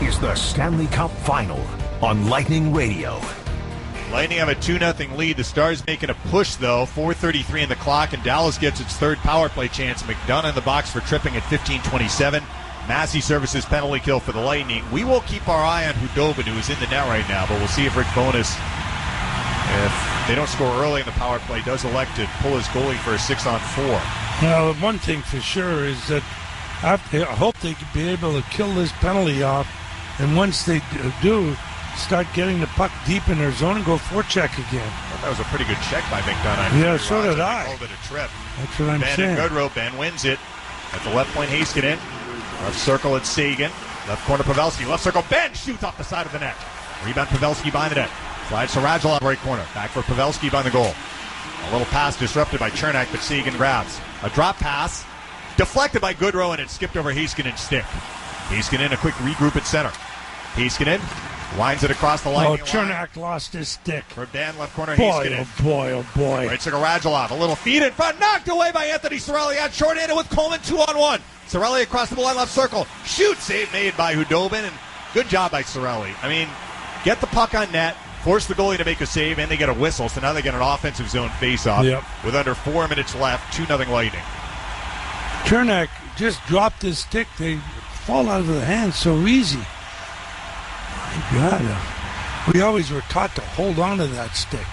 is the Stanley Cup Final on Lightning Radio. Lightning have a 2-0 lead. The Stars making a push, though. 4:33 in the clock, and Dallas gets its third power play chance. McDonough in the box for tripping at 15:27. Massey services penalty kill for the Lightning. We will keep our eye on Hudobin, who is in the net right now, but we'll see if Rick Bowness, if they don't score early in the power play, does elect to pull his goalie for a 6-on-4. Well, one thing for sure is that I hope they can be able to kill this penalty off, and once they do, start getting the puck deep in their zone and go forecheck again. Well, that was a pretty good check by McDonough. Yeah, so did I. Called it a trip. That's what I'm Ben saying. and Goodrow. Ben wins it at the left point. Heiskanen. Left circle, it's Sagan. Left corner, Pavelski. Left circle, Ben shoots off the side of the net. Rebound, Pavelski behind the net. Slides to Radulov, right corner. Back for Pavelski behind the goal. A little pass disrupted by Chernak, but Sagan grabs. A drop pass, deflected by Goodrow, and it skipped over Heiskanen's stick. Heiskanen, a quick regroup at center. Heiskanen winds it across the line. Oh, Chernak lost his stick. For Ben, left corner, Boy, Heiskanen. oh boy, oh boy. Right circle, Radulov. A little feed in front, knocked away by Anthony Cirelli. Out short-handed with Coleman, 2-on-1. Cirelli across the blue line, left circle. Shoot, save made by Hudobin, and good job by Cirelli. I mean, get the puck on net, force the goalie to make a save, and they get a whistle. So now they get an offensive zone face-off. Yep. With under 4 minutes left, 2-0 Lightning. Chernak just dropped his stick. They fall out of the hands so easy. My God. We always were taught to hold on to that stick.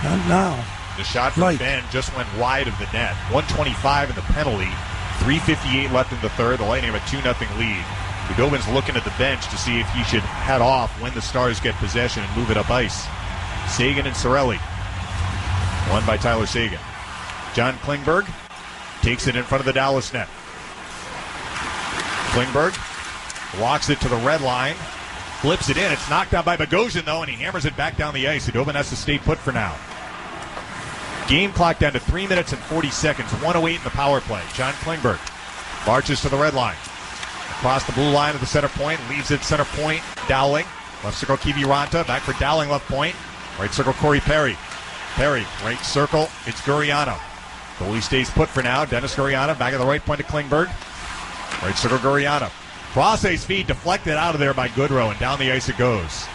Not now. The shot from Ben just went wide of the net. 1:25 in the penalty. 3:58 left in the third. The Lightning have a 2-0 lead. Hudobin's looking at the bench to see if he should head off when the Stars get possession and move it up ice. Sagan and Cirelli. Won by Tyler Sagan. John Klingberg takes it in front of the Dallas net. Klingberg walks it to the red line. Flips it in. It's knocked down by Bogosian, though, and he hammers it back down the ice. Hudobin has to stay put for now. Game clock down to 3 minutes and 40 seconds. 1:08 in the power play. John Klingberg marches to the red line. Across the blue line at the center point. Leaves it center point. Dowling. Left circle, Kiviranta. Back for Dowling, left point. Right circle, Corey Perry. Perry, right circle. It's Guriano. Goalie stays put for now. Dennis Guriano back at the right point to Klingberg. Right circle, Guriano. Cross ice feed deflected out of there by Goodrow, and down the ice it goes.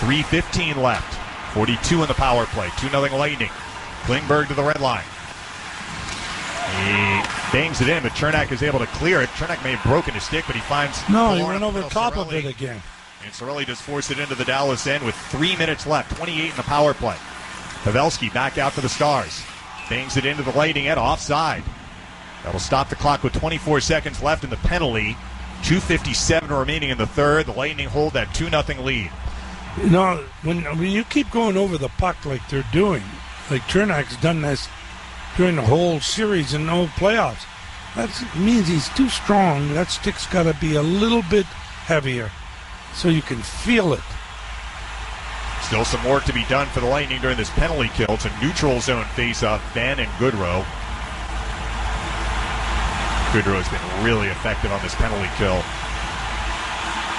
3:15 left. 42 in the power play. 2-0 Lightning. Klingberg to the red line. He bangs it in, but Chernak is able to clear it. Chernak may have broken his stick, but he finds... No, he went over the top of it again. And Cirelli does force it into the Dallas end with 3 minutes left. 28 in the power play. Pavelski back out for the Stars. Bangs it into the Lightning end, offside. That'll stop the clock with 24 seconds left in the penalty. 2:57 remaining in the third. The Lightning hold that 2-0 lead. You know, when you keep going over the puck like they're doing, like Chernak's done this during the whole series and no playoffs, that means he's too strong. That stick's got to be a little bit heavier so you can feel it. Still some work to be done for the Lightning during this penalty kill. It's a neutral zone face-off. Ben and Goodrow. Goodrow's been really effective on this penalty kill.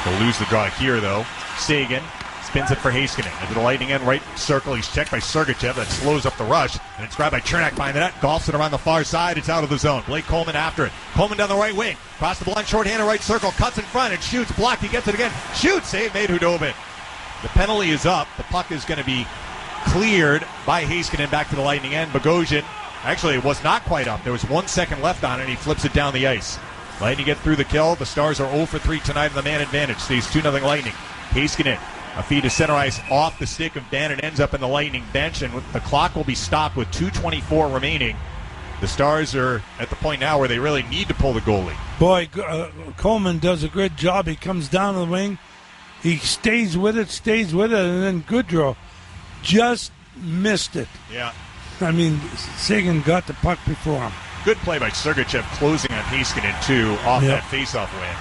They'll lose the draw here, though. Sagan spins it for Heiskanen. Into the Lightning end, right circle. He's checked by Sergachev. That slows up the rush. And it's grabbed by Chernak behind the net. Golfs it around the far side. It's out of the zone. Blake Coleman after it. Coleman down the right wing. Across the blind, short-handed right circle. Cuts in front and shoots. Blocked. He gets it again. Shoots. Save made Hudobin. The penalty is up. The puck is going to be cleared by Heiskanen back to the Lightning end. Bogosian, actually, it was not quite up. There was 1 second left on it, and he flips it down the ice. Lightning get through the kill. The Stars are 0 for 3 tonight in the man advantage. Stays 2-0 Lightning. Heiskanen, a feed to center ice off the stick of Ben. It ends up in the Lightning bench, and the clock will be stopped with 2:24 remaining. The Stars are at the point now where they really need to pull the goalie. Boy, Coleman does a good job. He comes down the wing. He stays with it, and then Goodrow just missed it. Yeah. I mean, Sagan got the puck before him. Good play by Sergachev closing on Heiskanen, too, off that faceoff win.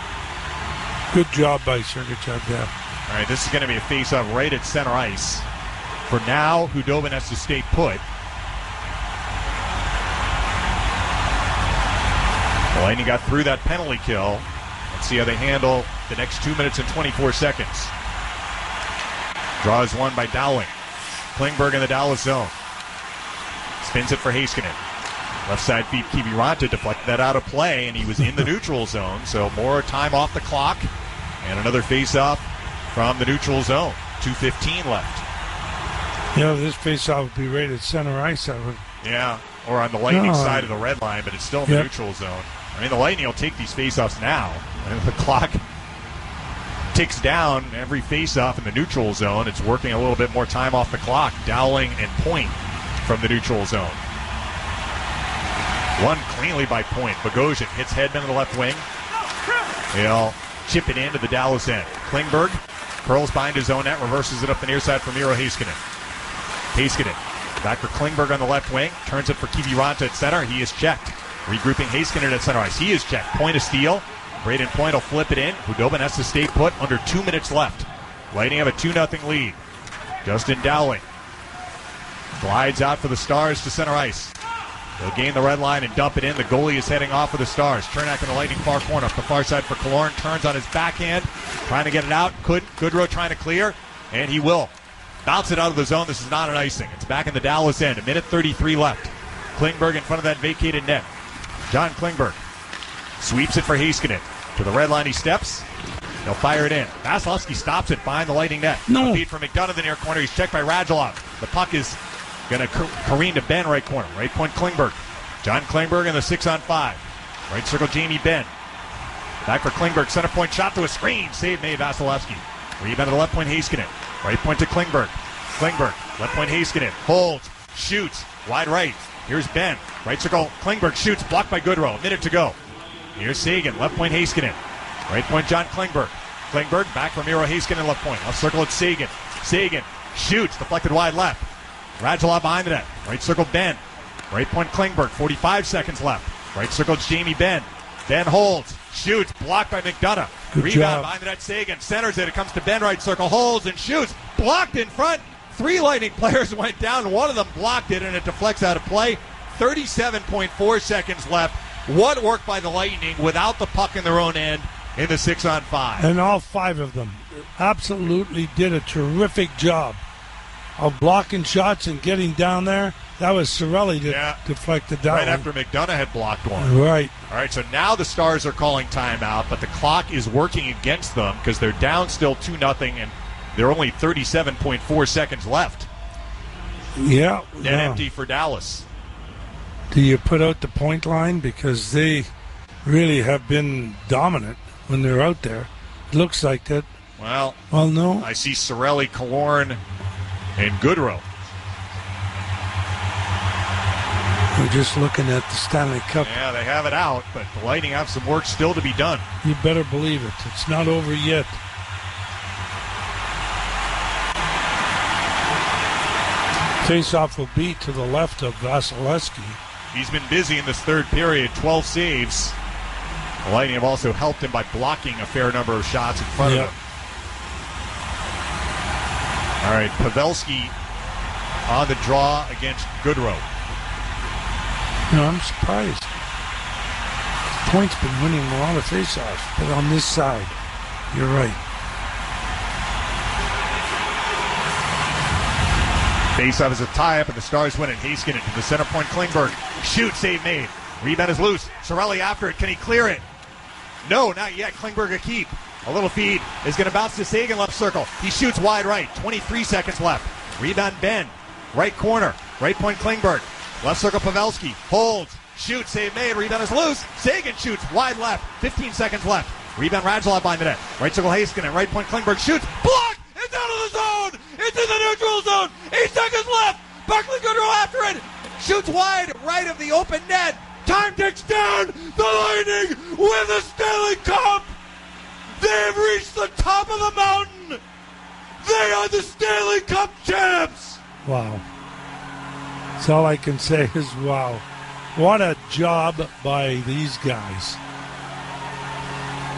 Good job by Sergachev there. All right, this is going to be a faceoff right at center ice. For now, Hudobin has to stay put. The Lightning got through that penalty kill. Let's see how they handle the next 2 minutes and 24 seconds. Draw is won by Dowling. Klingberg in the Dallas zone. Spins it for Heiskanen. Left side feed Kiviranta deflected that out of play, and he was in the neutral zone, so more time off the clock. And another face-off from the neutral zone. 2:15 left. This face-off would be rated center ice. Yeah, or on the Lightning side of the red line, but it's still in the neutral zone. I mean, the Lightning will take these face-offs now. And the clock ticks down every face-off in the neutral zone. It's working a little bit more time off the clock. Dowling and Point from the neutral zone. One cleanly by Point. Bogosian hits Hedman to the left wing. They'll chip it into the Dallas end. Klingberg curls behind his own net, reverses it up the near side for Miro Heiskanen. Heiskanen back for Klingberg on the left wing. Turns it for Kiviranta at center. He is checked. Regrouping Heiskanen at center ice. He is checked. Point of steal. Braden Point will flip it in. Hudobin has to stay put. Under 2 minutes left. Lightning have a 2-0 lead. Justin Dowling glides out for the Stars to center ice. They'll gain the red line and dump it in. The goalie is heading off for the Stars. Chernak in the Lightning far corner. Up the far side for Killorn. Turns on his backhand. Trying to get it out. Couldn't. Goodrow trying to clear. And he will. Bounce it out of the zone. This is not an icing. It's back in the Dallas end. 1:33 left. Klingberg in front of that vacated net. John Klingberg sweeps it for Heiskanen. To the red line he steps. They'll fire it in. Vasilevsky stops it behind the Lightning net. No. A feed from McDonough in the near corner. He's checked by Radulov. The puck is going to careen to Benn right corner. Right point Klingberg. John Klingberg in the 6-on-5. Right circle Jamie Benn. Back for Klingberg. Center point shot to a screen. Save made Vasilevsky. Rebound to the left point Heiskanen. Right point to Klingberg. Klingberg. Left point Heiskanen. Holds. Shoots. Wide right. Here's Benn. Right circle Klingberg shoots. Blocked by Goodrow. A minute to go. Here's Sagan. Left point Heiskanen. Right point John Klingberg. Klingberg back for Miro Heiskanen left point. Left circle it's Sagan. Sagan shoots. Deflected wide left. Radulov behind the net. Right circle Benn. Right point Klingberg. 45 seconds left. Right circle it's Jamie Benn. Benn holds. Shoots. Blocked by McDonough. Good Rebound job. behind the net. Sagan centers it. It comes to Benn. Right circle. Holds and shoots. Blocked in front. 3 Lightning players went down. One of them blocked it and it deflects out of play. 37.4 seconds left. What work by the Lightning without the puck in their own end in the 6-on-5. And all 5 of them absolutely did a terrific job of blocking shots and getting down there. That was Cirelli that deflected down. Right after McDonough had blocked one. Right. All right, so now the Stars are calling timeout, but the clock is working against them because they're down still 2-0, and there are only 37.4 seconds left. Yeah. Net empty for Dallas. Do you put out the point line? Because they really have been dominant when they're out there. It looks like that. Well, no. I see Cirelli, Killorn, and Goodrow. We're just looking at the Stanley Cup. Yeah, they have it out, but the Lightning have some work still to be done. You better believe it. It's not over yet. Face-off will be to the left of Vasilevsky. He's been busy in this third period, 12 saves. The Lightning have also helped him by blocking a fair number of shots in front of him. All right, Pavelski on the draw against Goodrow. I'm surprised. Point's been winning a lot of face-offs, but on this side, you're right. Face-off is a tie-up, and the Stars win it. Heiskanen to the center point. Klingberg. Shoot, save made. Rebound is loose. Cirelli after it. Can he clear it? No, not yet. Klingberg a keep. A little feed is going to bounce to Sagan left circle. He shoots wide right. 23 seconds left. Rebound Benn. Right corner. Right point Klingberg. Left circle Pavelski. Holds. Shoots. Save made. Rebound is loose. Sagan shoots wide left. 15 seconds left. Rebound Radulov behind the net. Right circle Heiskanen. Right point Klingberg shoots. Blocked! It's out of the zone! It's in the neutral zone! 8 seconds left! Buckley Goodrow after it! Shoots wide right of the open net! Time ticks down! The Lightning win the Stanley Cup! They have reached the top of the mountain! They are the Stanley Cup champs! Wow. That's all I can say is wow. What a job by these guys.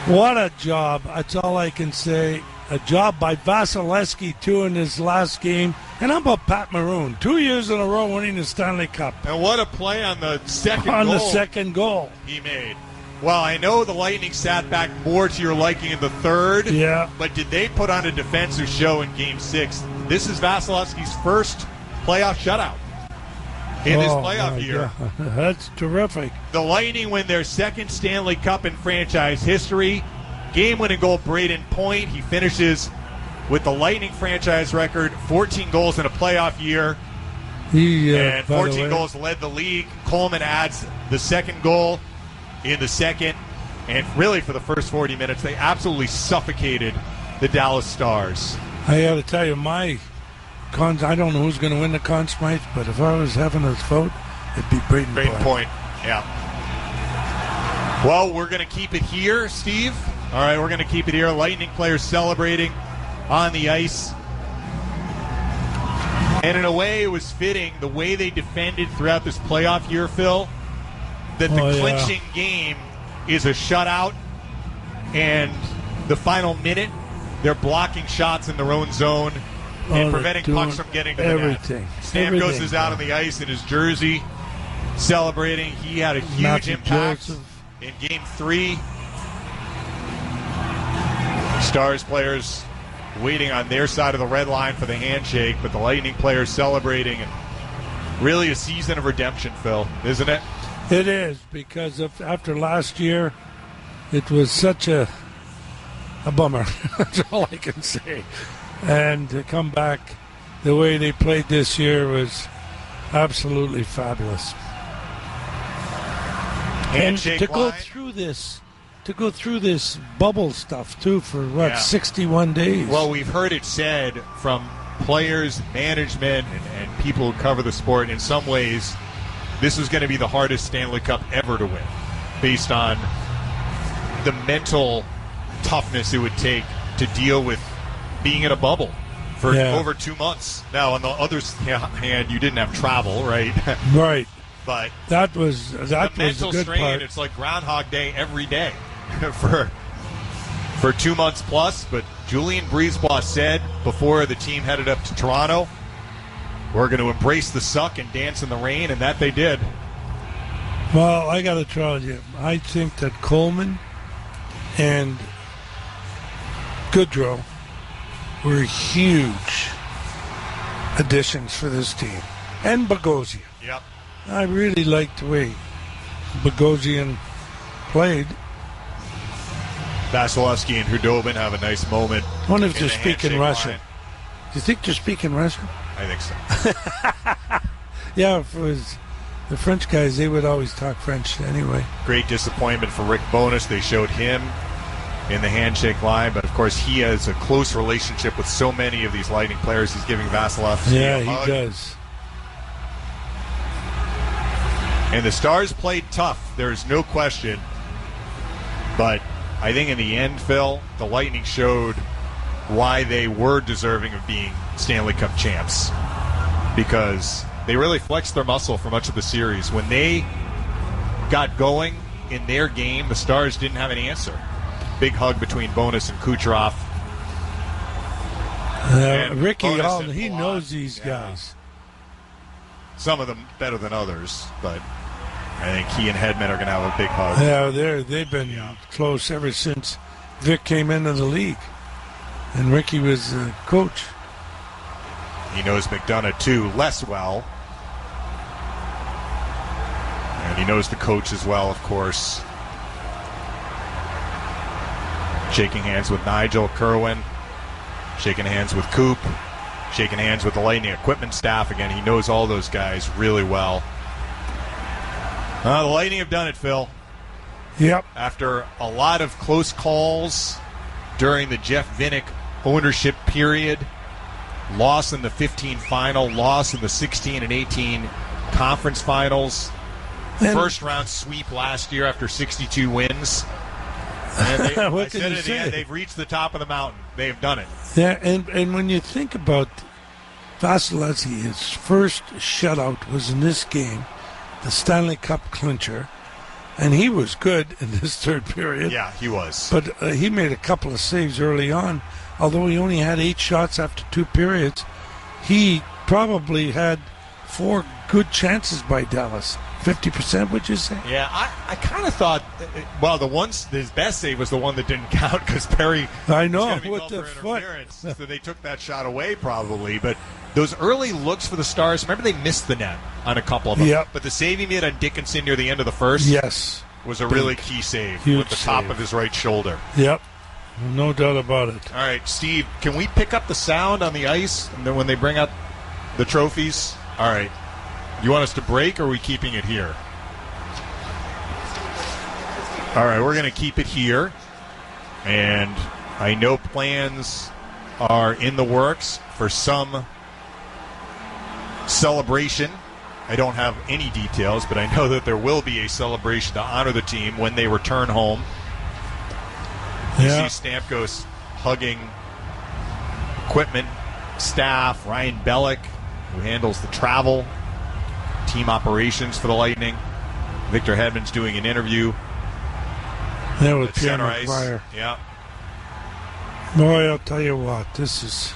What a job. That's all I can say. A job by Vasilevsky, too, in his last game. And how about Pat Maroon? 2 years in a row winning the Stanley Cup. And what a play on the second goal. On the second goal. He made. Well, I know the Lightning sat back more to your liking in the third. Yeah. But did they put on a defensive show in Game 6? This is Vasilevsky's first playoff shutout in his playoff year. That's terrific. The Lightning win their second Stanley Cup in franchise history. game-winning goal, Braden Point. He finishes with the Lightning franchise record, 14 goals in a playoff year. And 14 goals led the league. Coleman adds the second goal in the second. And really, for the first 40 minutes, they absolutely suffocated the Dallas Stars. I got to tell you, I don't know who's going to win the Conn Smythe, but if I was having a vote, it'd be Braden Point. Yeah. Well, we're going to keep it here, Steve. All right, we're going to keep it here. Lightning players celebrating on the ice. And in a way, it was fitting, the way they defended throughout this playoff year, Phil, that the clinching game is a shutout, and the final minute, they're blocking shots in their own zone and preventing pucks from getting to the net. Stamkos is out on the ice in his jersey celebrating. He had a huge impact in Game 3. Stars players waiting on their side of the red line for the handshake, but the Lightning players celebrating. And really a season of redemption, Phil, isn't it? It is, because after last year, it was such a bummer. That's all I can say. And to come back the way they played this year was absolutely fabulous. Handshake and to go through this bubble stuff too for 61 days. Well, we've heard it said from players, management, and people who cover the sport, in some ways this was going to be the hardest Stanley Cup ever to win, based on the mental toughness it would take to deal with being in a bubble for over 2 months. Now, on the other hand, you didn't have travel, right? Right. But that was the mental a good strain. part. It's like Groundhog Day every day for 2 months plus. But Julien Brisebois said before the team headed up to Toronto, we're going to embrace the suck and dance in the rain, and that they did. Well, I got to tell you, I think that Coleman and Goodrow were huge additions for this team. And Bogosian. Yep. I really liked the way Bogosian played. Vasilevsky and Hudobin have a nice moment. I wonder if they're speaking Russian. Do you think they're speaking Russian? I think so. Yeah, if it was the French guys, they would always talk French anyway. Great disappointment for Rick Bowness. They showed him in the handshake line, but of course he has a close relationship with so many of these Lightning players. He's giving Vasilevsky a hug. He does. And the Stars played tough. There's no question. But I think in the end, Phil, the Lightning showed why they were deserving of being Stanley Cup champs, because they really flexed their muscle for much of the series. When they got going in their game, the Stars didn't have an answer. Big hug between Bowness and Kucherov. Ricky, he knows these guys. Some of them better than others, but I think he and Hedman are going to have a big hug. Yeah, they've been close ever since Vic came into the league, and Ricky was the coach. He knows McDonough, too, less well. And he knows the coach as well, of course. Shaking hands with Nigel Kerwin. Shaking hands with Coop. Shaking hands with the Lightning equipment staff. Again, he knows all those guys really well. The Lightning have done it, Phil. Yep. After a lot of close calls during the Jeff Vinik ownership period, loss in the 15 final, loss in the 16 and 18 conference finals, first round sweep last year after 62 wins. And I said at the end, they've reached the top of the mountain. They've done it. Yeah, and when you think about Vasilevsky, his first shutout was in this game, the Stanley Cup clincher, and he was good in this third period. Yeah, he was. But he made a couple of saves early on. Although he only had 8 shots after 2 periods, he probably had 4 good chances by Dallas. 50%, would you say? Yeah, I kind of thought, his best save was the one that didn't count because Perry I know, was with the foot. So they took that shot away probably. But those early looks for the Stars, remember they missed the net on a couple of them. Yep. But the save he made on Dickinson near the end of the first was a really key save Huge with the top save. of his right shoulder. Yep. No doubt about it. All right, Steve, can we pick up the sound on the ice and then when they bring out the trophies? All right. You want us to break, or are we keeping it here? All right, we're going to keep it here. And I know plans are in the works for some celebration. I don't have any details, but I know that there will be a celebration to honor the team when they return home. Yeah. You see Stamkos hugging equipment, staff, Ryan Bellick, who handles the travel, team operations for the Lightning. Victor Hedman's doing an interview. Yeah, with at Pierre center ice. McGuire. Yeah. Boy, I'll tell you what, this is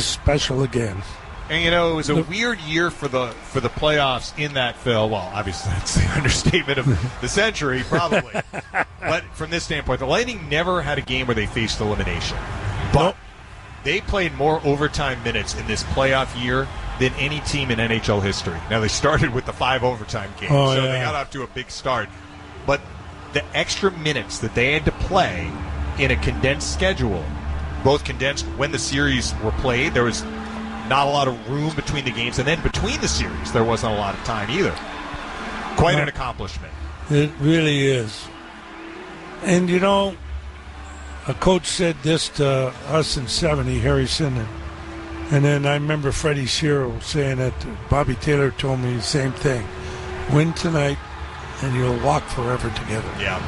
special again. And, it was a weird year for the playoffs in that, Phil. Well, obviously, that's the understatement of the century, probably. But from this standpoint, the Lightning never had a game where they faced elimination. But they played more overtime minutes in this playoff year than any team in NHL history. Now, they started with the 5 overtime games, so they got off to a big start. But the extra minutes that they had to play in a condensed schedule, both condensed when the series were played, there was not a lot of room between the games, and then between the series, there wasn't a lot of time either. Quite an accomplishment. It really is. And, a coach said this to us in 70, Harry Sinden. And then I remember Freddie Shero saying that. Bobby Taylor told me the same thing. Win tonight, and you'll walk forever together. Yeah.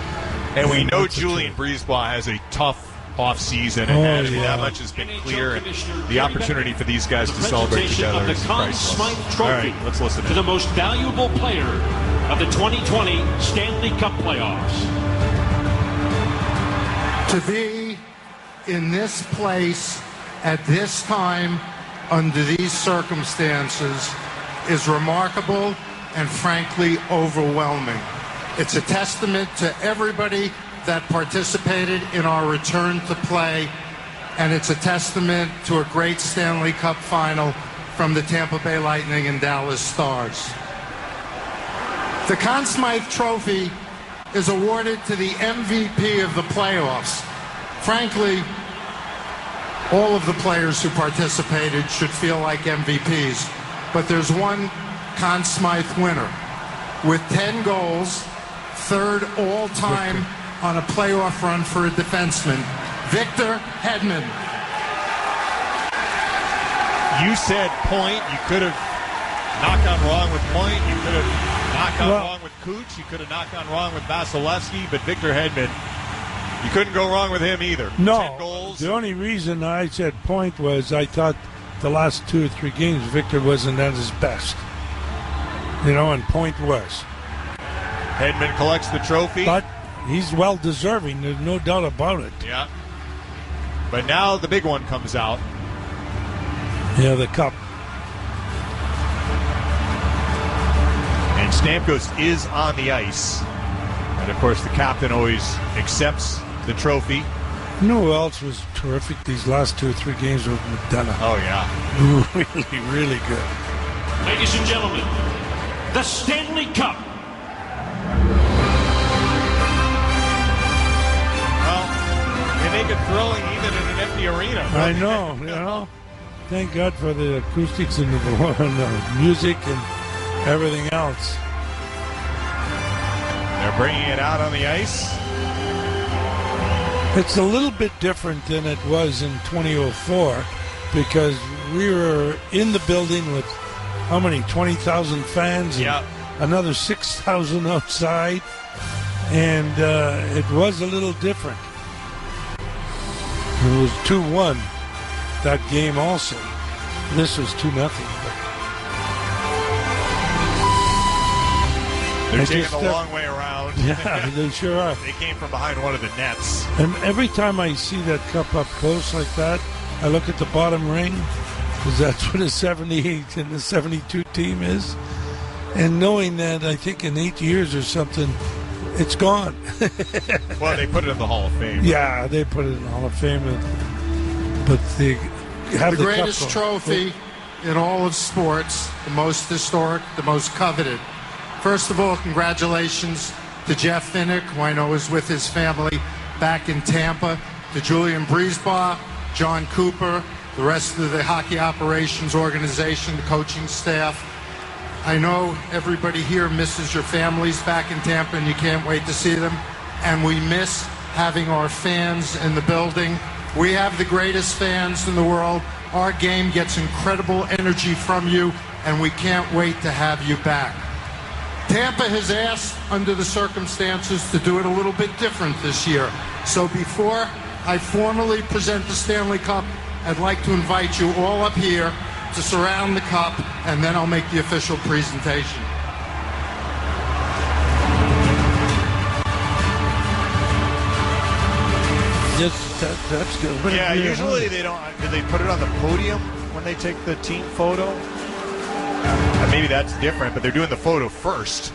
And we know Julien Brisebois has a tough off-season, and that much has been clear. And the opportunity for these guys to celebrate together is priceless. All right, let's listen to the most valuable player of the 2020 Stanley Cup playoffs. To be in this place at this time under these circumstances is remarkable and frankly overwhelming. It's a testament to everybody that participated in our return to play, and it's a testament to a great Stanley Cup Final from the Tampa Bay Lightning and Dallas Stars. The Conn Smythe Trophy is awarded to the MVP of the playoffs. Frankly, all of the players who participated should feel like MVPs, but there's one Conn Smythe winner with 10 goals, third all-time on a playoff run for a defenseman, Victor Hedman. You said Point. You could have knocked on wrong with Point. You could have knocked on wrong with Cooch. You could have knocked on wrong with Vasilevsky. But Victor Hedman, you couldn't go wrong with him either. No. 10 goals. The only reason I said Point was I thought the last 2 or 3 games Victor wasn't at his best. And Point was. Hedman collects the trophy. But he's well deserving. There's no doubt about it. Yeah. But now the big one comes out. Yeah, the cup. And Stamkos is on the ice. And, of course, the captain always accepts the trophy. You know who else was terrific these last 2 or 3 games with McDonough? Oh, yeah. Really, really good. Ladies and gentlemen, the Stanley Cup. Well, they make it thrilling even in an empty arena. I know, Thank God for the acoustics and the music and everything else. They're bringing it out on the ice. It's a little bit different than it was in 2004 because we were in the building with, 20,000 fans? Yeah. Another 6,000 outside. And it was a little different. It was 2-1 that game also. This was 2-0. They're taking the long way around. Yeah, they sure are. They came from behind one of the nets. And every time I see that cup up close like that, I look at the bottom ring, because that's what a 78 and the 72 team is. And knowing that, I think in 8 years or something, it's gone. Well, they put it in the Hall of Fame. Yeah, they put it in the Hall of Fame. But they have the greatest trophy in all of sports, the most historic, the most coveted. First of all, congratulations to Jeff Finnick, who I know is with his family back in Tampa, to Julian Breesbaugh, John Cooper, the rest of the hockey operations organization, the coaching staff. I know everybody here misses your families back in Tampa and you can't wait to see them. And we miss having our fans in the building. We have the greatest fans in the world. Our game gets incredible energy from you, and we can't wait to have you back. Tampa has asked, under the circumstances, to do it a little bit different this year. So before I formally present the Stanley Cup, I'd like to invite you all up here to surround the cup, and then I'll make the official presentation. That's good. Yeah, usually they don't. Do they put it on the podium when they take the team photo? Maybe that's different, but they're doing the photo first.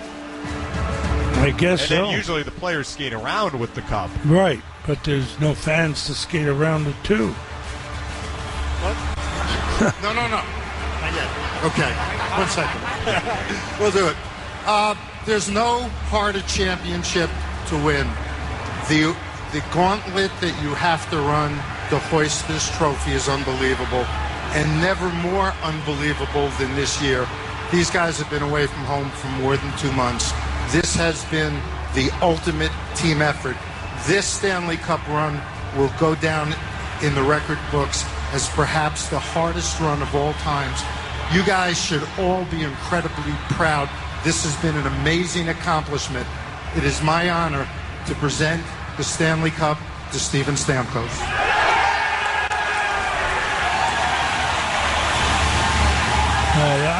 I guess so. And then usually the players skate around with the cup. Right, but there's no fans to skate around it too. What? No. Not yet. Okay, 1 second. We'll do it. There's no harder championship to win. The gauntlet that you have to run to hoist this trophy is unbelievable, and never more unbelievable than this year. These guys have been away from home for more than 2 months. This has been the ultimate team effort. This Stanley Cup run will go down in the record books as perhaps the hardest run of all times. You guys should all be incredibly proud. This has been an amazing accomplishment. It is my honor to present the Stanley Cup to Steven Stamkos.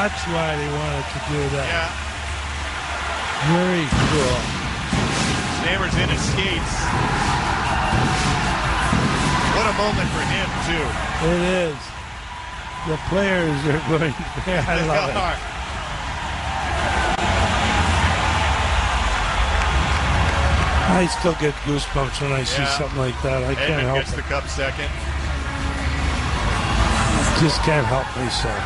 That's why they wanted to do that. Yeah. Very cool. Stammer's in his skates. What a moment for him, too. It is. The players are going, I love it. I still get goosebumps when I see something like that. I can't help it. Gets the cup second. Just can't help myself.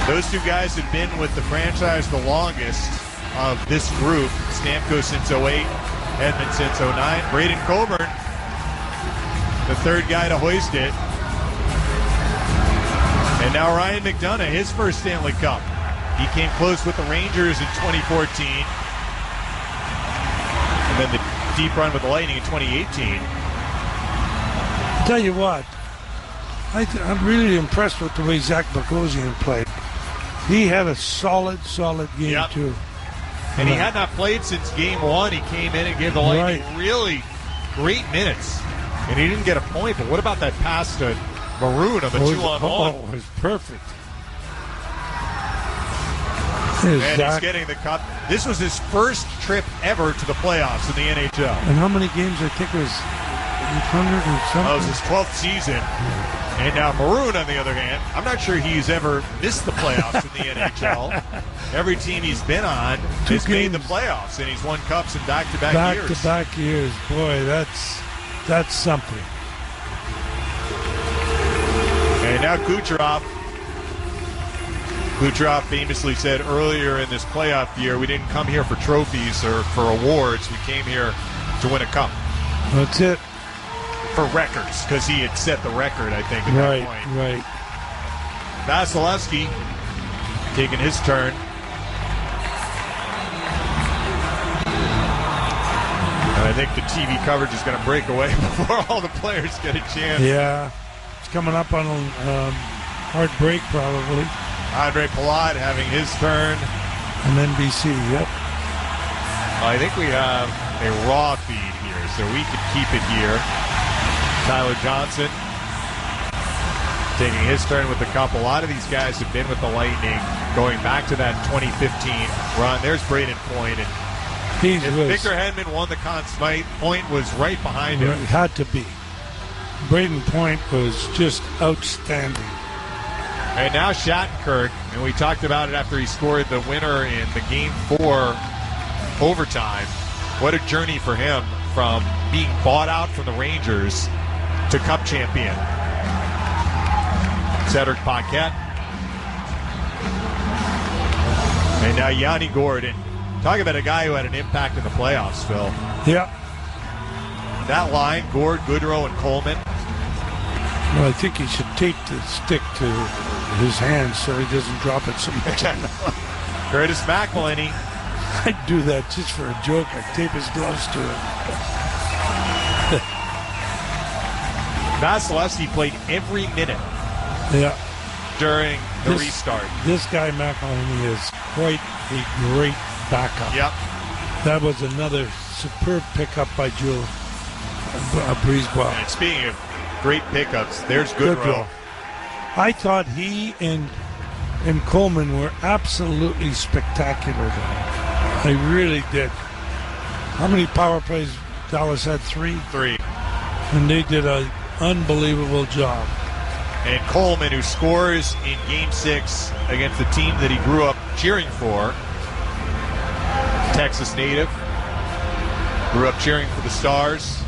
Those two guys have been with the franchise the longest of this group. Stamkos since 08, Edmund since 09. Braden Coburn, the third guy to hoist it. And now Ryan McDonough, his first Stanley Cup. He came close with the Rangers in 2014. And then the deep run with the Lightning in 2018. Tell you what, I'm really impressed with the way Zach Bogosian played. He had a solid game, too. And he had not played since game one. He came in and gave the Lightning really great minutes. And he didn't get a point, but what about that pass to Maroon on the 2-on-1? Oh, it was perfect. And he's getting the cup. This was his first trip ever to the playoffs in the NHL. And how many games? I think it was 800 or something. That was his 12th season. And now Maroon, on the other hand, I'm not sure he's ever missed the playoffs in the NHL. Every team he's been on has made the playoffs, and he's won cups in back-to-back years. Back-to-back years. Boy, that's something. And now Kucherov famously said earlier in this playoff year, we didn't come here for trophies or for awards. We came here to win a cup. That's it. For records, because he had set the record, I think, at that point. Right. Vasilevsky taking his turn. And I think the TV coverage is going to break away before all the players get a chance. Yeah. It's coming up on a hard break, probably. Andre Palat having his turn. On NBC, yep. I think we have a raw feed here, so we can keep it here. Tyler Johnson taking his turn with the cup. A lot of these guys have been with the Lightning going back to that 2015 run. There's Braden Point. And Victor Hedman won the Conn Smythe, Point was right behind him. It had to be. Braden Point was just outstanding. And now Shattenkirk, and we talked about it after he scored the winner in the Game 4 overtime. What a journey for him from being bought out from the Rangers to Cup champion. Cedric Paquette. And now Yanni Gordon. Talk about a guy who had an impact in the playoffs, Phil. Yeah. That line, Gord, Goodrow, and Coleman. Well, I think he should tape the stick to his hands so he doesn't drop it so much. Curtis McElhinney. I'd do that just for a joke. I'd tape his gloves to it. Vasilevsky played every minute during the restart. This guy, McElhinney, is quite a great backup. Yep. That was another superb pickup by Jules Brisebois. And speaking of great pickups, there's Goodrow. I thought he and Coleman were absolutely spectacular. I really did. How many power plays Dallas had? 3? 3. And they did an unbelievable job. And Coleman, who scores in Game 6 against the team that he grew up cheering for, Texas native, grew up cheering for the Stars.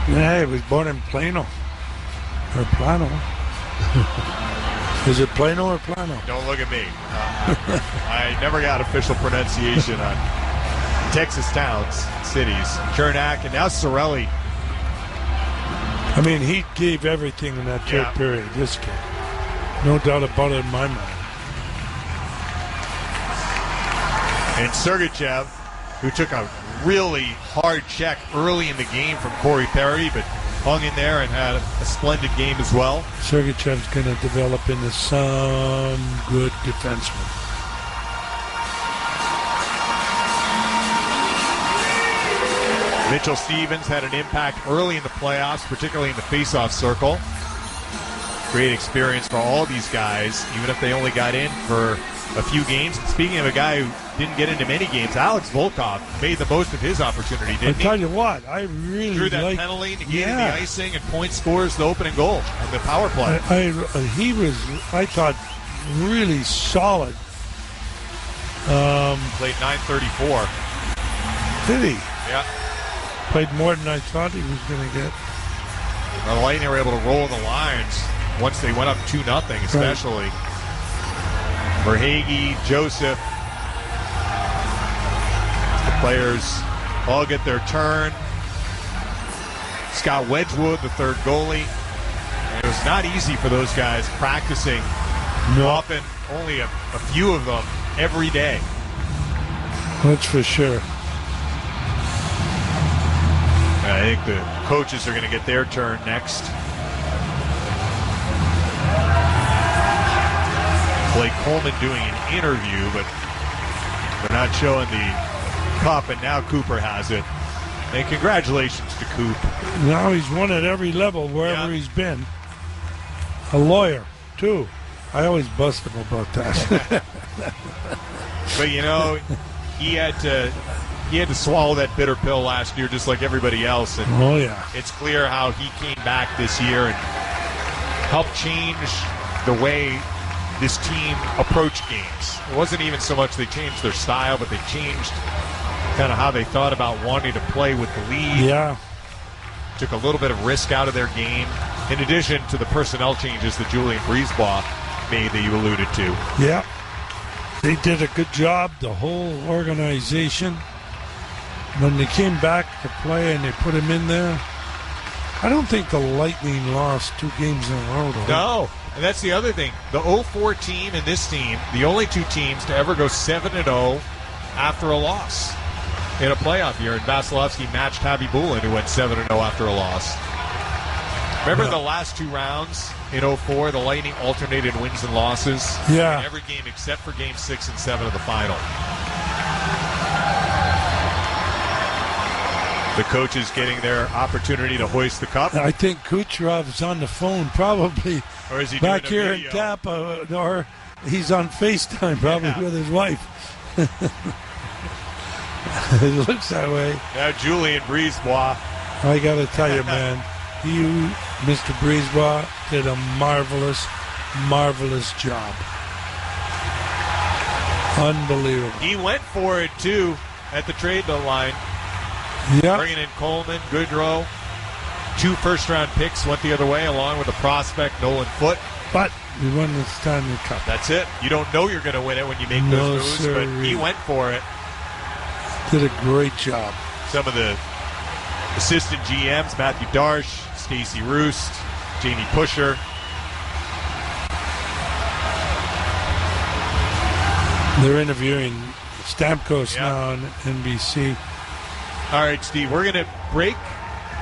Yeah, he was born in Plano. Or Plano. Is it Plano or Plano? Don't look at me. I never got official pronunciation on Texas towns, cities. Chernak, and now Cirelli. I mean, he gave everything in that third period, this kid. No doubt about it in my mind. And Sergachev, who took a really hard check early in the game from Corey Perry, but hung in there and had a splendid game as well. Sergachev's going to develop into some good defenseman. Mitchell Stevens had an impact early in the playoffs, particularly in the faceoff circle. Great experience for all these guys, even if they only got in for a few games. And speaking of a guy who didn't get into many games, Alex Volkov made the most of his opportunity, didn't he? I tell you what, I really drew that penalty, negated the icing, and point scores the opening goal on the power play. He was, I thought, really solid. Played .934. Did he? Yeah. Played more than I thought he was going to get. The Lightning were able to roll the lines once they went up 2-0, especially. Verhaeghe, Joseph. The players all get their turn. Scott Wedgwood, the third goalie. And it was not easy for those guys practicing. Often only a few of them every day. That's for sure. I think the coaches are going to get their turn next. Blake Coleman doing an interview, but they're not showing the cup, and now Cooper has it. And congratulations to Coop. Now he's won at every level, wherever he's been. A lawyer, too. I always bust him about that. But, you know, he had to swallow that bitter pill last year just like everybody else. And it's clear how he came back this year and helped change the way this team approached games. It wasn't even so much they changed their style, but they changed kind of how they thought about wanting to play with the lead. Yeah. Took a little bit of risk out of their game, in addition to the personnel changes that Julien Brisebois made that you alluded to. Yeah. They did a good job, the whole organization. When they came back to play and they put him in there, I don't think the Lightning lost 2 games in a row. No, and that's the other thing. The 0-4 team and this team, the only 2 teams to ever go 7-0 after a loss in a playoff year. And Vasilevsky matched Javi Bulin, who went 7-0 after a loss. Remember the last 2 rounds in 0-4, the Lightning alternated wins and losses in every game except for Game 6 and 7 of the final. The coaches getting their opportunity to hoist the cup. I think Kucherov's on the phone probably, or is he back here in Tampa, or he's on FaceTime probably with his wife. It looks that way. Now Julien Brisebois. I got to tell you, man, you, Mr. Brisebois, did a marvelous, marvelous job. Unbelievable. He went for it, too, at the trade deadline. Yeah. Bringing in Coleman, Goodrow. 2 first-round picks went the other way, along with the prospect Nolan Foote. But we won the Stanley Cup. That's it. You don't know you're going to win it when you make those moves, but he went for it. Did a great job. Some of the Assistant GMs, Matthew Darsh, Stacey Roost, Jamie Pusher. They're interviewing Stamkos now on NBC. All right, Steve, we're going to break,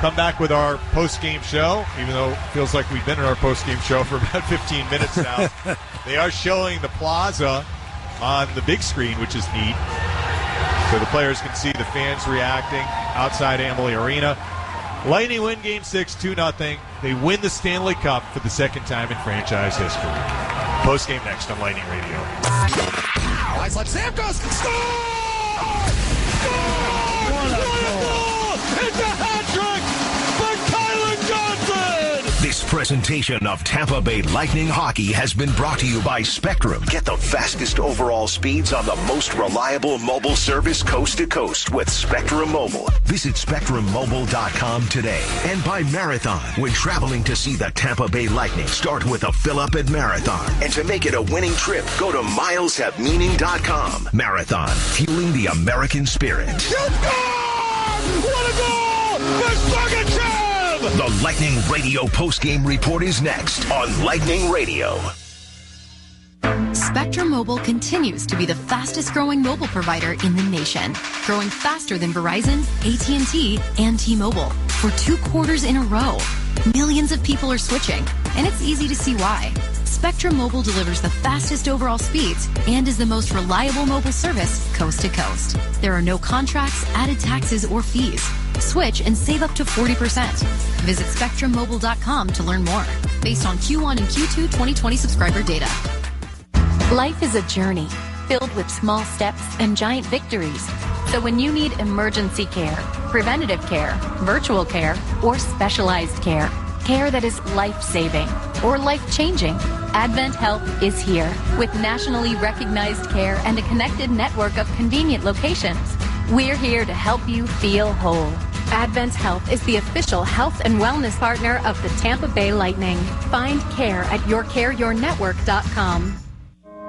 come back with our post-game show, even though it feels like we've been in our post-game show for about 15 minutes now. They are showing the plaza on the big screen, which is neat, so the players can see the fans reacting outside Amalie Arena. Lightning win Game 6, 2-0. They win the Stanley Cup for the second time in franchise history. Post-game next on Lightning Radio. Nice left, Stamkos, score! What a goal! It's a hat-trick for Kylan Johnson! This presentation of Tampa Bay Lightning hockey has been brought to you by Spectrum. Get the fastest overall speeds on the most reliable mobile service coast to coast with Spectrum Mobile. Visit SpectrumMobile.com today. And by Marathon. When traveling to see the Tampa Bay Lightning, start with a fill-up at Marathon. And to make it a winning trip, go to mileshavemeaning.com. Marathon, fueling the American spirit. You scored! What a goal for Sergachev! The Lightning Radio postgame report is next on Lightning Radio. Spectrum Mobile continues to be the fastest growing mobile provider in the nation, growing faster than Verizon, AT&T, and T-Mobile for 2 quarters in a row. Millions of people are switching, and it's easy to see why. Spectrum Mobile delivers the fastest overall speeds and is the most reliable mobile service coast to coast. There are no contracts, added taxes, or fees. Switch and save up to 40%. Visit SpectrumMobile.com to learn more, based on Q1 and Q2 2020 subscriber data. Life is a journey filled with small steps and giant victories. So when you need emergency care, preventative care, virtual care, or specialized care, care that is life-saving or life-changing, Advent Health is here with nationally recognized care and a connected network of convenient locations. We're here to help you feel whole. Advent Health is the official health and wellness partner of the Tampa Bay Lightning. Find care at yourcareyournetwork.com.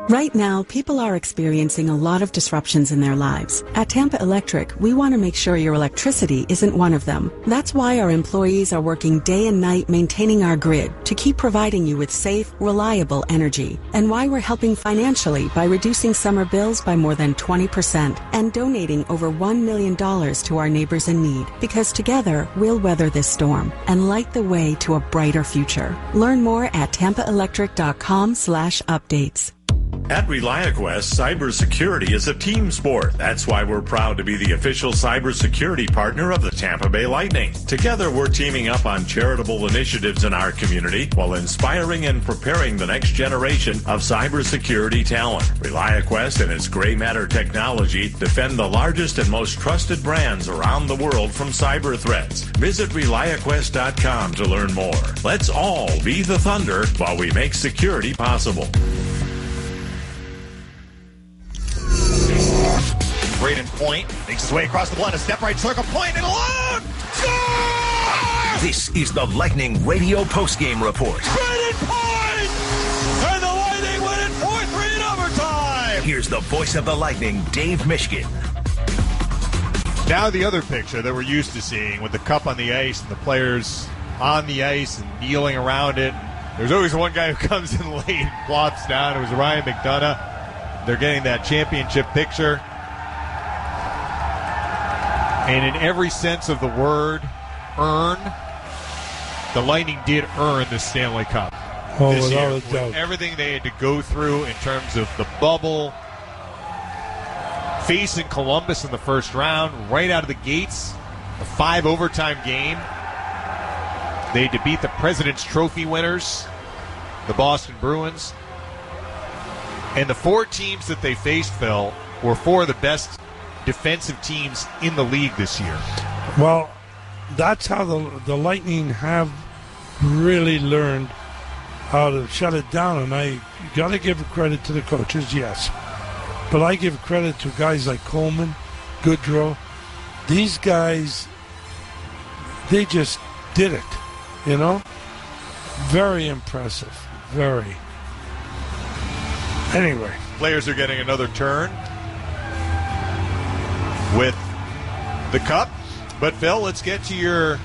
Right now, people are experiencing a lot of disruptions in their lives. At Tampa Electric, we want to make sure your electricity isn't one of them. That's why our employees are working day and night maintaining our grid to keep providing you with safe, reliable energy. And why we're helping financially by reducing summer bills by more than 20% and donating over $1 million to our neighbors in need. Because together, we'll weather this storm and light the way to a brighter future. Learn more at tampaelectric.com/updates. At ReliaQuest, cybersecurity is a team sport. That's why we're proud to be the official cybersecurity partner of the Tampa Bay Lightning. Together, we're teaming up on charitable initiatives in our community while inspiring and preparing the next generation of cybersecurity talent. ReliaQuest and its gray matter technology defend the largest and most trusted brands around the world from cyber threats. Visit ReliaQuest.com to learn more. Let's all be the thunder while we make security possible. Braden Point makes his way across the blue, a step right circle, Point and alone! Score! This is the Lightning Radio postgame report. Braden Point! And the Lightning win it 4-3 in overtime! Here's the voice of the Lightning, Dave Mishkin. Now the other picture that we're used to seeing with the cup on the ice and the players on the ice and kneeling around it. There's always one guy who comes in late and plops down. It was Ryan McDonough. They're getting that championship picture. And in every sense of the word, earn, the Lightning did earn the Stanley Cup this year. Without a doubt. With everything they had to go through in terms of the bubble, facing Columbus in the first round, right out of the gates, a 5 overtime game. They had to beat the President's Trophy winners, the Boston Bruins. And the 4 teams that they faced, Phil, were 4 of the best defensive teams in the league this year. Well, that's how the Lightning have really learned how to shut it down. And I got to give credit to the coaches, yes. But I give credit to guys like Coleman, Goodrow. These guys, they just did it, you know? Very impressive. Very. Anyway. Players are getting another turn with the cup. But, Phil, let's get to your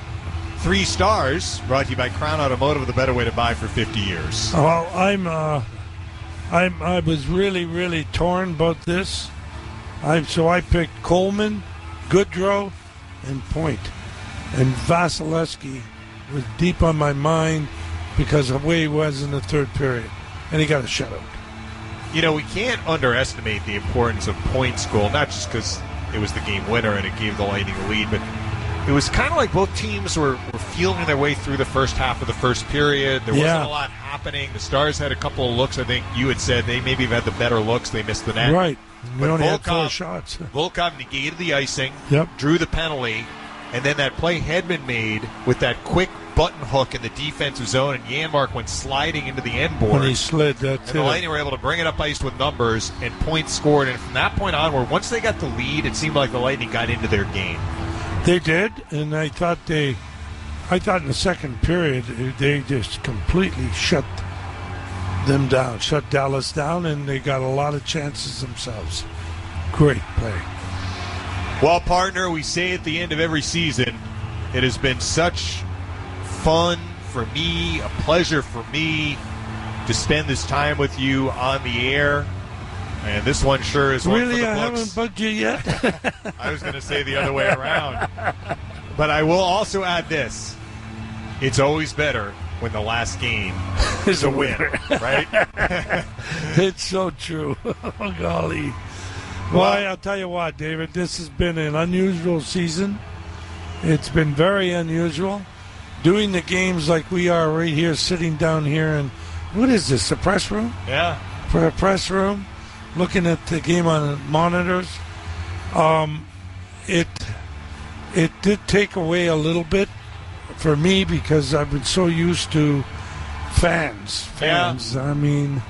3 stars, brought to you by Crown Automotive, the better way to buy for 50 years. Well, I was really, really torn about this. So I picked Coleman, Goodrow, and Point. And Vasilevsky was deep on my mind because of the way he was in the third period. And he got a shutout. You know, we can't underestimate the importance of Point's goal, not just because it was the game winner and it gave the Lightning the lead, but it was kind of like both teams were feeling their way through the first half of the first period. There wasn't a lot happening. The Stars had a couple of looks. I think you had said they maybe have had the better looks. They missed the net. Right. We but only had 4 shots. Volkov negated the icing, Yep. drew the penalty, and then that play Hedman made with that quick button hook in the defensive zone, and Janmark went sliding into the end board. When he slid that, and the Lightning were able to bring it up ice with numbers, and Point scored. And from that point onward, once they got the lead, it seemed like the Lightning got into their game. They did, and I thought in the second period they just completely shut them down, shut Dallas down, and they got a lot of chances themselves. Great play. Well, partner, we say at the end of every season, it has been such fun for me, a pleasure for me to spend this time with you on the air. And this one sure is one for the books. Really, I haven't bugged you yet? I was going to say the other way around. But I will also add this. It's always better when the last game is a win, right? It's so true. Oh, golly. Well, I'll tell you what, David, this has been an unusual season. It's been very unusual. Doing the games like we are right here, sitting down here, and what is this, the press room? Yeah. For a press room, looking at the game on monitors. It did take away a little bit for me because I've been so used to fans. Yeah. I mean...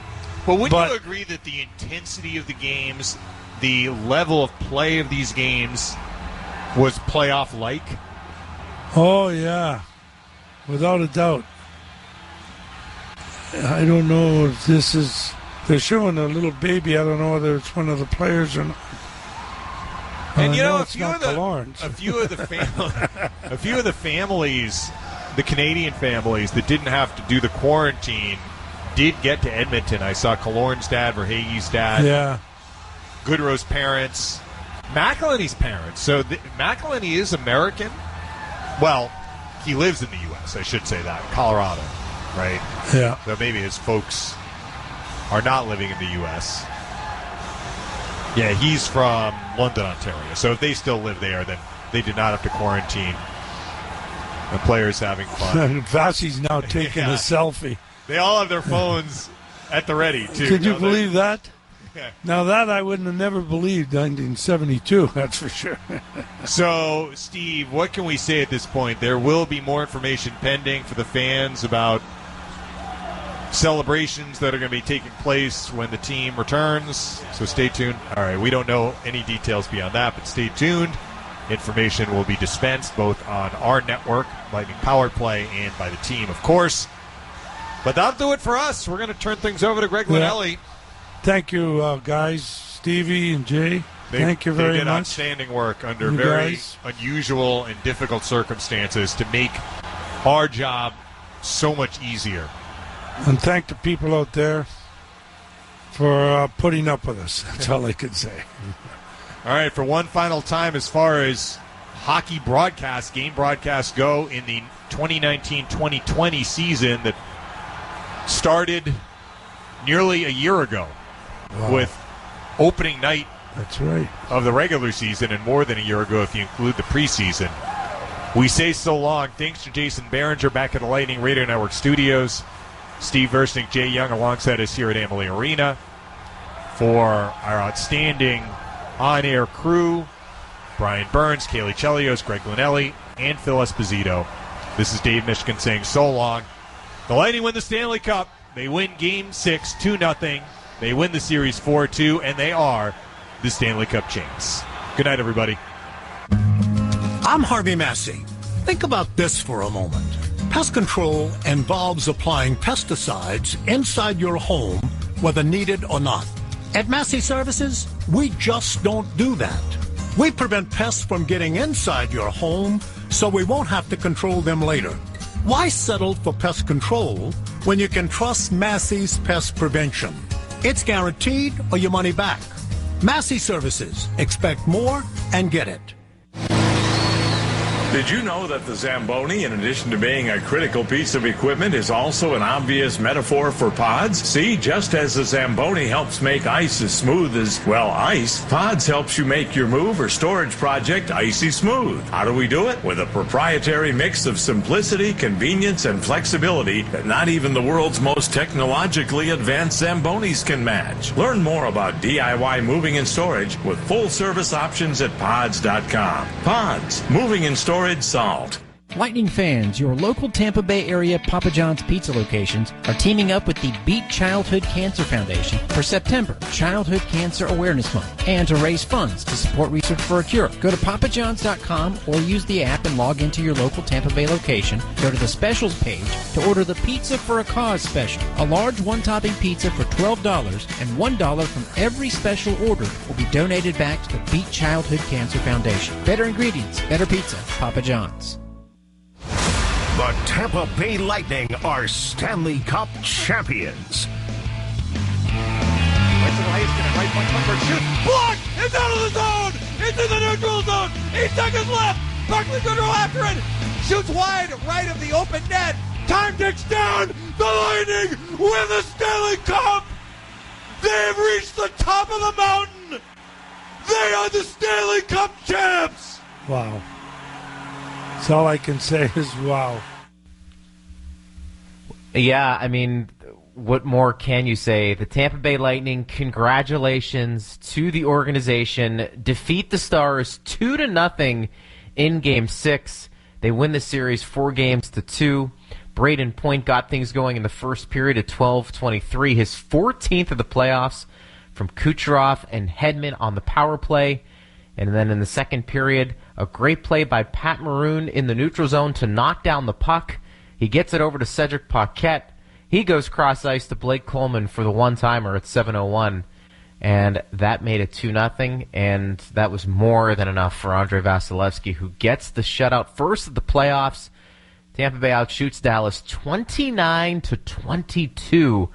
But wouldn't you agree that the intensity of the games, the level of play of these games was playoff-like? Oh, yeah. Without a doubt. I don't know if this is... They're showing a little baby. I don't know whether it's one of the players or not. And you know, a it's few not of the families, the Canadian families that didn't have to do the quarantine, did get to Edmonton. I saw Killorn's dad, Verhaeghe's dad, yeah, Goodrow's parents, McElhinney's parents. So McElhinney is American. Well, he lives in the U.S. I should say that, Colorado, right? Yeah. So maybe his folks are not living in the U.S. Yeah, he's from London, Ontario. So if they still live there, then they did not have to quarantine. The players having fun. Vassie's now taking a selfie. They all have their phones at the ready, too. Could you believe that? Yeah. Now that I wouldn't have never believed 1972, that's for sure. So, Steve, what can we say at this point? There will be more information pending for the fans about celebrations that are going to be taking place when the team returns. So stay tuned. All right, we don't know any details beyond that, but stay tuned. Information will be dispensed both on our network, Lightning Powered Play, and by the team, of course. But that'll do it for us. We're going to turn things over to Greg Linnelli. Thank you, guys, Stevie and Jay. Thank you very much. They did outstanding work under very unusual and difficult circumstances to make our job so much easier. And thank the people out there for putting up with us. That's all I can say. All right, for one final time, as far as hockey broadcasts, game broadcasts go in the 2019-2020 season that started nearly a year ago with opening night of the regular season and more than a year ago if you include the preseason. We say so long. Thanks to Jason Behringer back at the Lightning Radio Network studios. Steve Versnick, Jay Young alongside us here at Amalie Arena. For our outstanding on-air crew, Brian Burns, Kaylee Chelios, Greg Linnelli, and Phil Esposito. This is Dave Mishkin saying so long. The Lightning win the Stanley Cup. They win Game 6 2-0. They win the series 4-2, and they are the Stanley Cup champs. Good night, everybody. I'm Harvey Massey. Think about this for a moment. Pest control involves applying pesticides inside your home, whether needed or not. At Massey Services, we just don't do that. We prevent pests from getting inside your home so we won't have to control them later. Why settle for pest control when you can trust Massey's Pest Prevention? It's guaranteed or your money back. Massey Services. Expect more and get it. Did you know that the Zamboni, in addition to being a critical piece of equipment, is also an obvious metaphor for pods? See, just as the Zamboni helps make ice as smooth as, well, ice, pods helps you make your move or storage project icy smooth. How do we do it? With a proprietary mix of simplicity, convenience, and flexibility that not even the world's most technologically advanced Zambonis can match. Learn more about DIY moving and storage with full service options at pods.com. Pods, moving and storage solved. Lightning fans, your local Tampa Bay area Papa John's pizza locations are teaming up with the Beat Childhood Cancer Foundation for September, Childhood Cancer Awareness Month, and to raise funds to support research for a cure. Go to papajohns.com or use the app and log into your local Tampa Bay location. Go to the specials page to order the Pizza for a Cause special. A large one-topping pizza for $12 and $1 from every special order will be donated back to the Beat Childhood Cancer Foundation. Better ingredients, better pizza. Papa John's. The Tampa Bay Lightning are Stanley Cup champions. Right point, Clifford shoots, blocked, it's out of the zone, it's in the neutral zone, 8 seconds left, Buckley Goodrow after it, shoots wide, right of the open net, time ticks down, the Lightning win the Stanley Cup, they've reached the top of the mountain, they are the Stanley Cup champs! Wow. That's all I can say is wow. Yeah, I mean, what more can you say? The Tampa Bay Lightning, congratulations to the organization. Defeat the Stars 2-0 in Game 6. They win the series 4-2. Braden Point got things going in the first period at 12:23. His 14th of the playoffs from Kucherov and Hedman on the power play. And then in the second period, a great play by Pat Maroon in the neutral zone to knock down the puck. He gets it over to Cedric Paquette. He goes cross-ice to Blake Coleman for the one-timer at 7:01. And that made it 2-0, and that was more than enough for Andrei Vasilevsky, who gets the shutout first of the playoffs. Tampa Bay outshoots Dallas 29-22.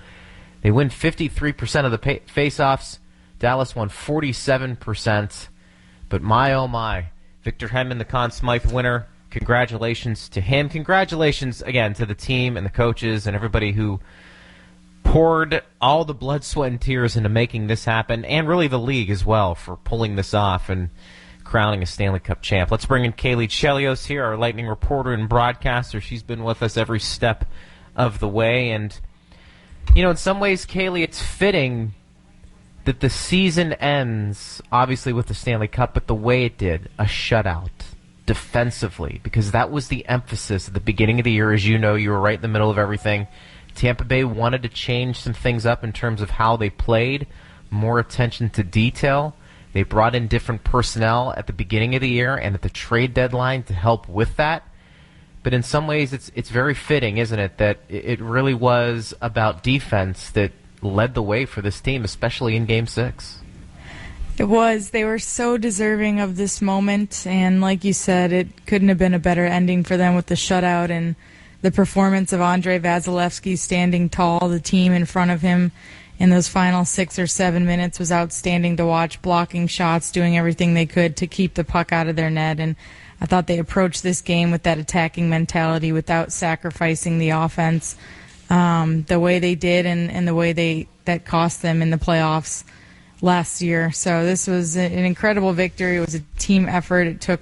They win 53% of the faceoffs. Dallas won 47%. But my, oh my, Victor Hedman, the Conn Smythe winner, congratulations to him. Congratulations, again, to the team and the coaches and everybody who poured all the blood, sweat, and tears into making this happen, and really the league as well for pulling this off and crowning a Stanley Cup champ. Let's bring in Kaylee Chelios here, our Lightning reporter and broadcaster. She's been with us every step of the way. And, you know, in some ways, Kaylee, it's fitting that the season ends, obviously, with the Stanley Cup, but the way it did, a shutout, defensively, because that was the emphasis at the beginning of the year. As you know, you were right in the middle of everything. Tampa Bay wanted to change some things up in terms of how they played, more attention to detail. They brought in different personnel at the beginning of the year and at the trade deadline to help with that. But in some ways, it's very fitting, isn't it, that it really was about defense that led the way for this team, especially in Game 6. It was. They were so deserving of this moment, and like you said, it couldn't have been a better ending for them with the shutout and the performance of Andrei Vasilevsky standing tall. The team in front of him in those final 6 or 7 minutes was outstanding to watch, blocking shots, doing everything they could to keep the puck out of their net, and I thought they approached this game with that attacking mentality without sacrificing the offense the way they did and the way that cost them in the playoffs last year. So this was an incredible victory. It was a team effort. It took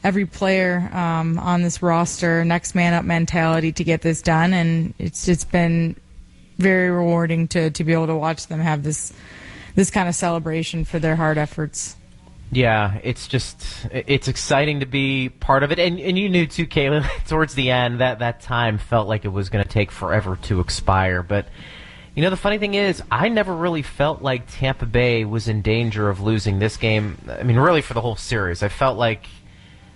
every player on this roster, next man up mentality to get this done, and it's been very rewarding to be able to watch them have this kind of celebration for their hard efforts. Yeah, it's exciting to be part of it. And you knew, too, Kayla, towards the end, that time felt like it was going to take forever to expire. But, you know, the funny thing is, I never really felt like Tampa Bay was in danger of losing this game. I mean, really for the whole series. I felt like,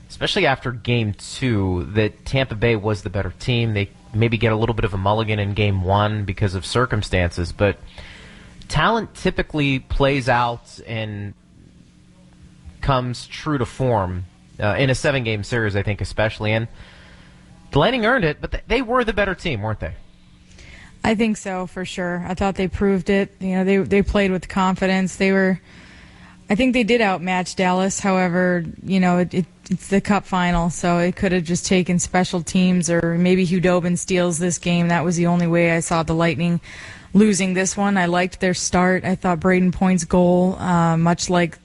especially after Game 2, that Tampa Bay was the better team. They maybe get a little bit of a mulligan in Game 1 because of circumstances. But talent typically plays out and comes true to form in a 7-game series, I think especially. And the Lightning earned it, but they were the better team, weren't they? I think so, for sure. I thought they proved it. You know, they played with confidence. I think they did outmatch Dallas. However, you know, it's the Cup Final, so it could have just taken special teams, or maybe Hudobin steals this game. That was the only way I saw the Lightning losing this one. I liked their start. I thought Braden Point's goal, much like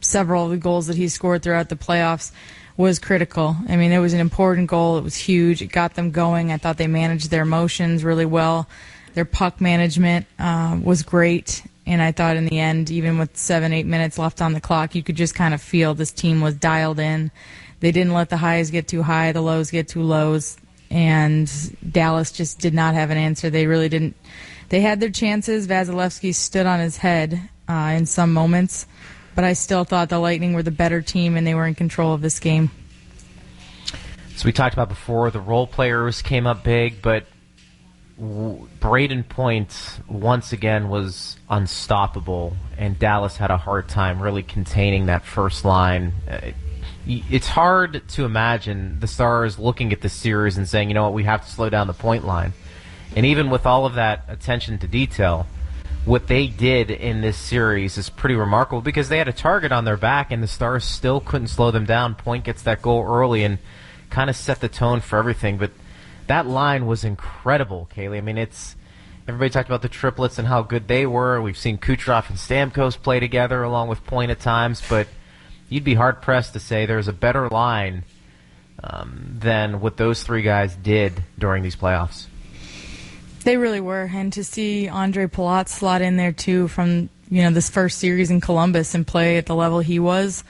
several of the goals that he scored throughout the playoffs, was critical. I mean, it was an important goal. It was huge. It got them going. I thought they managed their emotions really well. Their puck management was great. And I thought in the end, even with 7-8 minutes left on the clock, you could just kind of feel this team was dialed in. They didn't let the highs get too high, the lows get too lows. And Dallas just did not have an answer. They really didn't. They had their chances. Vasilevsky stood on his head in some moments. But I still thought the Lightning were the better team, and they were in control of this game. So we talked about before, the role players came up big, but Braden Point once again was unstoppable, and Dallas had a hard time really containing that first line. It's hard to imagine the Stars looking at this series and saying, you know what, we have to slow down the point line. And even with all of that attention to detail, what they did in this series is pretty remarkable, because they had a target on their back and the Stars still couldn't slow them down. Point gets that goal early and kind of set the tone for everything. But that line was incredible, Kaylee. I mean, everybody talked about the triplets and how good they were. We've seen Kucherov and Stamkos play together along with Point at times, but you'd be hard-pressed to say there's a better line than what those three guys did during these playoffs. They really were, and to see Andre Palat slot in there too from this first series in Columbus and play at the level he was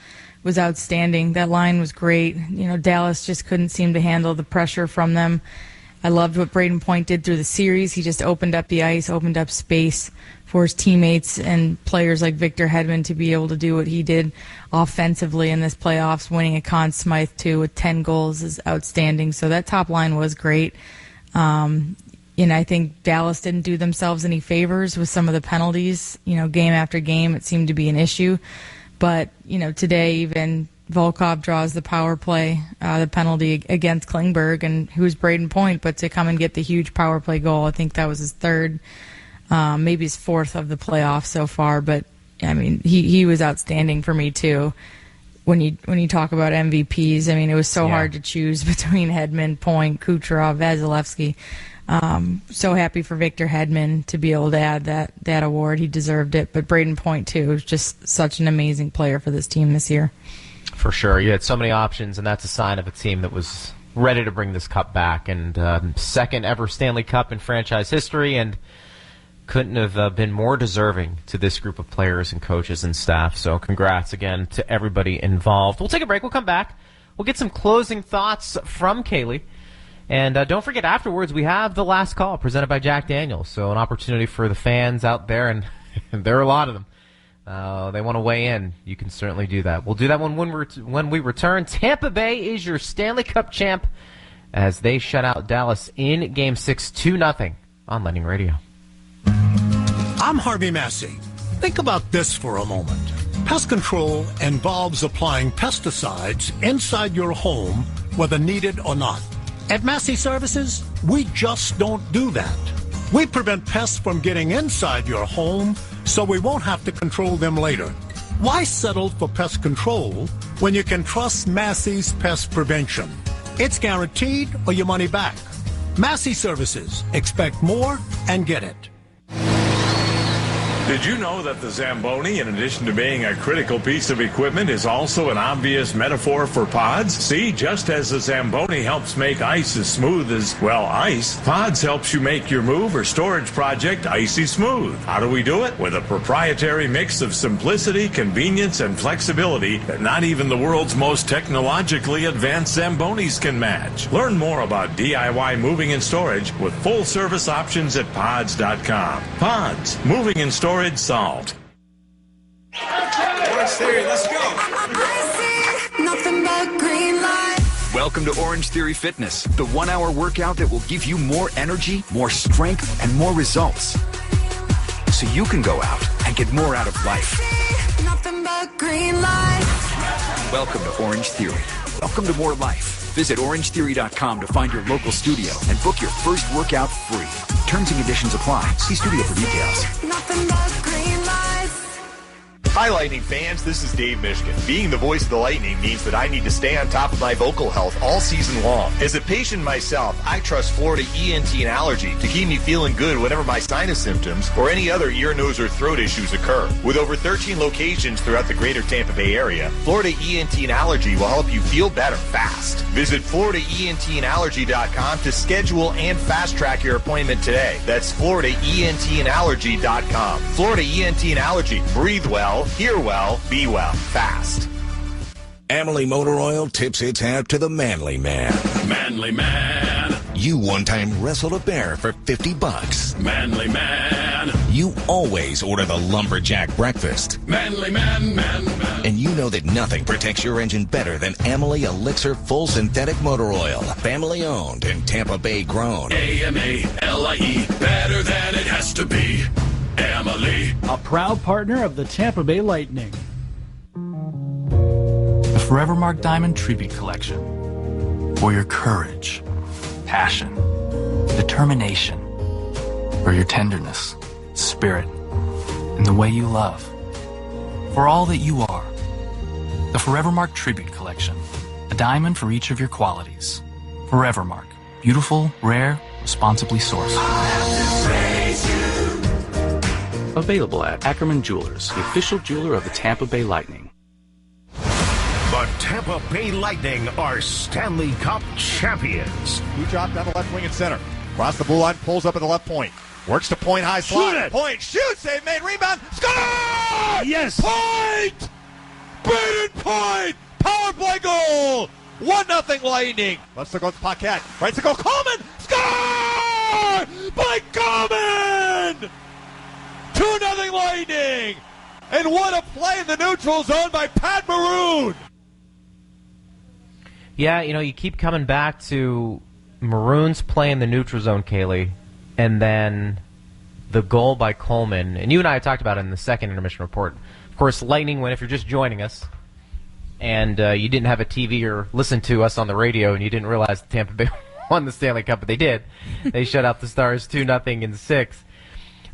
outstanding. That line was great. Dallas just couldn't seem to handle the pressure from them. I loved what Braden Point did through the series. He just opened up the ice, opened up space for his teammates and players like Victor Hedman to be able to do what he did offensively in this playoffs. Winning a Conn Smythe too with 10 goals is outstanding. So that top line was great. I think Dallas didn't do themselves any favors with some of the penalties. Game after game, it seemed to be an issue. But, today even Volkov draws the power play, the penalty against Klingberg, and who's Braden Point, but to come and get the huge power play goal. I think that was his third, maybe his fourth of the playoffs so far. But, I mean, he was outstanding for me, too. When you talk about MVPs, I mean, it was so hard to choose between Hedman, Point, Kucherov, Vasilevsky. So happy for Victor Hedman to be able to add that award. He deserved it. But Braden Point, too, is just such an amazing player for this team this year. For sure. You had so many options, and that's a sign of a team that was ready to bring this cup back. And second ever Stanley Cup in franchise history, and couldn't have been more deserving to this group of players and coaches and staff. So congrats again to everybody involved. We'll take a break. We'll come back. We'll get some closing thoughts from Kaylee. And don't forget, afterwards, we have the last call presented by Jack Daniels. So an opportunity for the fans out there, and there are a lot of them. They want to weigh in. You can certainly do that. We'll do that when we return. Tampa Bay is your Stanley Cup champ as they shut out Dallas in Game 6 2-0 on Lightning Radio. I'm Harvey Massey. Think about this for a moment. Pest control involves applying pesticides inside your home, whether needed or not. At Massey Services, we just don't do that. We prevent pests from getting inside your home, so we won't have to control them later. Why settle for pest control when you can trust Massey's Pest Prevention? It's guaranteed or your money back. Massey Services. Expect more and get it. Did you know that the Zamboni, in addition to being a critical piece of equipment, is also an obvious metaphor for pods? See, just as the Zamboni helps make ice as smooth as, well, ice, pods helps you make your move or storage project icy smooth. How do we do it? With a proprietary mix of simplicity, convenience, and flexibility that not even the world's most technologically advanced Zambonis can match. Learn more about DIY moving and storage with full service options at pods.com. Pods, moving and storage solved. Orange Theory, let's go. I see nothing but green light. Welcome to Orange Theory Fitness, the 1-hour workout that will give you more energy, more strength, and more results. So you can go out and get more out of life. Nothing but green light. Welcome to Orange Theory. Welcome to more life. Visit orangetheory.com to find your local studio and book your first workout free. Terms and conditions apply. See studio for details. Nothing but green lights. Hi, Lightning fans. This is Dave Mishkin. Being the voice of the Lightning means that I need to stay on top of my vocal health all season long. As a patient myself, I trust Florida ENT and Allergy to keep me feeling good whenever my sinus symptoms or any other ear, nose, or throat issues occur. With over 13 locations throughout the greater Tampa Bay area, Florida ENT and Allergy will help you feel better fast. Visit FloridaENTandAllergy.com to schedule and fast-track your appointment today. That's FloridaENTandAllergy.com. Florida ENT and Allergy. Breathe well, hear well, be well, fast. Amalie Motor Oil tips its hat to the manly man. Manly man. You one time wrestled a bear for $50. Manly man. You always order the lumberjack breakfast. Manly man, man. And you know that nothing protects your engine better than Amalie Elixir Full Synthetic Motor Oil. Family owned and Tampa Bay grown. AMALIE, better than it has to be. Amalie. A proud partner of the Tampa Bay Lightning. The Forevermark Diamond Tribute Collection. For your courage, passion, determination, for your tenderness, spirit, and the way you love. For all that you are. The Forevermark Tribute Collection. A diamond for each of your qualities. Forevermark. Beautiful, rare, responsibly sourced. Available at Ackerman Jewelers, the official jeweler of the Tampa Bay Lightning. The Tampa Bay Lightning are Stanley Cup champions. Blue drop down the left wing and center. Across the blue line, pulls up at the left point. Works to point high slot. Point, shoot, save made, rebound, score! Yes! Point! Braden Point! Power play goal! 1-0 Lightning. Left circle, it's Paquette. Right circle, Coleman! Score! By Coleman! 2-0 Lightning! And what a play in the neutral zone by Pat Maroon! Yeah, you keep coming back to Maroon's play in the neutral zone, Kaylee, and then the goal by Coleman. And you and I talked about it in the second intermission report. Of course, Lightning win if you're just joining us, and you didn't have a TV or listen to us on the radio, and you didn't realize Tampa Bay won the Stanley Cup, but they did. They shut out the Stars 2-0 in 6.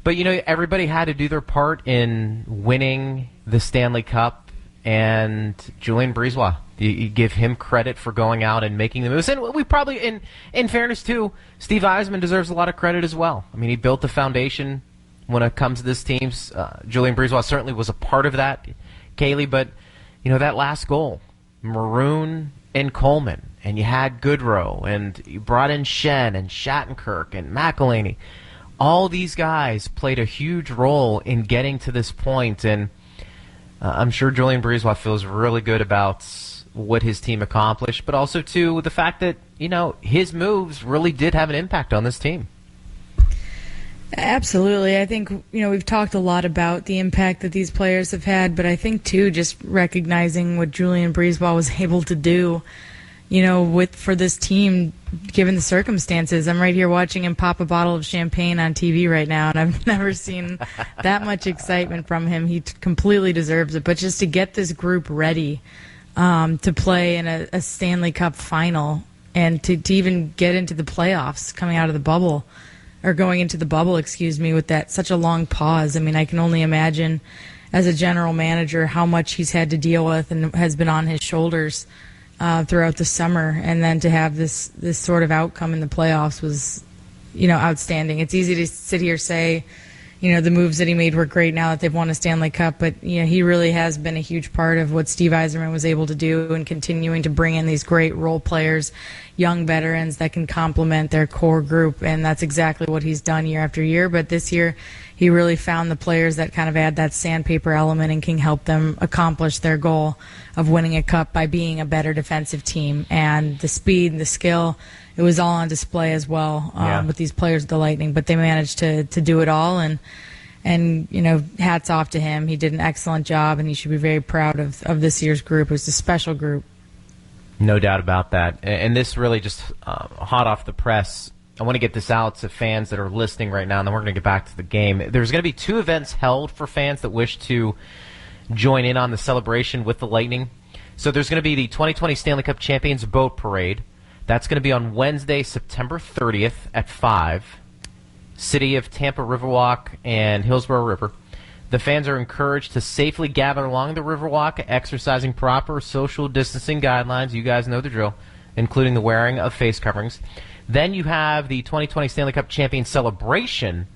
But, everybody had to do their part in winning the Stanley Cup, and Julien Brisebois, you give him credit for going out and making the moves. And we probably, in fairness, too, Steve Yzerman deserves a lot of credit as well. I mean, he built the foundation when it comes to this team. Julien Brisebois certainly was a part of that, Kaylee, but, that last goal, Maroon and Coleman, and you had Goodrow, and you brought in Shen and Shattenkirk and McElhaney. All these guys played a huge role in getting to this point, and I'm sure Julien Brisebois feels really good about what his team accomplished, but also, too, the fact that, his moves really did have an impact on this team. Absolutely. I think, we've talked a lot about the impact that these players have had, but I think, too, just recognizing what Julien Brisebois was able to do, for this team, given the circumstances. I'm right here watching him pop a bottle of champagne on TV right now, and I've never seen that much excitement from him. He completely deserves it. But just to get this group ready to play in a Stanley Cup final and to even get into the playoffs coming out of the bubble, or going into the bubble, with that such a long pause. I mean, I can only imagine as a general manager how much he's had to deal with and has been on his shoulders throughout the summer, and then to have this sort of outcome in the playoffs was, outstanding. It's easy to sit here and say, the moves that he made were great now that they've won a Stanley Cup, but he really has been a huge part of what Steve Yzerman was able to do, and continuing to bring in these great role players, young veterans that can complement their core group, and that's exactly what he's done year after year. But this year, he really found the players that kind of add that sandpaper element and can help them accomplish their goal of winning a cup by being a better defensive team. And the speed and the skill, it was all on display as well with these players of the Lightning. But they managed to do it all, and hats off to him. He did an excellent job, and he should be very proud of this year's group. It was a special group. No doubt about that. And this really just hot off the press. I want to get this out to fans that are listening right now, and then we're going to get back to the game. There's going to be 2 events held for fans that wish to join in on the celebration with the Lightning. So there's going to be the 2020 Stanley Cup Champions Boat Parade. That's going to be on Wednesday, September 30th at 5. City of Tampa Riverwalk and Hillsborough River. The fans are encouraged to safely gather along the Riverwalk, exercising proper social distancing guidelines. You guys know the drill, including the wearing of face coverings. Then you have the 2020 Stanley Cup Champions Celebration.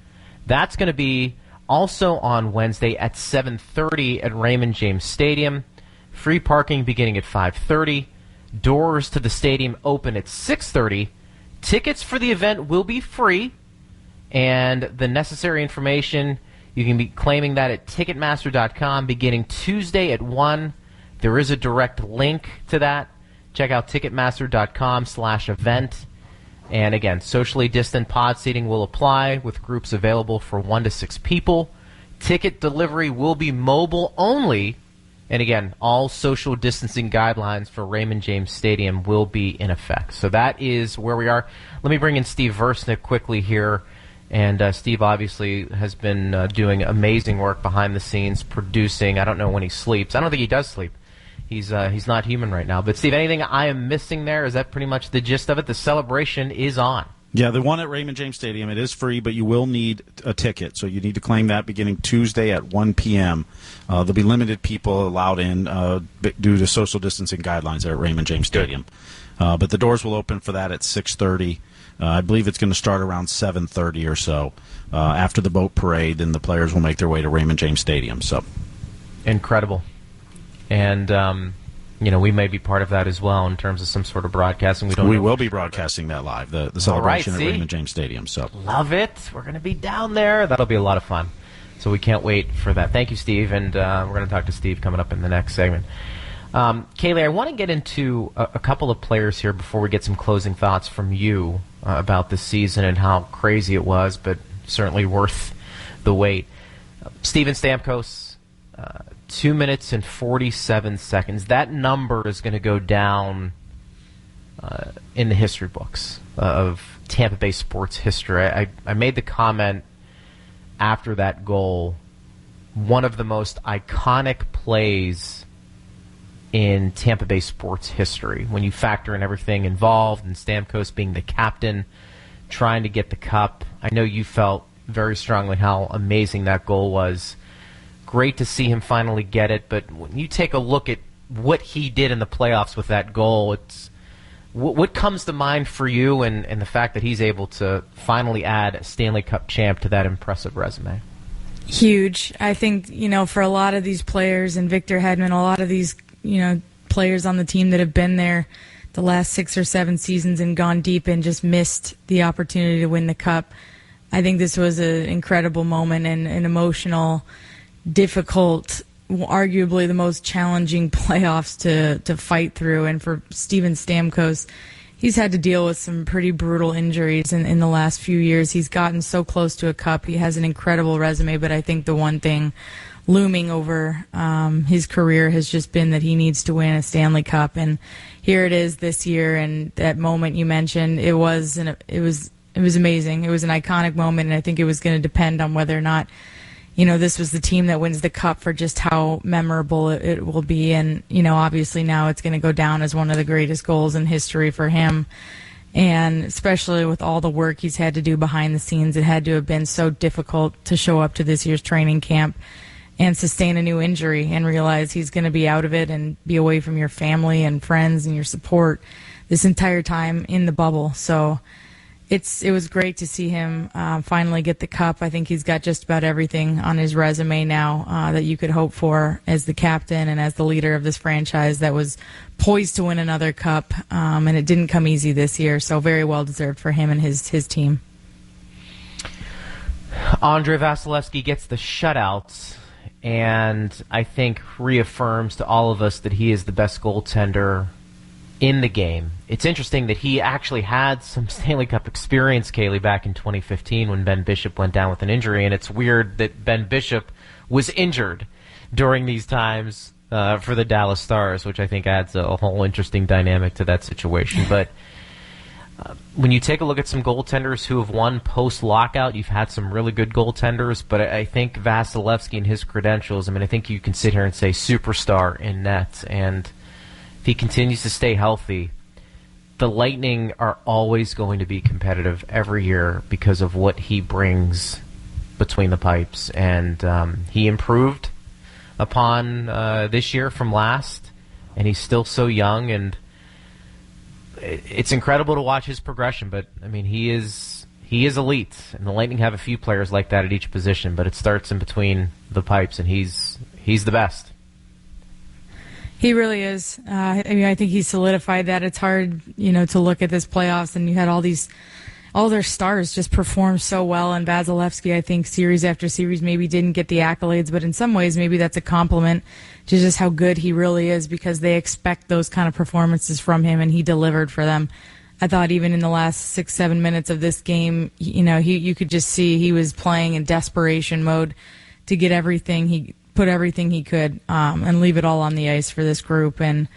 That's going to be also on Wednesday at 7:30 at Raymond James Stadium. Free parking beginning at 5:30. Doors to the stadium open at 6:30. Tickets for the event will be free, and the necessary information, you can be claiming that at Ticketmaster.com beginning Tuesday at 1. There is a direct link to that. Check out Ticketmaster.com/event. And again, socially distant pod seating will apply with groups available for 1 to 6 people. Ticket delivery will be mobile only. And again, all social distancing guidelines for Raymond James Stadium will be in effect. So that is where we are. Let me bring in Steve Versnick quickly here. And Steve obviously has been doing amazing work behind the scenes, producing. I don't know when he sleeps. I don't think he does sleep. He's not human right now. But, Steve, anything I am missing there? Is that pretty much the gist of it? The celebration is on. Yeah, the one at Raymond James Stadium, it is free, but you will need a ticket. So you need to claim that beginning Tuesday at 1 p.m. There'll be limited people allowed in due to social distancing guidelines there at Raymond James Stadium. But the doors will open for that at 6:30. I believe it's going to start around 7:30 or so. After the boat parade, then the players will make their way to Raymond James Stadium. So, incredible. And, we may be part of that as well in terms of some sort of broadcasting. We will be broadcasting that live, the celebration at Raymond James Stadium. So love it. We're going to be down there. That'll be a lot of fun. So we can't wait for that. Thank you, Steve. And we're going to talk to Steve coming up in the next segment. Kaylee, I want to get into a couple of players here before we get some closing thoughts from you about this season and how crazy it was, but certainly worth the wait. Steven Stamkos, 2 minutes and 47 seconds. That number is going to go down in the history books of Tampa Bay sports history. I made the comment after that goal, one of the most iconic plays in Tampa Bay sports history, when you factor in everything involved and Stamkos being the captain, trying to get the cup. I know you felt very strongly how amazing that goal was. Great to see him finally get it, but when you take a look at what he did in the playoffs with that goal, it's what comes to mind for you and the fact that he's able to finally add a Stanley Cup champ to that impressive resume? Huge. I think, for a lot of these players, and Victor Hedman, a lot of these players on the team that have been there the last 6 or 7 seasons and gone deep and just missed the opportunity to win the cup. I think this was an incredible moment and an emotional, difficult, arguably the most challenging playoffs to fight through. And for Steven Stamkos, he's had to deal with some pretty brutal injuries in the last few years. He's gotten so close to a cup. He has an incredible resume, but I think the one thing looming over his career has just been that he needs to win a Stanley Cup, and here it is this year. And that moment you mentioned, it was amazing. It was an iconic moment, and I think it was going to depend on whether or not this was the team that wins the cup for just how memorable it will be. And obviously now it's going to go down as one of the greatest goals in history for him. And especially with all the work he's had to do behind the scenes, it had to have been so difficult to show up to this year's training camp and sustain a new injury and realize he's going to be out of it and be away from your family and friends and your support this entire time in the bubble. So it was great to see him finally get the cup. I think he's got just about everything on his resume now that you could hope for as the captain and as the leader of this franchise that was poised to win another cup, and it didn't come easy this year, so very well deserved for him and his team. Andrei Vasilevsky gets the shutouts, and I think reaffirms to all of us that he is the best goaltender in the game. It's interesting that he actually had some Stanley Cup experience, Kaylee, back in 2015 when Ben Bishop went down with an injury, and it's weird that Ben Bishop was injured during these times for the Dallas Stars, which I think adds a whole interesting dynamic to that situation. But when you take a look at some goaltenders who have won post-lockout, you've had some really good goaltenders, but I think Vasilevsky and his credentials, I think you can sit here and say superstar in net, and if he continues to stay healthy, the Lightning are always going to be competitive every year because of what he brings between the pipes. And he improved upon this year from last, and he's still so young, and it's incredible to watch his progression. But, I mean, he is elite, and the Lightning have a few players like that at each position, but it starts in between the pipes, and he's the best. He really is. I mean, I think he solidified that. It's hard, to look at this playoffs, and you had all their stars just perform so well. And Vasilevsky, I think, series after series maybe didn't get the accolades, but in some ways maybe that's a compliment to just how good he really is, because they expect those kind of performances from him, and he delivered for them. I thought even in the last 6-7 minutes of this game, you could just see he was playing in desperation mode to get everything he could and leave it all on the ice for this group. And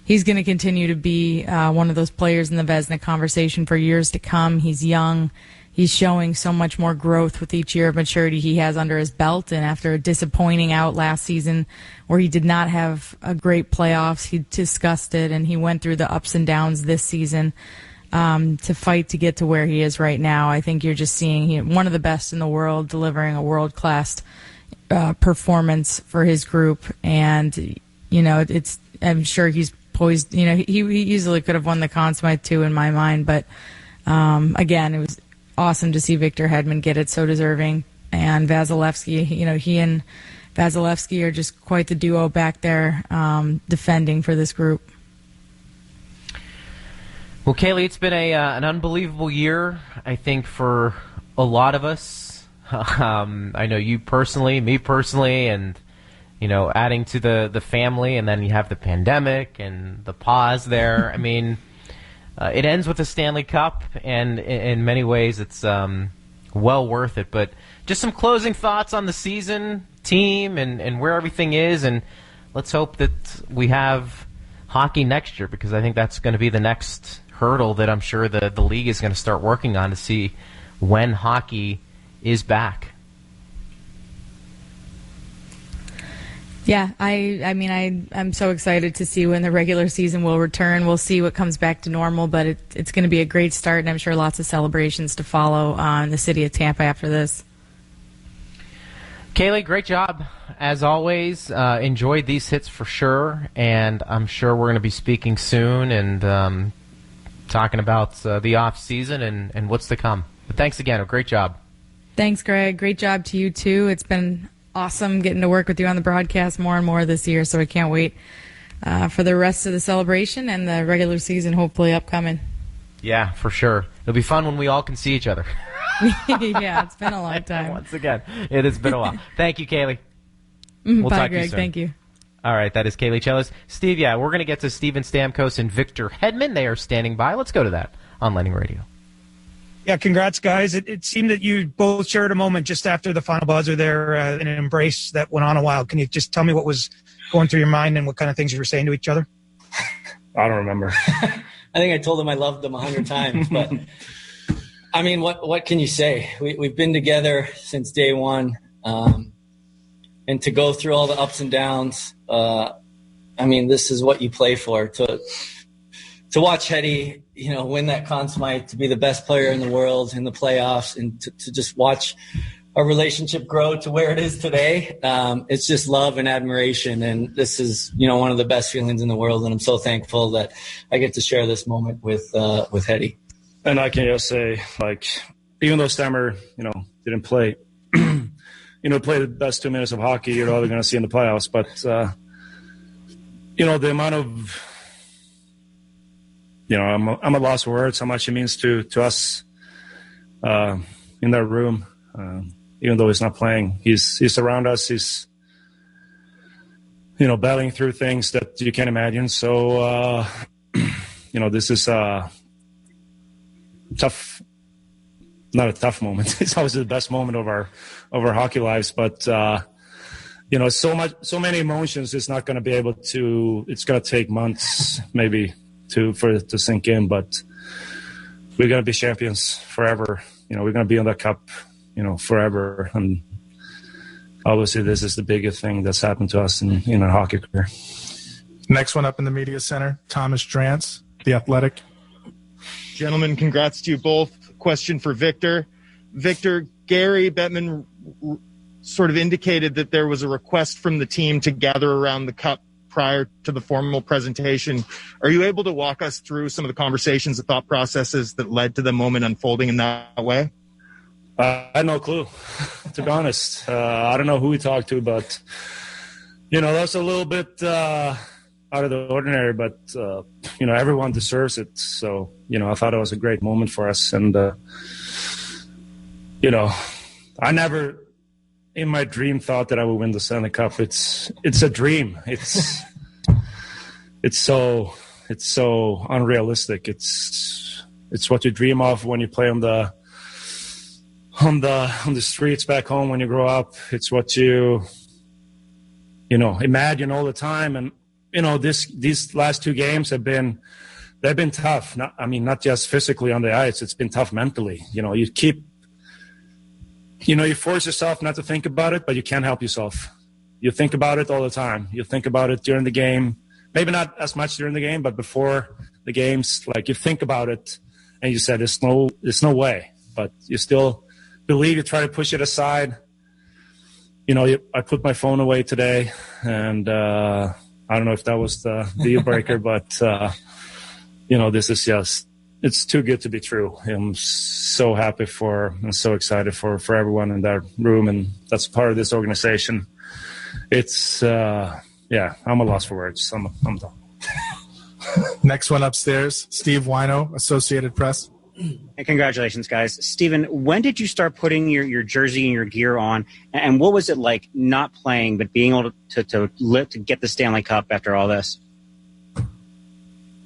he's going to continue to be one of those players in the Vezina conversation for years to come. He's young. He's showing so much more growth with each year of maturity he has under his belt. And after a disappointing out last season where he did not have a great playoffs, he discussed it, and he went through the ups and downs this season to fight to get to where he is right now. I think you're just seeing one of the best in the world delivering a world-class performance for his group. And, I'm sure he's poised. He easily could have won the Conn Smythe too in my mind. But, again, it was awesome to see Victor Hedman get it, so deserving. And Vasilevsky, he and Vasilevsky are just quite the duo back there defending for this group. Well, Kaylee, it's been an unbelievable year, I think, for a lot of us. I know you personally, me personally, and, adding to the family, and then you have the pandemic and the pause there. I mean, it ends with the Stanley Cup, and in many ways it's well worth it. But just some closing thoughts on the season, team, and where everything is, and let's hope that we have hockey next year, because I think that's going to be the next hurdle that I'm sure the league is going to start working on to see when hockey is back. Yeah, I'm so excited to see when the regular season will return. We'll see what comes back to normal, but it's going to be a great start, and I'm sure lots of celebrations to follow in the city of Tampa after this. Kaylee, great job as always. Enjoyed these hits for sure, and I'm sure we're going to be speaking soon and talking about the off season and what's to come. But thanks again. A great job. Thanks, Greg. Great job to you too. It's been awesome getting to work with you on the broadcast more and more this year, so I can't wait for the rest of the celebration and the regular season hopefully upcoming. Yeah, for sure. It'll be fun when we all can see each other. Yeah, it's been a long time. Once again, it has been a while. Thank you, Kaylee. We'll Bye, talk Greg. to you soon. Thank you. All right, that is Kaylee Chelis. Steve, yeah, we're going to get to Steven Stamkos and Victor Hedman. They are standing by. Let's go to that on Lightning Radio. Yeah, congrats, guys. It seemed that you both shared a moment just after the final buzzer there, an embrace that went on a while. Can you just tell me what was going through your mind and what kind of things you were saying to each other? I don't remember. I think I told him I loved him 100 times. But, I mean, what can you say? We've been together since day one. And to go through all the ups and downs, I mean, this is what you play for. To watch Hetty, win that Conn Smythe, to be the best player in the world in the playoffs, and to just watch our relationship grow to where it is today. It's just love and admiration, and this is, one of the best feelings in the world, and I'm so thankful that I get to share this moment with Hetty. And I can just say, even though Stammer, didn't play, play the best 2 minutes of hockey you're ever going to see in the playoffs, but, the amount of, I'm a loss for words, how much it means to us in that room, even though he's not playing. He's around us. He's, battling through things that you can't imagine. So, this is a tough, not a tough moment. It's always the best moment of our hockey lives. But, so many emotions, it's not going to be able to, it's going to take months maybe for it to sink in, but we're going to be champions forever. We're going to be on that cup, forever. And obviously this is the biggest thing that's happened to us in our hockey career. Next one up in the media center, Thomas Drance, The Athletic. Gentlemen, congrats to you both. Question for Victor. Victor, Gary Bettman sort of indicated that there was a request from the team to gather around the cup prior to the formal presentation. Are you able to walk us through some of the conversations, the thought processes that led to the moment unfolding in that way? I had no clue, to be honest. I don't know who we talked to, but, that's a little bit out of the ordinary, but, everyone deserves it. So, I thought it was a great moment for us. And, I never in my dream thought that I would win the Stanley Cup. It's a dream. It's so unrealistic. It's what you dream of when you play on the streets back home when you grow up. It's what you imagine all the time. And these last two games they've been tough. Not just physically on the ice. It's been tough mentally. You force yourself not to think about it, but you can't help yourself. You think about it all the time. You think about it during the game. Maybe not as much during the game, but before the games, like you think about it and you said, there's no way, but you still believe. You try to push it aside. I put my phone away today, and I don't know if that was the deal breaker, but this is just, it's too good to be true. I'm so happy and so excited for everyone in that room, and that's part of this organization. It's I'm a loss for words. I'm done. Next one upstairs, Steve Wino, Associated Press. Hey, congratulations, guys. Steven, when did you start putting your jersey and your gear on, and what was it like not playing but being able to get the Stanley Cup after all this?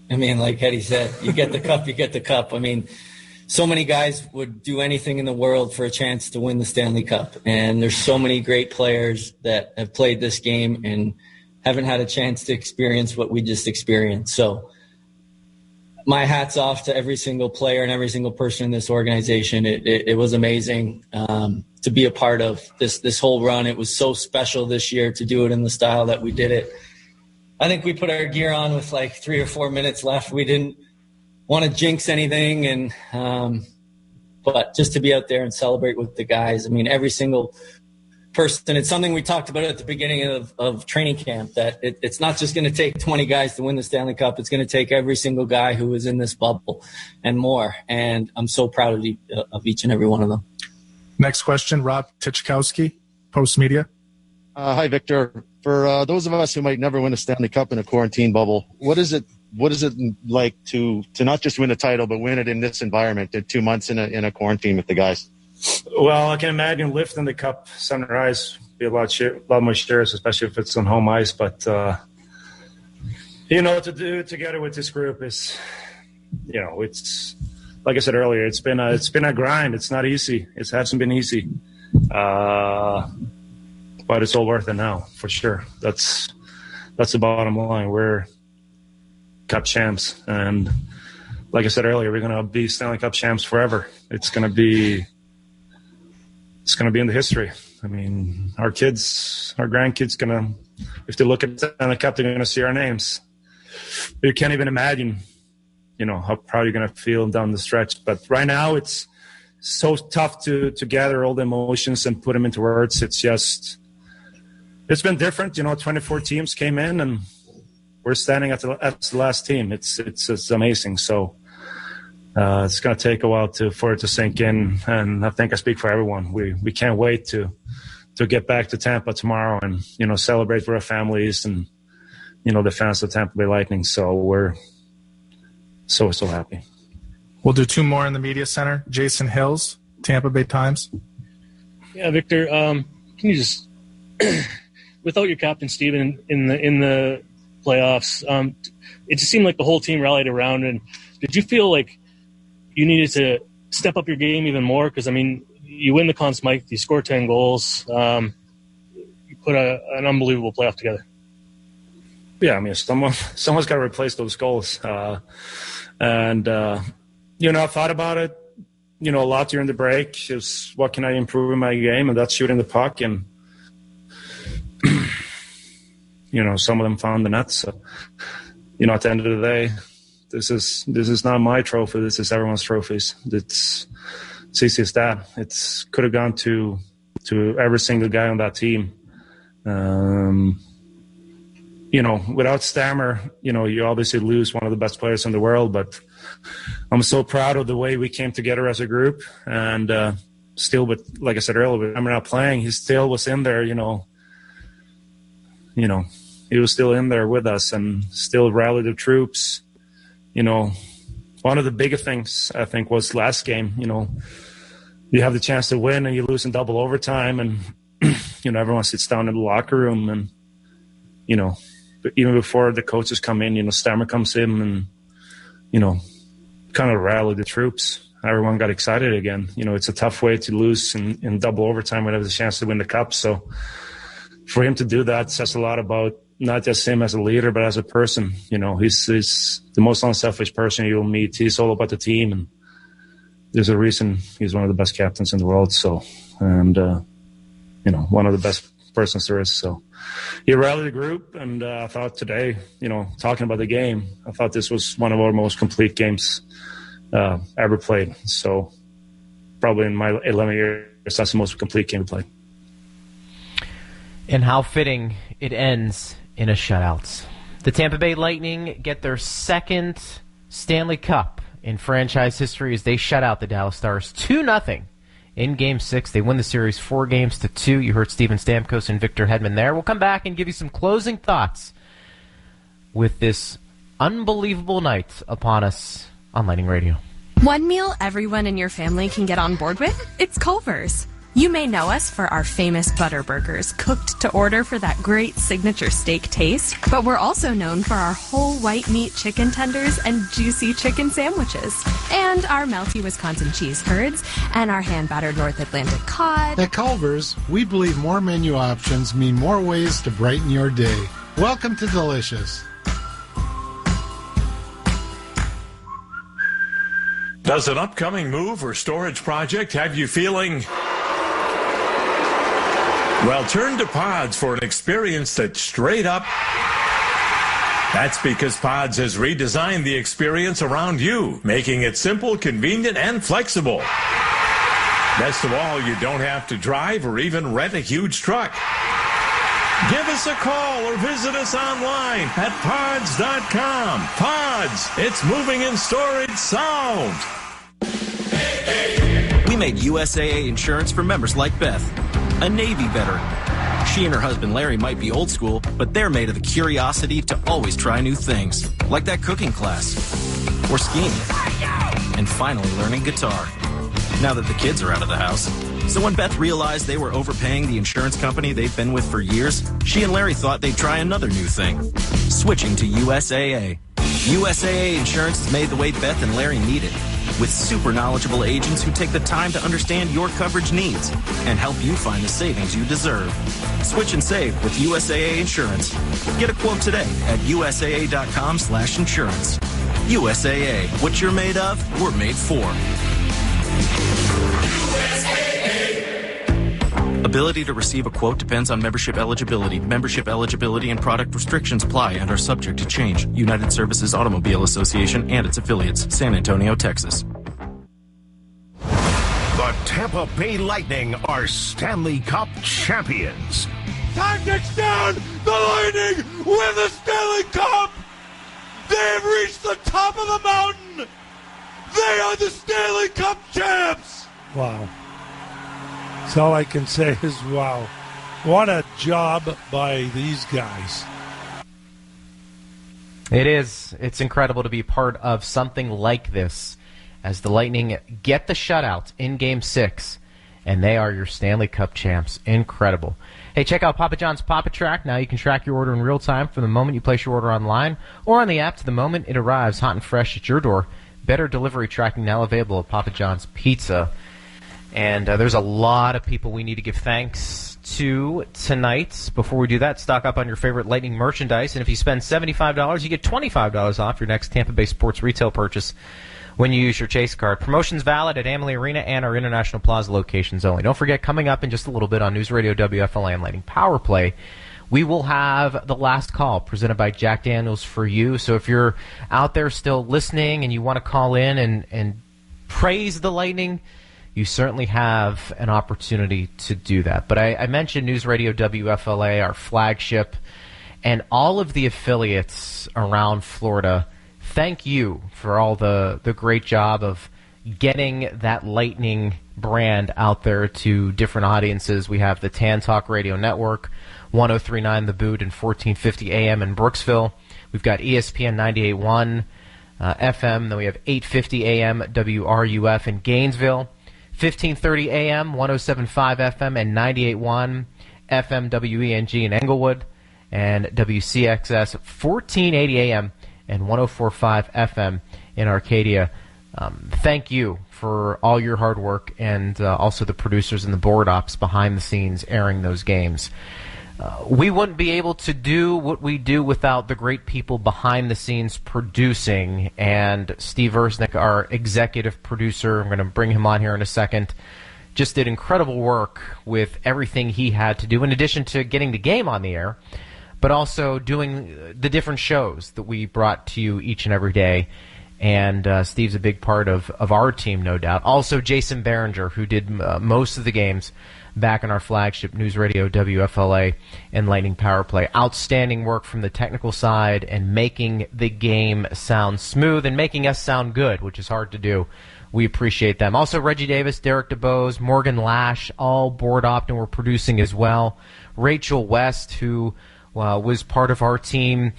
Like Eddie said, you get the cup, you get the cup. So many guys would do anything in the world for a chance to win the Stanley Cup. And there's so many great players that have played this game and haven't had a chance to experience what we just experienced. So my hat's off to every single player and every single person in this organization. It was amazing to be a part of this whole run. It was so special this year to do it in the style that we did it. I think we put our gear on with 3 or 4 minutes left. We didn't want to jinx anything, but just to be out there and celebrate with the guys. Every single person. It's something we talked about at the beginning of training camp, that it's not just going to take 20 guys to win the Stanley Cup. It's going to take every single guy who is in this bubble and more. And I'm so proud of each and every one of them. Next question, Rob Tichkowski, Post Media. Hi, Victor. For those of us who might never win a Stanley Cup in a quarantine bubble, what is it like to not just win a title, but win it in this environment, 2 months in a quarantine with the guys? Well, I can imagine lifting the cup center ice be a lot more serious, especially if it's on home ice. But to do it together with this group is, it's like I said earlier, it's been a grind. It's not easy. It hasn't been easy, but it's all worth it now for sure. That's the bottom line. We're Cup champs, and like I said earlier, we're going to be Stanley Cup champs forever. It's going to be in the history. Our kids, our grandkids, if they look at the Stanley Cup, they're going to see our names. You can't even imagine, how proud you're going to feel down the stretch. But right now, it's so tough to gather all the emotions and put them into words. It's been different. 24 teams came in, and we're standing at the last team. It's amazing. So it's going to take a while for it to sink in, and I think I speak for everyone. We can't wait to get back to Tampa tomorrow and celebrate with our families and the fans of Tampa Bay Lightning. So we're so happy. We'll do 2 more in the media center. Jason Hills, Tampa Bay Times. Yeah, Victor, can you just without your captain Steven in the playoffs, it just seemed like the whole team rallied around. And did you feel like you needed to step up your game even more? Because, you win the Conn Smythe, you score 10 goals, you put an unbelievable playoff together. Yeah, someone's got to replace those goals. I thought about it, a lot during the break. Just what can I improve in my game? And that's shooting the puck. And, some of them found the net. So, at the end of the day, this is not my trophy. This is everyone's trophies. It's easy as that. It's could have gone to every single guy on that team. Without Stammer, you obviously lose one of the best players in the world, but I'm so proud of the way we came together as a group. And still, but like I said earlier, I'm not playing. He still was in there, he was still in there with us and still rallied the troops. One of the bigger things, I think, was last game. You have the chance to win and you lose in double overtime, and everyone sits down in the locker room, and but even before the coaches come in, Stammer comes in and kind of rallied the troops. Everyone got excited again. It's a tough way to lose in double overtime when there's a chance to win the cup. So for him to do that says a lot about not just him as a leader, but as a person. He's the most unselfish person you'll meet. He's all about the team, and there's a reason he's one of the best captains in the world. So, and one of the best persons there is. So he rallied the group, and I thought today, talking about the game, I thought this was one of our most complete games ever played. So probably in my 11 years, that's the most complete game we played. And how fitting it ends in a shutout. The Tampa Bay Lightning get their second Stanley Cup in franchise history as they shut out the Dallas Stars 2-0 in Game 6. They win the series 4-2. You heard Steven Stamkos and Victor Hedman there. We'll come back and give you some closing thoughts with this unbelievable night upon us on Lightning Radio. One meal everyone in your family can get on board with? It's Culver's. You may know us for our famous butter burgers, cooked to order for that great signature steak taste, but we're also known for our whole white meat chicken tenders and juicy chicken sandwiches, and our melty Wisconsin cheese curds, and our hand-battered North Atlantic cod. At Culver's, we believe more menu options mean more ways to brighten your day. Welcome to Delicious. Does an upcoming move or storage project have you feeling... Well, turn to Pods for an experience that's straight up. That's because Pods has redesigned the experience around you, making it simple, convenient, and flexible. Best of all, you don't have to drive or even rent a huge truck. Give us a call or visit us online at pods.com. Pods, it's moving and storage solved. We made USAA insurance for members like Beth, a Navy veteran. She and her husband Larry might be old school, but they're made of the curiosity to always try new things, like that cooking class, or skiing, and finally learning guitar, now that the kids are out of the house. So when Beth realized they were overpaying the insurance company they've been with for years, she and Larry thought they'd try another new thing, switching to USAA. USAA insurance is made the way Beth and Larry need it, with super knowledgeable agents who take the time to understand your coverage needs and help you find the savings you deserve. Switch and save with USAA Insurance. Get a quote today at USAA.com/insurance. USAA, what you're made of, we're made for. Ability to receive a quote depends on membership eligibility. Membership eligibility and product restrictions apply and are subject to change. United Services Automobile Association and its affiliates, San Antonio, Texas. The Tampa Bay Lightning are Stanley Cup champions. Tactics down! The Lightning win the Stanley Cup! They have reached the top of the mountain! They are the Stanley Cup champs! Wow. That's all I can say is wow. What a job by these guys. It is. It's incredible to be part of something like this as the Lightning get the shutout in Game 6, and they are your Stanley Cup champs. Incredible. Hey, check out Papa John's Papa Track. Now you can track your order in real time from the moment you place your order online or on the app to the moment it arrives hot and fresh at your door. Better delivery tracking now available at Papa John's Pizza. And there's a lot of people we need to give thanks to tonight. Before we do that, stock up on your favorite Lightning merchandise. And if you spend $75, you get $25 off your next Tampa Bay sports retail purchase when you use your Chase card. Promotions valid at Amalie Arena and our International Plaza locations only. Don't forget, coming up in just a little bit on News Radio WFLA and Lightning Power Play, we will have the last call presented by Jack Daniels for you. So if you're out there still listening and you want to call in and praise the Lightning, you certainly have an opportunity to do that. But I mentioned News Radio WFLA, our flagship, and all of the affiliates around Florida. Thank you for all the great job of getting that Lightning brand out there to different audiences. We have the Tan Talk Radio Network, 103.9 The Boot and 1450 AM in Brooksville. We've got ESPN 98.1 FM. Then we have 850 AM WRUF in Gainesville, 1530 AM, 107.5 FM, and 98.1 FM WENG in Englewood, and WCXS 1480 AM and 104.5 FM in Arcadia. Thank you for all your hard work, and also the producers and the board ops behind the scenes airing those games. We wouldn't be able to do what we do without the great people behind the scenes producing, and Steve Ersnick, our executive producer, I'm going to bring him on here in a second, just did incredible work with everything he had to do, in addition to getting the game on the air, but also doing the different shows that we brought to you each and every day. And Steve's a big part of our team, no doubt. Also, Jason Behringer, who did most of the games back in our flagship News Radio WFLA and Lightning Power Play. Outstanding work from the technical side and making the game sound smooth and making us sound good, which is hard to do. We appreciate them. Also, Reggie Davis, Derek DeBose, Morgan Lash, all board opt and were producing as well. Rachel West, who was part of our team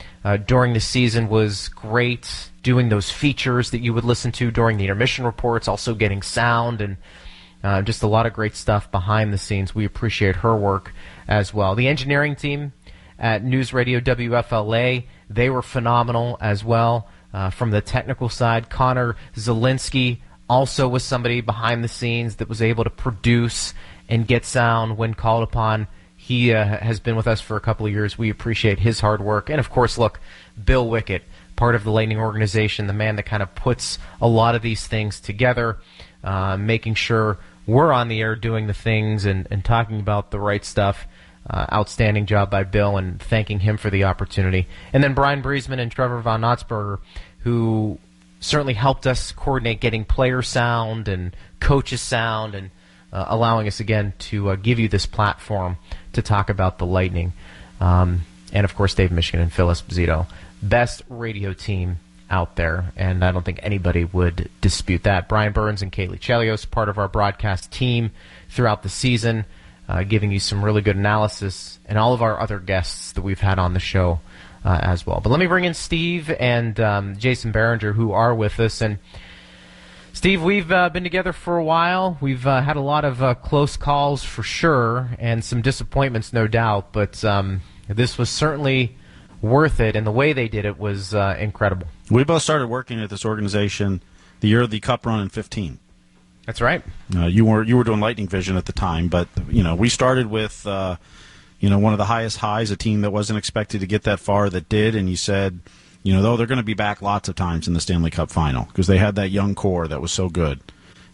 during the season, was great doing those features that you would listen to during the intermission reports, also getting sound, and just a lot of great stuff behind the scenes. We appreciate her work as well. The engineering team at News Radio WFLA, they were phenomenal as well. From the technical side, Connor Zielinski also was somebody behind the scenes that was able to produce and get sound when called upon. He has been with us for a couple of years. We appreciate his hard work. And, of course, look, Bill Wickett, part of the Lightning organization, the man that kind of puts a lot of these things together, making sure we're on the air doing the things and talking about the right stuff. Outstanding job by Bill, and thanking him for the opportunity. And then Brian Briesman and Trevor von Notzberger, who certainly helped us coordinate getting player sound and coaches sound, and allowing us again to give you this platform to talk about the Lightning. And, of course, Dave Michigan and Phil Esposito. Best radio team out there, and I don't think anybody would dispute that. Brian Burns and Kaylee Chelios, part of our broadcast team throughout the season, giving you some really good analysis, and all of our other guests that we've had on the show as well. But let me bring in Steve and Jason Behringer, who are with us. And Steve, we've been together for a while. We've had a lot of close calls for sure, and some disappointments, no doubt. But this was certainly worth it, and the way they did it was incredible. We both started working at this organization the year of the Cup run in 15. That's right. You were doing Lightning Vision at the time, but we started with one of the highest highs, a team that wasn't expected to get that far that did, and you said, though they're going to be back lots of times in the Stanley Cup Final because they had that young core that was so good.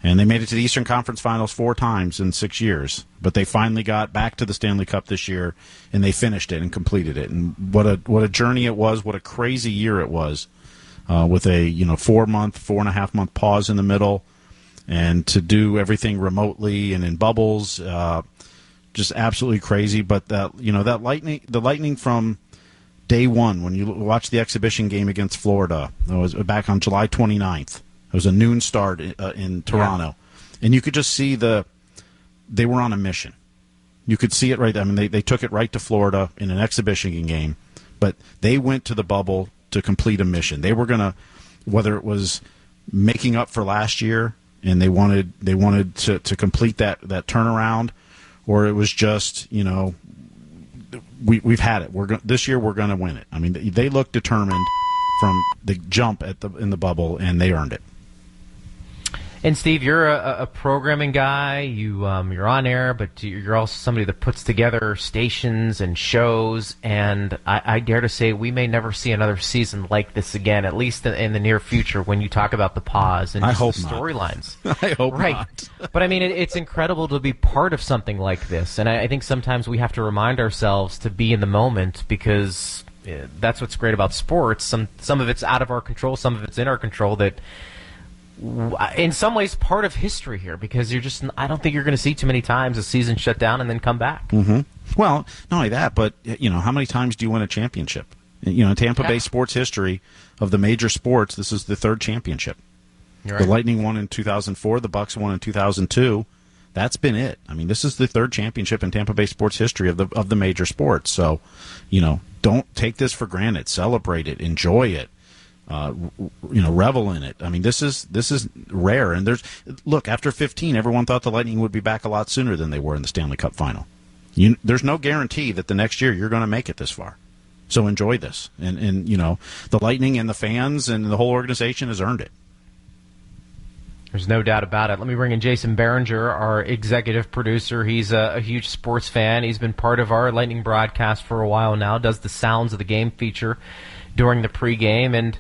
And they made it to the Eastern Conference Finals 4 times in 6 years, but they finally got back to the Stanley Cup this year, and they finished it and completed it. And what a journey it was! What a crazy year it was, with a 4.5 month pause in the middle, and to do everything remotely and in bubbles, just absolutely crazy. But the Lightning from day one, when you watch the exhibition game against Florida, it was back on July 29th. It was a noon start in Toronto, and you could just see they were on a mission. You could see it right there. I mean, they took it right to Florida in an exhibition game, but they went to the bubble to complete a mission. They were going to, whether it was making up for last year, and they wanted to complete that turnaround, or it was just we've had it. This year we're going to win it. I mean, they looked determined from the jump in the bubble, and they earned it. And Steve, you're a programming guy. You're on air, but you're also somebody that puts together stations and shows. And I dare to say we may never see another season like this again, at least in the near future. When you talk about the pause and I just hope the not. storylines, I hope right? not. But I mean, it's incredible to be part of something like this. And I think sometimes we have to remind ourselves to be in the moment because that's what's great about sports. Some of it's out of our control, some of it's in our control. That in some ways part of history here because I don't think you're going to see too many times a season shut down and then come back. Mm-hmm. Well, not only that, but how many times do you win a championship? In Tampa Bay sports history of the major sports, this is the third championship. Right. The Lightning won in 2004, the Bucks won in 2002. That's been it. I mean, this is the third championship in Tampa Bay sports history of the major sports. So, don't take this for granted. Celebrate it. Enjoy it. Revel in it. I mean, this is rare. And after 15, everyone thought the Lightning would be back a lot sooner than they were in the Stanley Cup Final. There's no guarantee that the next year you're going to make it this far. So enjoy this. And the Lightning and the fans and the whole organization has earned it. There's no doubt about it. Let me bring in Jason Behringer, our executive producer. He's a huge sports fan. He's been part of our Lightning broadcast for a while now, does the sounds of the game feature during the pregame. And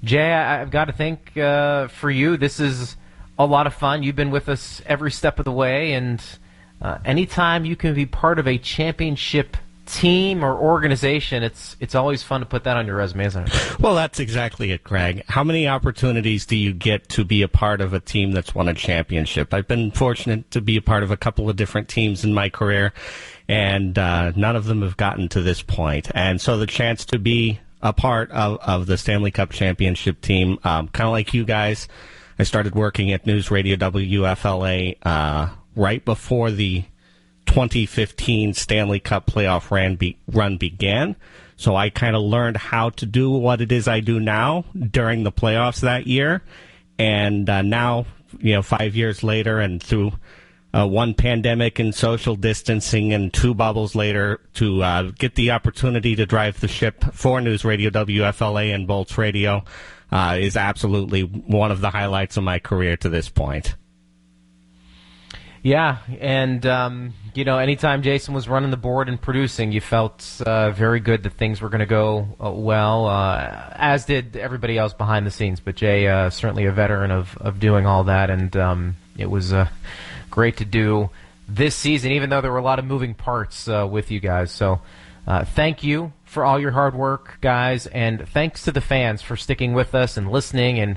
Jay, I've got to think for you, this is a lot of fun. You've been with us every step of the way, and anytime you can be part of a championship team or organization, it's always fun to put that on your resume, isn't it? Well, that's exactly it, Greg. How many opportunities do you get to be a part of a team that's won a championship? I've been fortunate to be a part of a couple of different teams in my career, and none of them have gotten to this point. And so the chance to be a part of the Stanley Cup Championship team, kind of like you guys, I started working at News Radio WFLA right before the 2015 Stanley Cup playoff run began. So I kind of learned how to do what it is I do now during the playoffs that year. And now, 5 years later and through one pandemic and social distancing and two bubbles later, to get the opportunity to drive the ship for News Radio WFLA and Bolts Radio is absolutely one of the highlights of my career to this point. Yeah, and, anytime Jason was running the board and producing, you felt very good that things were going to go well, as did everybody else behind the scenes. But Jay, certainly a veteran of doing all that, and it was great to do this season, even though there were a lot of moving parts with you guys. So thank you for all your hard work, guys, and thanks to the fans for sticking with us and listening, and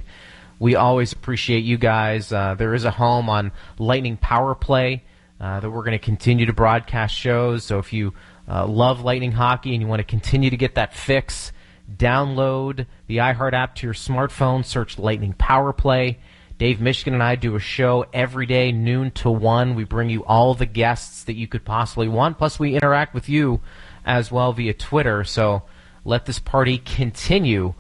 we always appreciate you guys. There is a home on Lightning Power Play that we're going to continue to broadcast shows. So if you love Lightning hockey and you want to continue to get that fix, download the iHeart app to your smartphone, search Lightning Power Play. Dave Michigan and I do a show every day, noon to 1. We bring you all the guests that you could possibly want, plus we interact with you as well via Twitter. So let this party continue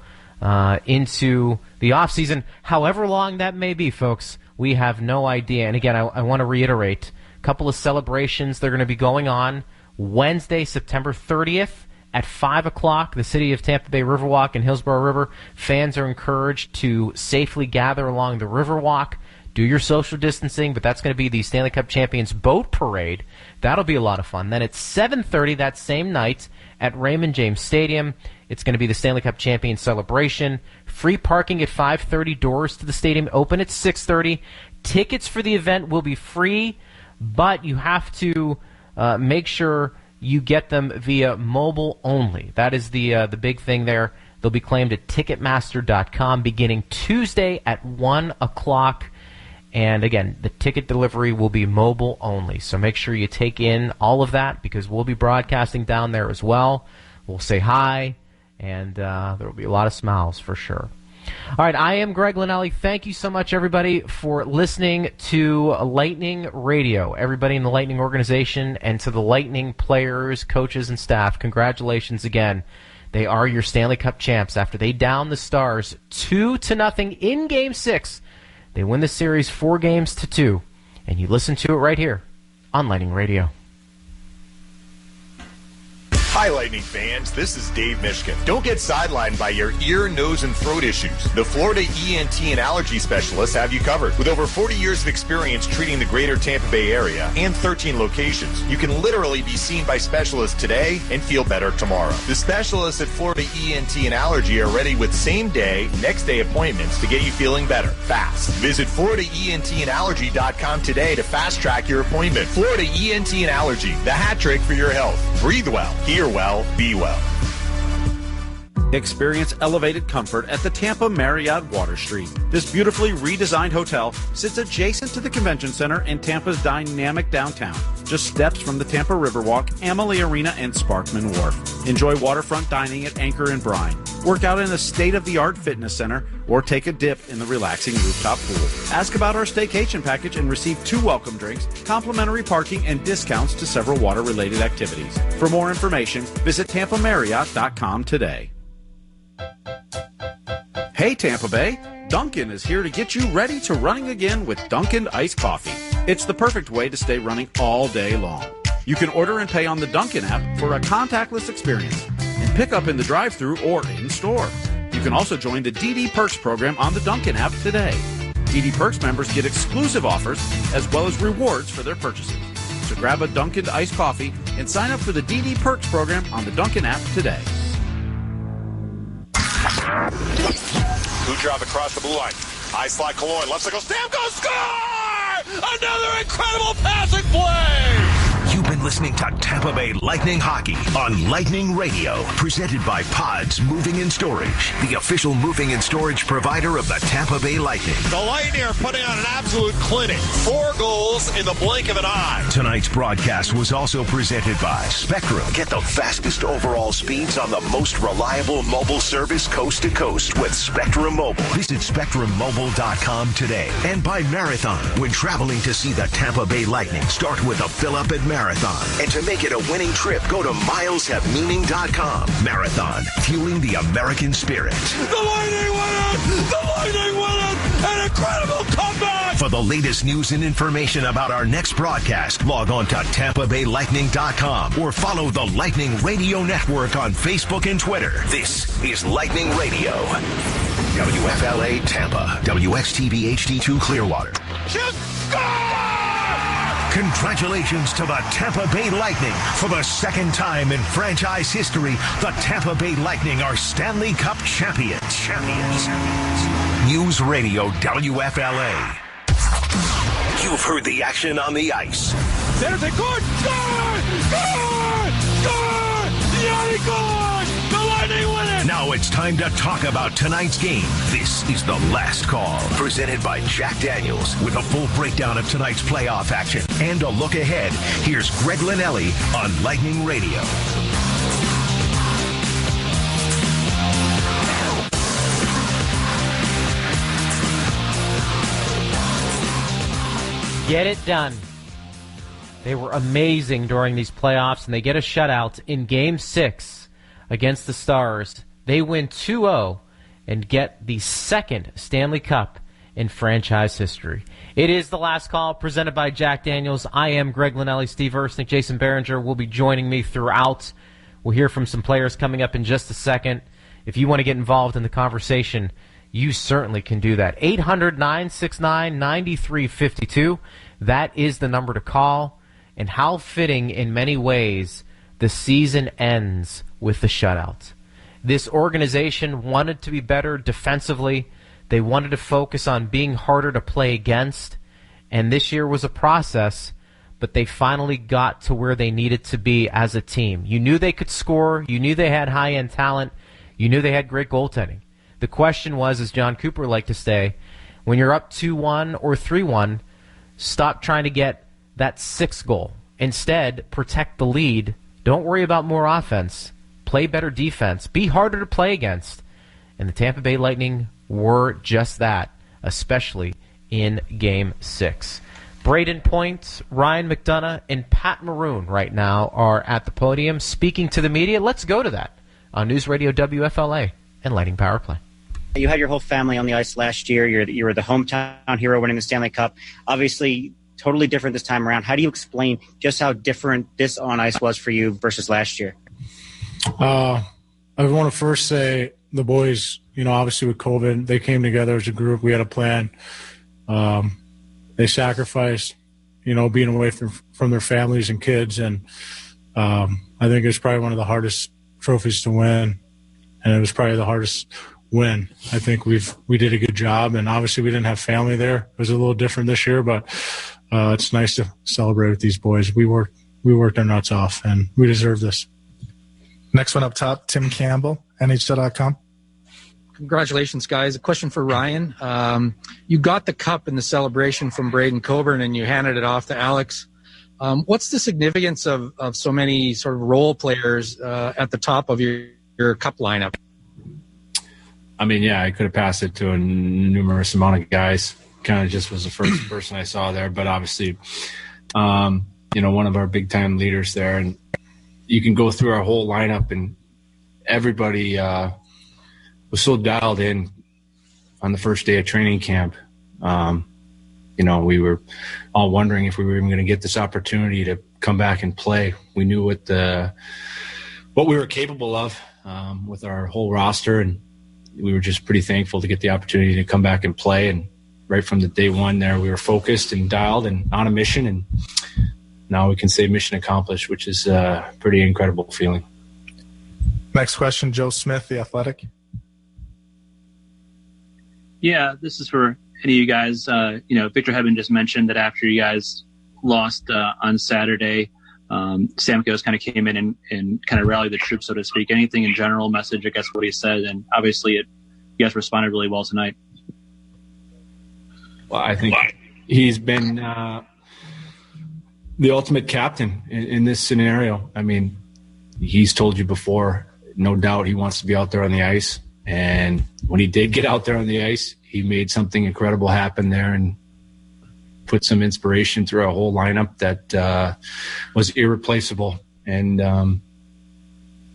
into the off-season, however long that may be, folks. We have no idea. And again, I want to reiterate, a couple of celebrations. They're going to be going on Wednesday, September 30th at 5 o'clock, the city of Tampa Bay Riverwalk in Hillsborough River. Fans are encouraged to safely gather along the Riverwalk. Do your social distancing, but that's going to be the Stanley Cup Champions Boat Parade. That'll be a lot of fun. Then at 7:30 that same night at Raymond James Stadium, it's going to be the Stanley Cup Champions celebration. Free parking at 5:30. Doors to the stadium open at 6:30. Tickets for the event will be free, but you have to make sure you get them via mobile only. That is the big thing there. They'll be claimed at Ticketmaster.com beginning Tuesday at 1 o'clock. And again, the ticket delivery will be mobile only. So make sure you take in all of that because we'll be broadcasting down there as well. We'll say hi, and there will be a lot of smiles for sure. All right, I am Greg Linnelli. Thank you so much, everybody, for listening to Lightning Radio. Everybody in the Lightning organization and to the Lightning players, coaches, and staff, congratulations again. They are your Stanley Cup champs after they downed the Stars 2-0 in Game 6. They win the series 4-2, and you listen to it right here on Lightning Radio. Hi, Lightning fans. This is Dave Mishkin. Don't get sidelined by your ear, nose, and throat issues. The Florida ENT and Allergy Specialists have you covered. With over 40 years of experience treating the greater Tampa Bay area and 13 locations, you can literally be seen by specialists today and feel better tomorrow. The specialists at Florida ENT and Allergy are ready with same-day, next-day appointments to get you feeling better fast. Visit FloridaENTandAllergy.com today to fast-track your appointment. Florida ENT and Allergy, the hat trick for your health. Breathe well, hear well, be well. Experience elevated comfort at the Tampa Marriott Water Street. This beautifully redesigned hotel sits adjacent to the convention center in Tampa's dynamic downtown, just steps from the Tampa Riverwalk, Amalie Arena, and Sparkman Wharf. Enjoy waterfront dining at Anchor and Brine. Work out in a state-of-the-art fitness center or take a dip in the relaxing rooftop pool. Ask about our staycation package and receive 2 welcome drinks, complimentary parking, and discounts to several water-related activities. For more information, visit TampaMarriott.com today. Hey Tampa Bay, Dunkin' is here to get you ready to running again with Dunkin' Iced Coffee. It's the perfect way to stay running all day long. You can order and pay on the Dunkin' app for a contactless experience and pick up in the drive-thru or in-store. You can also join the DD Perks program on the Dunkin' app today. DD Perks members get exclusive offers as well as rewards for their purchases. So grab a Dunkin' Iced Coffee and sign up for the DD Perks program on the Dunkin' app today. Kucherov across the blue line. High slot Kaloy. Left circle. Stamkos score! Another incredible passing play! You've been listening to Tampa Bay Lightning Hockey on Lightning Radio, presented by Pods Moving and Storage, the official moving and storage provider of the Tampa Bay Lightning. The Lightning are putting on an absolute clinic. 4 goals in the blink of an eye. Tonight's broadcast was also presented by Spectrum. Get the fastest overall speeds on the most reliable mobile service coast to coast with Spectrum Mobile. Visit SpectrumMobile.com today. And by Marathon. When traveling to see the Tampa Bay Lightning, start with a fill-up at Marathon. And to make it a winning trip, go to mileshavemeaning.com. Marathon, fueling the American spirit. The Lightning win it! The Lightning win it! An incredible comeback! For the latest news and information about our next broadcast, log on to TampaBayLightning.com or follow the Lightning Radio Network on Facebook and Twitter. This is Lightning Radio. WFLA Tampa, WXTV HD2 Clearwater. Just score! Congratulations to the Tampa Bay Lightning. For the second time in franchise history, the Tampa Bay Lightning are Stanley Cup champions. News Radio WFLA. You've heard the action on the ice. There's a good score! Score! Score! Yanni Gourde! The Lightning win it! Now it's time to talk about tonight's game. This is The Last Call, presented by Jack Daniels, with a full breakdown of tonight's playoff action and a look ahead. Here's Greg Linnelli on Lightning Radio. Get it done. They were amazing during these playoffs, and they get a shutout in Game 6 against the Stars. They win 2-0 and get the second Stanley Cup in franchise history. It is The Last Call, presented by Jack Daniels. I am Greg Linnelli. Steve Ersnick, Jason Behringer will be joining me throughout. We'll hear from some players coming up in just a second. If you want to get involved in the conversation, you certainly can do that. 800-969-9352. That is the number to call. And how fitting in many ways the season ends with the shutout. This organization wanted to be better defensively. They wanted to focus on being harder to play against. And this year was a process, but they finally got to where they needed to be as a team. You knew they could score. You knew they had high-end talent. You knew they had great goaltending. The question was, as John Cooper liked to say, when you're up 2-1 or 3-1, stop trying to get that 6th goal. Instead, protect the lead. Don't worry about more offense. Play better defense. Be harder to play against. And the Tampa Bay Lightning were just that, especially in Game 6. Braden Point, Ryan McDonough, and Pat Maroon right now are at the podium speaking to the media. Let's go to that on News Radio WFLA and Lightning Power Play. You had your whole family on the ice last year. You were the hometown hero winning the Stanley Cup. Obviously, totally different this time around. How do you explain just how different this on ice was for you versus last year? I want to first say the boys, obviously with COVID, they came together as a group. We had a plan. They sacrificed, being away from their families and kids. And I think it was probably one of the hardest trophies to win. And it was probably the hardest win. I think we did a good job. And obviously we didn't have family there. It was a little different this year, but it's nice to celebrate with these boys. We worked our nuts off, and we deserve this. Next one up top, Tim Campbell, NHL.com. Congratulations, guys. A question for Ryan. You got the cup in the celebration from Braden Coburn, and you handed it off to Alex. What's the significance of so many sort of role players at the top of your cup lineup? I mean, yeah, I could have passed it to a numerous amount of guys. Kind of just was the first person I saw there, but obviously, one of our big-time leaders there. And you can go through our whole lineup, and everybody was so dialed in on the first day of training camp. We were all wondering if we were even going to get this opportunity to come back and play. We knew what we were capable of with our whole roster, and we were just pretty thankful to get the opportunity to come back and play. And right from the day one there, we were focused and dialed and on a mission, and now we can say mission accomplished, which is a pretty incredible feeling. Next question, Joe Smith, The Athletic. Yeah, this is for any of you guys. Victor Hedman just mentioned that after you guys lost on Saturday, Stamkos kind of came in and kind of rallied the troops, so to speak. Anything in general, message, I guess, what he said, and obviously you guys responded really well tonight. Well, I think he's been the ultimate captain in this scenario. I mean, he's told you before, no doubt he wants to be out there on the ice. And when he did get out there on the ice, he made something incredible happen there and put some inspiration through our whole lineup that was irreplaceable. And,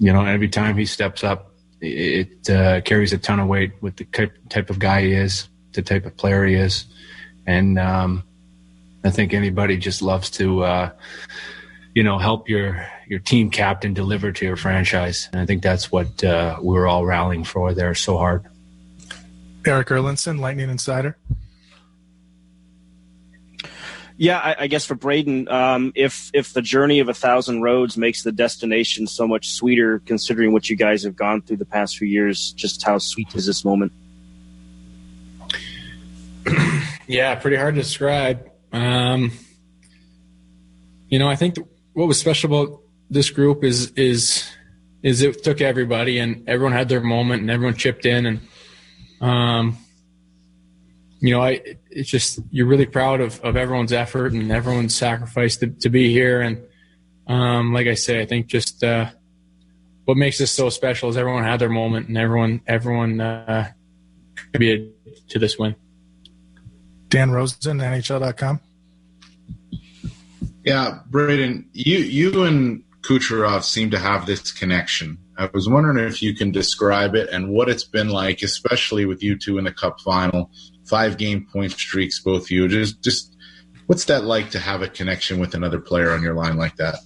every time he steps up, it carries a ton of weight with the type of guy he is, the type of player he is. And I think anybody just loves to, help your team captain deliver to your franchise. And I think that's what we're all rallying for there so hard. Eric Erlinson, Lightning Insider. Yeah, I guess for Braden, if the journey of 1,000 roads makes the destination so much sweeter, considering what you guys have gone through the past few years, just how sweet is this moment? Yeah, pretty hard to describe. I think what was special about this group is it took everybody, and everyone had their moment, and everyone chipped in, and it's just, you're really proud of everyone's effort and everyone's sacrifice to be here. And like I say, I think just what makes this so special is everyone had their moment, and everyone contributed to this win. Dan Rosen, NHL.com. Yeah, Braden, you and Kucherov seem to have this connection. I was wondering if you can describe it and what it's been like, especially with you two in the Cup Final, 5-game point streaks, both of you. Just what's that like to have a connection with another player on your line like that?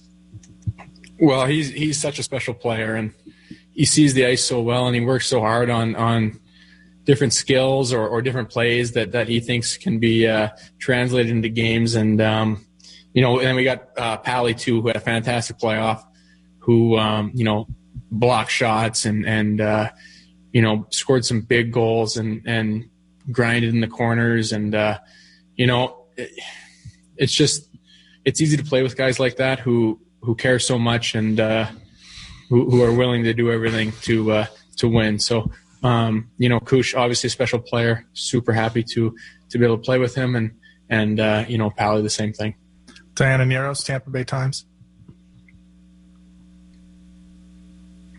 Well, he's such a special player, and he sees the ice so well, and he works so hard on different skills or different plays that he thinks can be translated into games. And and we got Pally too, who had a fantastic playoff, who blocked shots and scored some big goals and grinded in the corners. And it's easy to play with guys like that who care so much and who are willing to do everything to win. So Kush, obviously a special player, super happy to be able to play with him, and Pally the same thing. Diana Neros, Tampa Bay Times.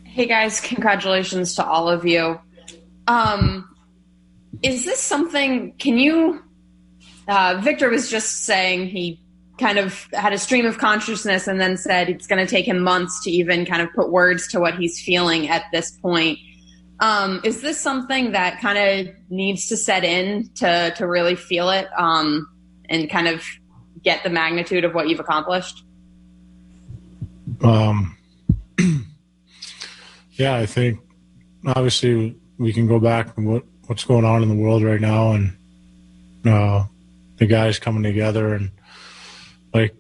Hey guys, congratulations to all of you. Is this something, Victor was just saying he kind of had a stream of consciousness and then said it's going to take him months to even kind of put words to what he's feeling at this point. Is this something that kind of needs to set in to really feel it and kind of get the magnitude of what you've accomplished? yeah, I think obviously we can go back and what's going on in the world right now, and the guys coming together, and like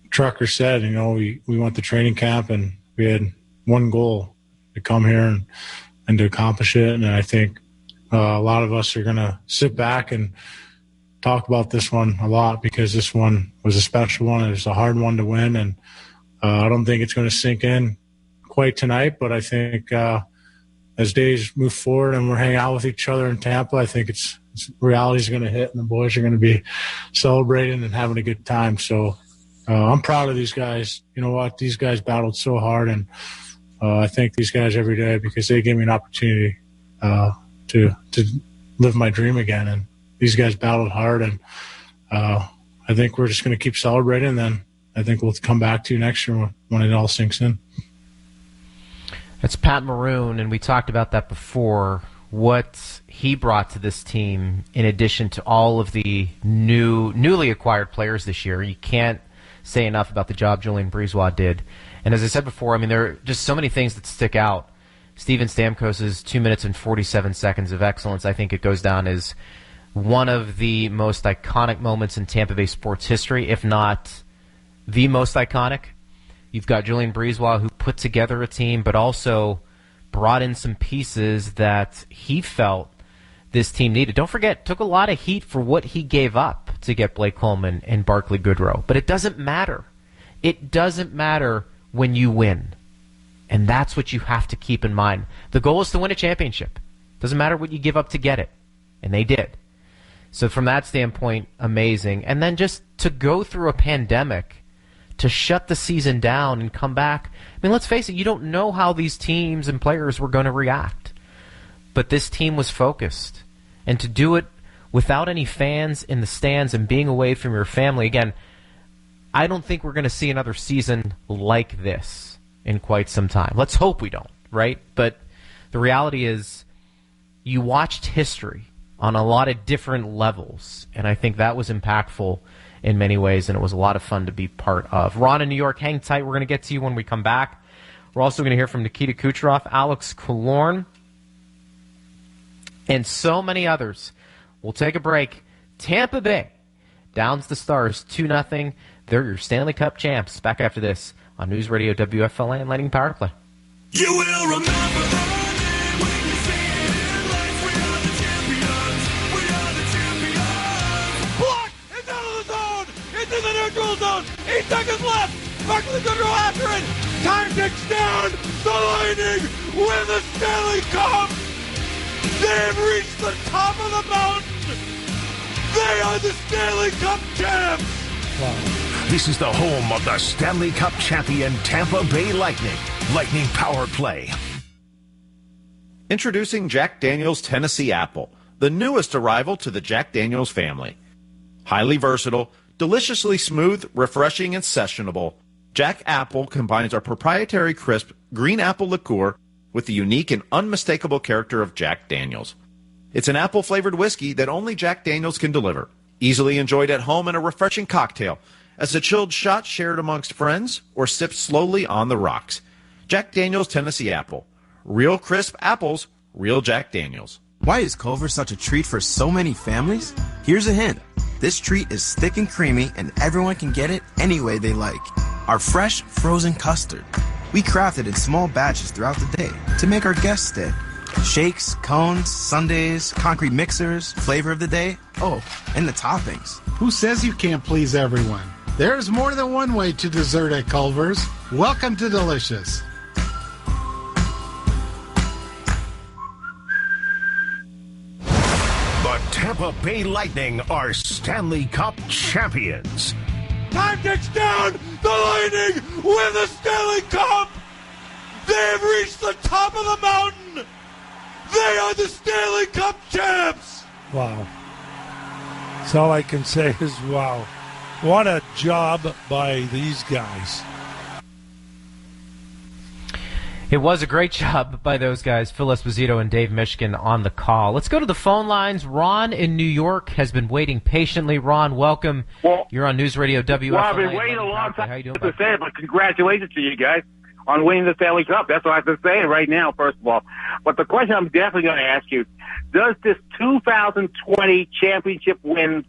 Trucker said, we went to training camp and we had one goal to come here and to accomplish it. And I think a lot of us are going to sit back and talk about this one a lot, because this one was a special one. It was a hard one to win, and I don't think it's going to sink in quite tonight, but I think as days move forward and we're hanging out with each other in Tampa, I think reality is going to hit, and the boys are going to be celebrating and having a good time. So I'm proud of these guys. You know what? These guys battled so hard, and I thank these guys every day because they gave me an opportunity to live my dream again. And these guys battled hard, and I think we're just going to keep celebrating. And then I think we'll come back to you next year when it all sinks in. It's Pat Maroon, and we talked about that before, what he brought to this team in addition to all of the newly acquired players this year. You can't say enough about the job Julien Brisebois did. And as I said before, there are just so many things that stick out. Steven Stamkos' 2 minutes and 47 seconds of excellence, I think it goes down as one of the most iconic moments in Tampa Bay sports history, if not the most iconic. You've got Julien Brisebois, who put together a team, but also brought in some pieces that he felt this team needed. Don't forget, took a lot of heat for what he gave up to get Blake Coleman and Barclay Goodrow. But it doesn't matter. It doesn't matter when you win. And that's what you have to keep in mind. The goal is to win a championship. Doesn't matter what you give up to get it. And they did. So from that standpoint, amazing. And then just to go through a pandemic, to shut the season down and come back. Let's face it, you don't know how these teams and players were going to react. But this team was focused. And to do it without any fans in the stands and being away from your family, again, I don't think we're going to see another season like this in quite some time. Let's hope we don't, right? But the reality is you watched history on a lot of different levels, and I think that was impactful in many ways, and it was a lot of fun to be part of. Ron in New York, hang tight. We're going to get to you when we come back. We're also going to hear from Nikita Kucherov, Alex Killorn, and so many others. We'll take a break. Tampa Bay downs the Stars 2-0. They're your Stanley Cup champs. Back after this on News Radio WFLA and Lightning Power Play. You will remember our name when you see it in lights. We are the champions. We are the champions. Block! It's out of the zone. It's in the neutral zone. 8 seconds left. Barclay Goodrow after it. Time ticks down. The Lightning win the Stanley Cup. They've reached the top of the mountain. They are the Stanley Cup champs. Wow. This is the home of the Stanley Cup champion Tampa Bay Lightning. Lightning Power Play. Introducing Jack Daniel's Tennessee Apple, the newest arrival to the Jack Daniel's family. Highly versatile, deliciously smooth, refreshing, and sessionable, Jack Apple combines our proprietary crisp green apple liqueur with the unique and unmistakable character of Jack Daniel's. It's an apple-flavored whiskey that only Jack Daniel's can deliver. Easily enjoyed at home in a refreshing cocktail, as a chilled shot shared amongst friends, or sipped slowly on the rocks. Jack Daniel's Tennessee Apple. Real crisp apples, real Jack Daniel's. Why is Culver such a treat for so many families? Here's a hint. This treat is thick and creamy, and everyone can get it any way they like. Our fresh, frozen custard. We craft it in small batches throughout the day to make our guests stay. Shakes, cones, sundaes, concrete mixers, flavor of the day. Oh, and the toppings. Who says you can't please everyone? There's more than one way to dessert at Culver's. Welcome to Delicious. The Tampa Bay Lightning are Stanley Cup champions. Time ticks down. The Lightning win the Stanley Cup. They have reached the top of the mountain. They are the Stanley Cup champs. Wow. That's all I can say is wow. What a job by these guys. It was a great job by those guys, Phil Esposito and Dave Mishkin on the call. Let's go to the phone lines. Ron in New York has been waiting patiently. Ron, welcome. You're on News Radio WFLA. Well, I've been waiting a long time to say it, but congratulations to you guys. on winning the Stanley Cup. That's what I have to say right now, first of all. But the question I'm definitely going to ask you, does this 2020 championship win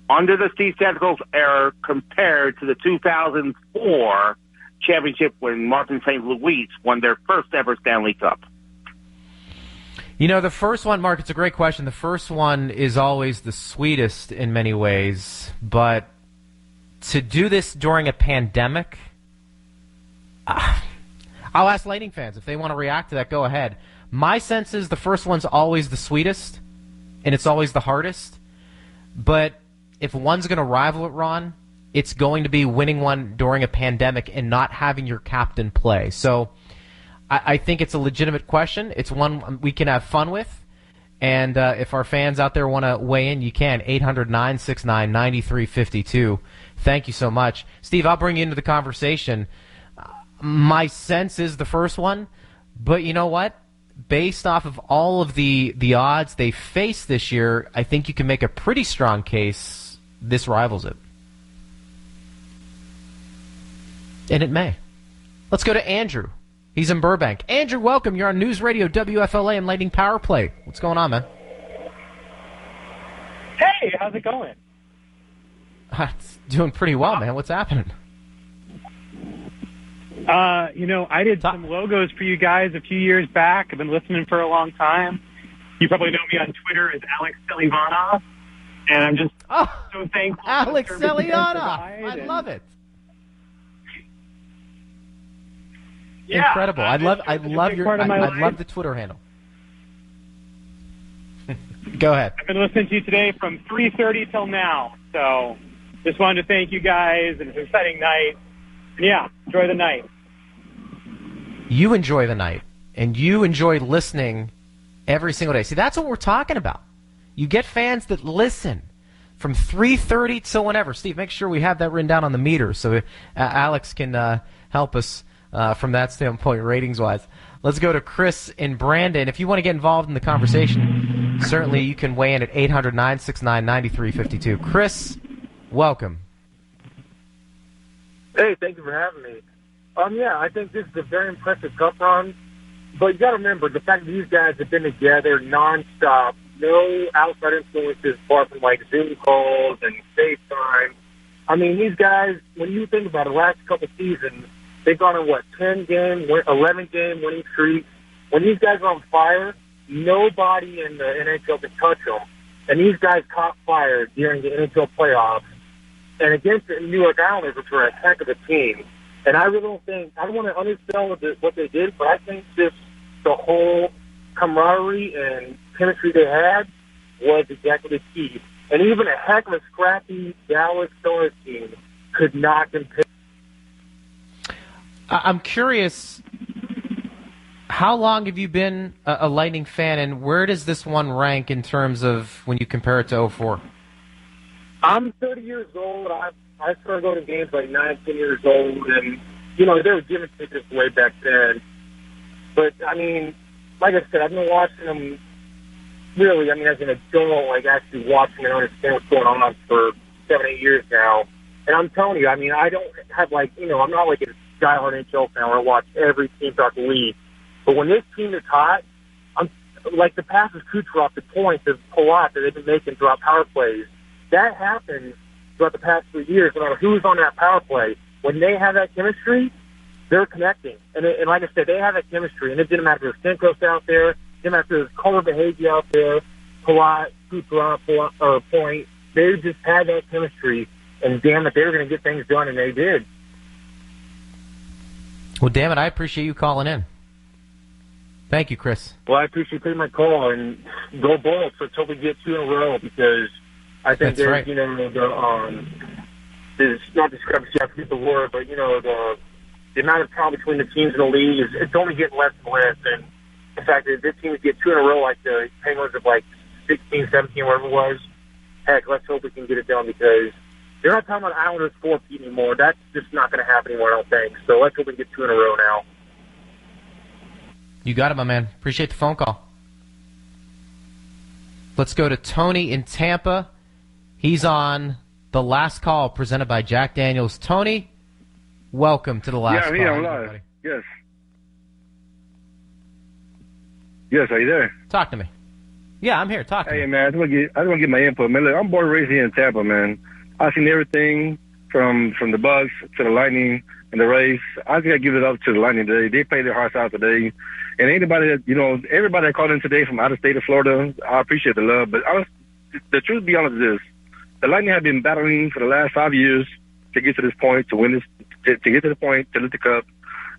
under the Steve Stastnyko's era compared to the 2004 championship when Martin St. Louis won their first ever Stanley Cup? You know, the first one, Mark, it's a great question. The first one is always the sweetest in many ways, but to do this during a pandemic, I'll ask Lightning fans if they want to react to that. Go ahead. My sense is the first one's always the sweetest, and it's always the hardest. But if one's going to rival it, Ron, it's going to be winning one during a pandemic and not having your captain play. So I think it's a legitimate question. It's one we can have fun with. And if our fans out there want to weigh in, you can. 800-969-9352. Thank you so much. Steve, I'll bring you into the conversation. My sense is the first one, but you know what? Based off of all of the odds they face this year, I think you can make a pretty strong case this rivals it. And it may. Let's go to Andrew. He's in Burbank. Andrew, welcome. You're on News Radio WFLA and Lightning Power Play. What's going on, man? Hey, how's it going? It's doing pretty well, man. What's happening? I did some logos for you guys a few years back. I've been listening for a long time. You probably know me on Twitter as Alex Selivanov, and I'm just so thankful. Alex Selivanov! I love it. Yeah, incredible. I love the Twitter handle. Go ahead. I've been listening to you today from 3:30 till now, so just wanted to thank you guys, and it's an exciting night. And yeah, enjoy the night. You enjoy the night, and you enjoy listening every single day. See, that's what we're talking about. You get fans that listen from 3:30 till whenever. Steve, make sure we have that written down on the meter so Alex can help us from that standpoint, ratings-wise. Let's go to Chris in Brandon. If you want to get involved in the conversation, certainly you can weigh in at 800-969-9352. Chris, welcome. Hey, thank you for having me. Yeah, I think this is a very impressive cup run. But you got to remember, the fact that these guys have been together nonstop, no outside influences apart from like Zoom calls and FaceTime. I mean, these guys, when you think about it, the last couple seasons, they've gone on, 10-game, 11-game winning streaks. When these guys are on fire, nobody in the NHL can touch them. And these guys caught fire during the NHL playoffs and against the New York Islanders, which were a heck of a team. And I really don't think, I don't want to undersell what they did, but I think just the whole camaraderie and chemistry they had was exactly the key. And even a heck of a scrappy Dallas Stars team could not compare. I'm curious, how long have you been a Lightning fan, and where does this one rank in terms of when you compare it to 04? I'm 30 years old. I started going to games like 19 years old, and, they were giving tickets way back then. But, I mean, like I said, I've been watching them really, as an adult, actually watching and understand what's going on for 7-8 years now. And I'm telling you, I don't have, I'm not like a diehard NHL fan where I watch every team throughout the league. But when this team is hot, I'm like the passes Kucherov, the points of Palat that they've been making throughout power plays. That happens throughout the past 3 years, no matter who's on that power play. When they have that chemistry, they're connecting. And like I said, they have that chemistry. And it didn't matter if there's Stamkos out there, it didn't matter if there's Color Behavior out there, Palat, Kucherov, or Point. They just had that chemistry. And damn it, they were going to get things done, and they did. Well, damn it, I appreciate you calling in. Thank you, Chris. Well, I appreciate you taking my call, and go Bolts. Let's hope we get 2 in a row, because I think there's, right. there's not discrepancy, I forget the word, but, the amount of time between the teams in the league, it's only getting less and less. And the fact that this team get 2 in a row, like the Penguins of 16, 17, whatever it was, heck, let's hope we can get it done, because they're not talking about Islanders 4-peat anymore. That's just not going to happen anymore, I don't think. So let's hope we get 2 in a row now. You got it, my man. Appreciate the phone call. Let's go to Tony in Tampa. He's on The Last Call, presented by Jack Daniels. Tony, welcome to The Last Call. Hello. Yes. Yes, are you there? Talk to me. Yeah, I'm here. Talk to me. Hey, man, I just want to get my input, man. Look, I'm born and raised here in Tampa, man. I've seen everything from the Bucks to the Lightning and the Rays. I just got to give it up to the Lightning today. They played their hearts out today. And anybody that, everybody that called in today from out of state of Florida, I appreciate the love. But the truth be honest is this. The Lightning have been battling for the last 5 years to get to this point, to win this, to get to the point, to lift the cup.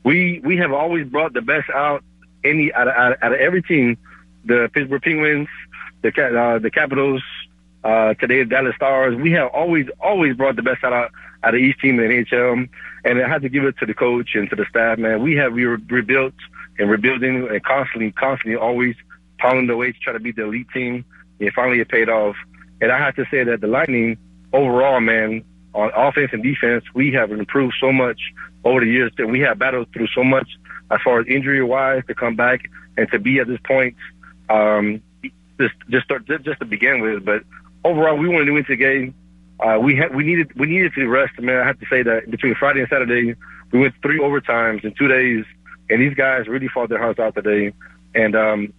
We have always brought the best out out of every team. The Pittsburgh Penguins, the Capitals, today the Dallas Stars. We have always brought the best out of each team in the NHL. And I have to give it to the coach and to the staff, man. We rebuilt and rebuilding and constantly always pounding the way to try to beat the elite team. And finally it paid off. And I have to say that the Lightning overall, man, on offense and defense, we have improved so much over the years that we have battled through so much as far as injury-wise to come back and to be at this point, just to begin with. But overall, we wanted to win the game. We needed to rest, man. I have to say that between Friday and Saturday, we went 3 overtimes in 2 days, and these guys really fought their hearts out today. And I'm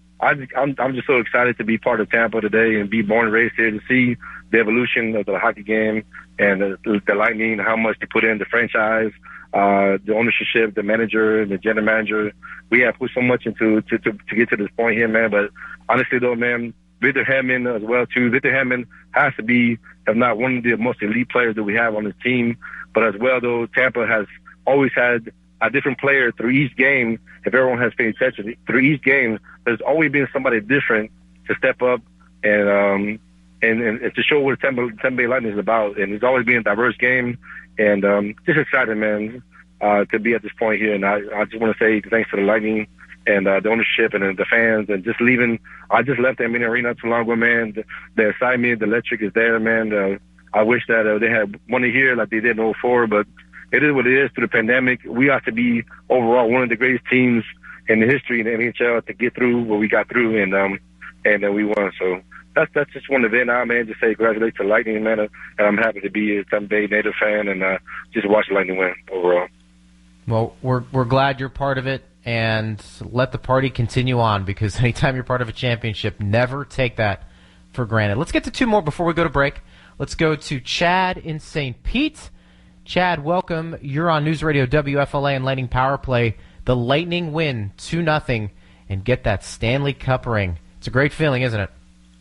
just so excited to be part of Tampa today and be born and raised here to see the evolution of the hockey game and the Lightning, how much they put in the franchise, the ownership, the manager, the general manager. We have put so much into to get to this point here, man. But honestly, though, man, Victor Hedman as well too. Victor Hedman has to be, if not one of the most elite players that we have on this team. But as well, though, Tampa has always had a different player through each game. If everyone has paid attention through each game, there's always been somebody different to step up and to show what the Tampa Bay Lightning is about. And it's always been a diverse game. And just excited, man, to be at this point here. And I just want to say thanks to the Lightning and the ownership and the fans and just leaving. I just left them in the arena not too long ago, man. The excitement, the electric is there, man. I wish that they had won it here like they did in 04, but it is what it is. Through the pandemic, we ought to be overall one of the greatest teams in the history in the NHL to get through what we got through, and we won. So that's just one event now, man. Just say congratulations to Lightning, man, and I'm happy to be a Tampa Bay native fan and just watch the Lightning win overall. Well, we're glad you're part of it, and let the party continue on, because anytime you're part of a championship, never take that for granted. Let's get to 2 more before we go to break. Let's go to Chad in St. Pete. Chad, welcome. You're on News Radio WFLA and Lightning Power Play. The Lightning win 2-0 and get that Stanley Cup ring. It's a great feeling, isn't it?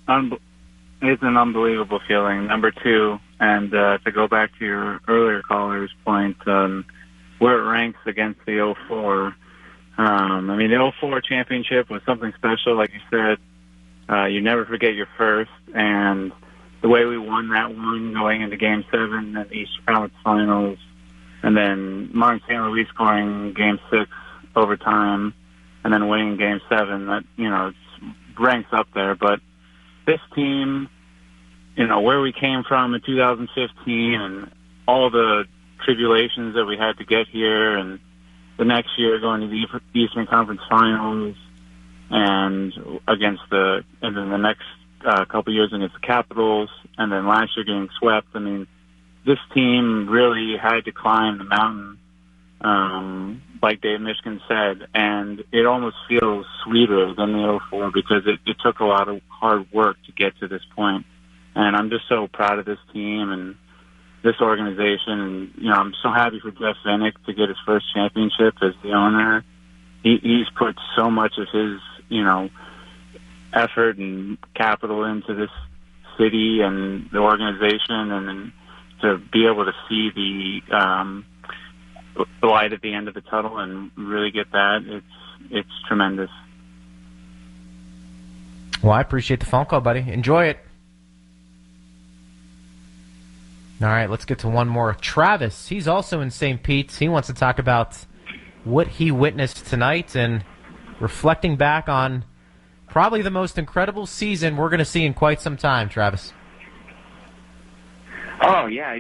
It's an unbelievable feeling. Number 2, and to go back to your earlier caller's point, where it ranks against the 04. The 04 championship was something special, like you said. You never forget your first, and the way we won that one going into Game 7 at the Eastern Conference Finals, and then Martin St. Louis scoring Game 6 overtime, and then winning Game 7, that, it ranks up there. But this team, where we came from in 2015 and all the tribulations that we had to get here, and the next year going to the Eastern Conference Finals, and then the next couple years against the Capitals, and then last year getting swept. This team really had to climb the mountain, like Dave Mishkin said, and it almost feels sweeter than the 04 because it took a lot of hard work to get to this point. And I'm just so proud of this team and this organization, and I'm so happy for Jeff Vinik to get his first championship as the owner. He's put so much of his, effort and capital into this city and the organization, and to be able to see the light at the end of the tunnel and really get that, it's tremendous. Well, I appreciate the phone call, buddy. Enjoy it. All right, let's get to one more. Travis, he's also in St. Pete's. He wants to talk about what he witnessed tonight and reflecting back on probably the most incredible season we're going to see in quite some time, Travis. Oh, yeah,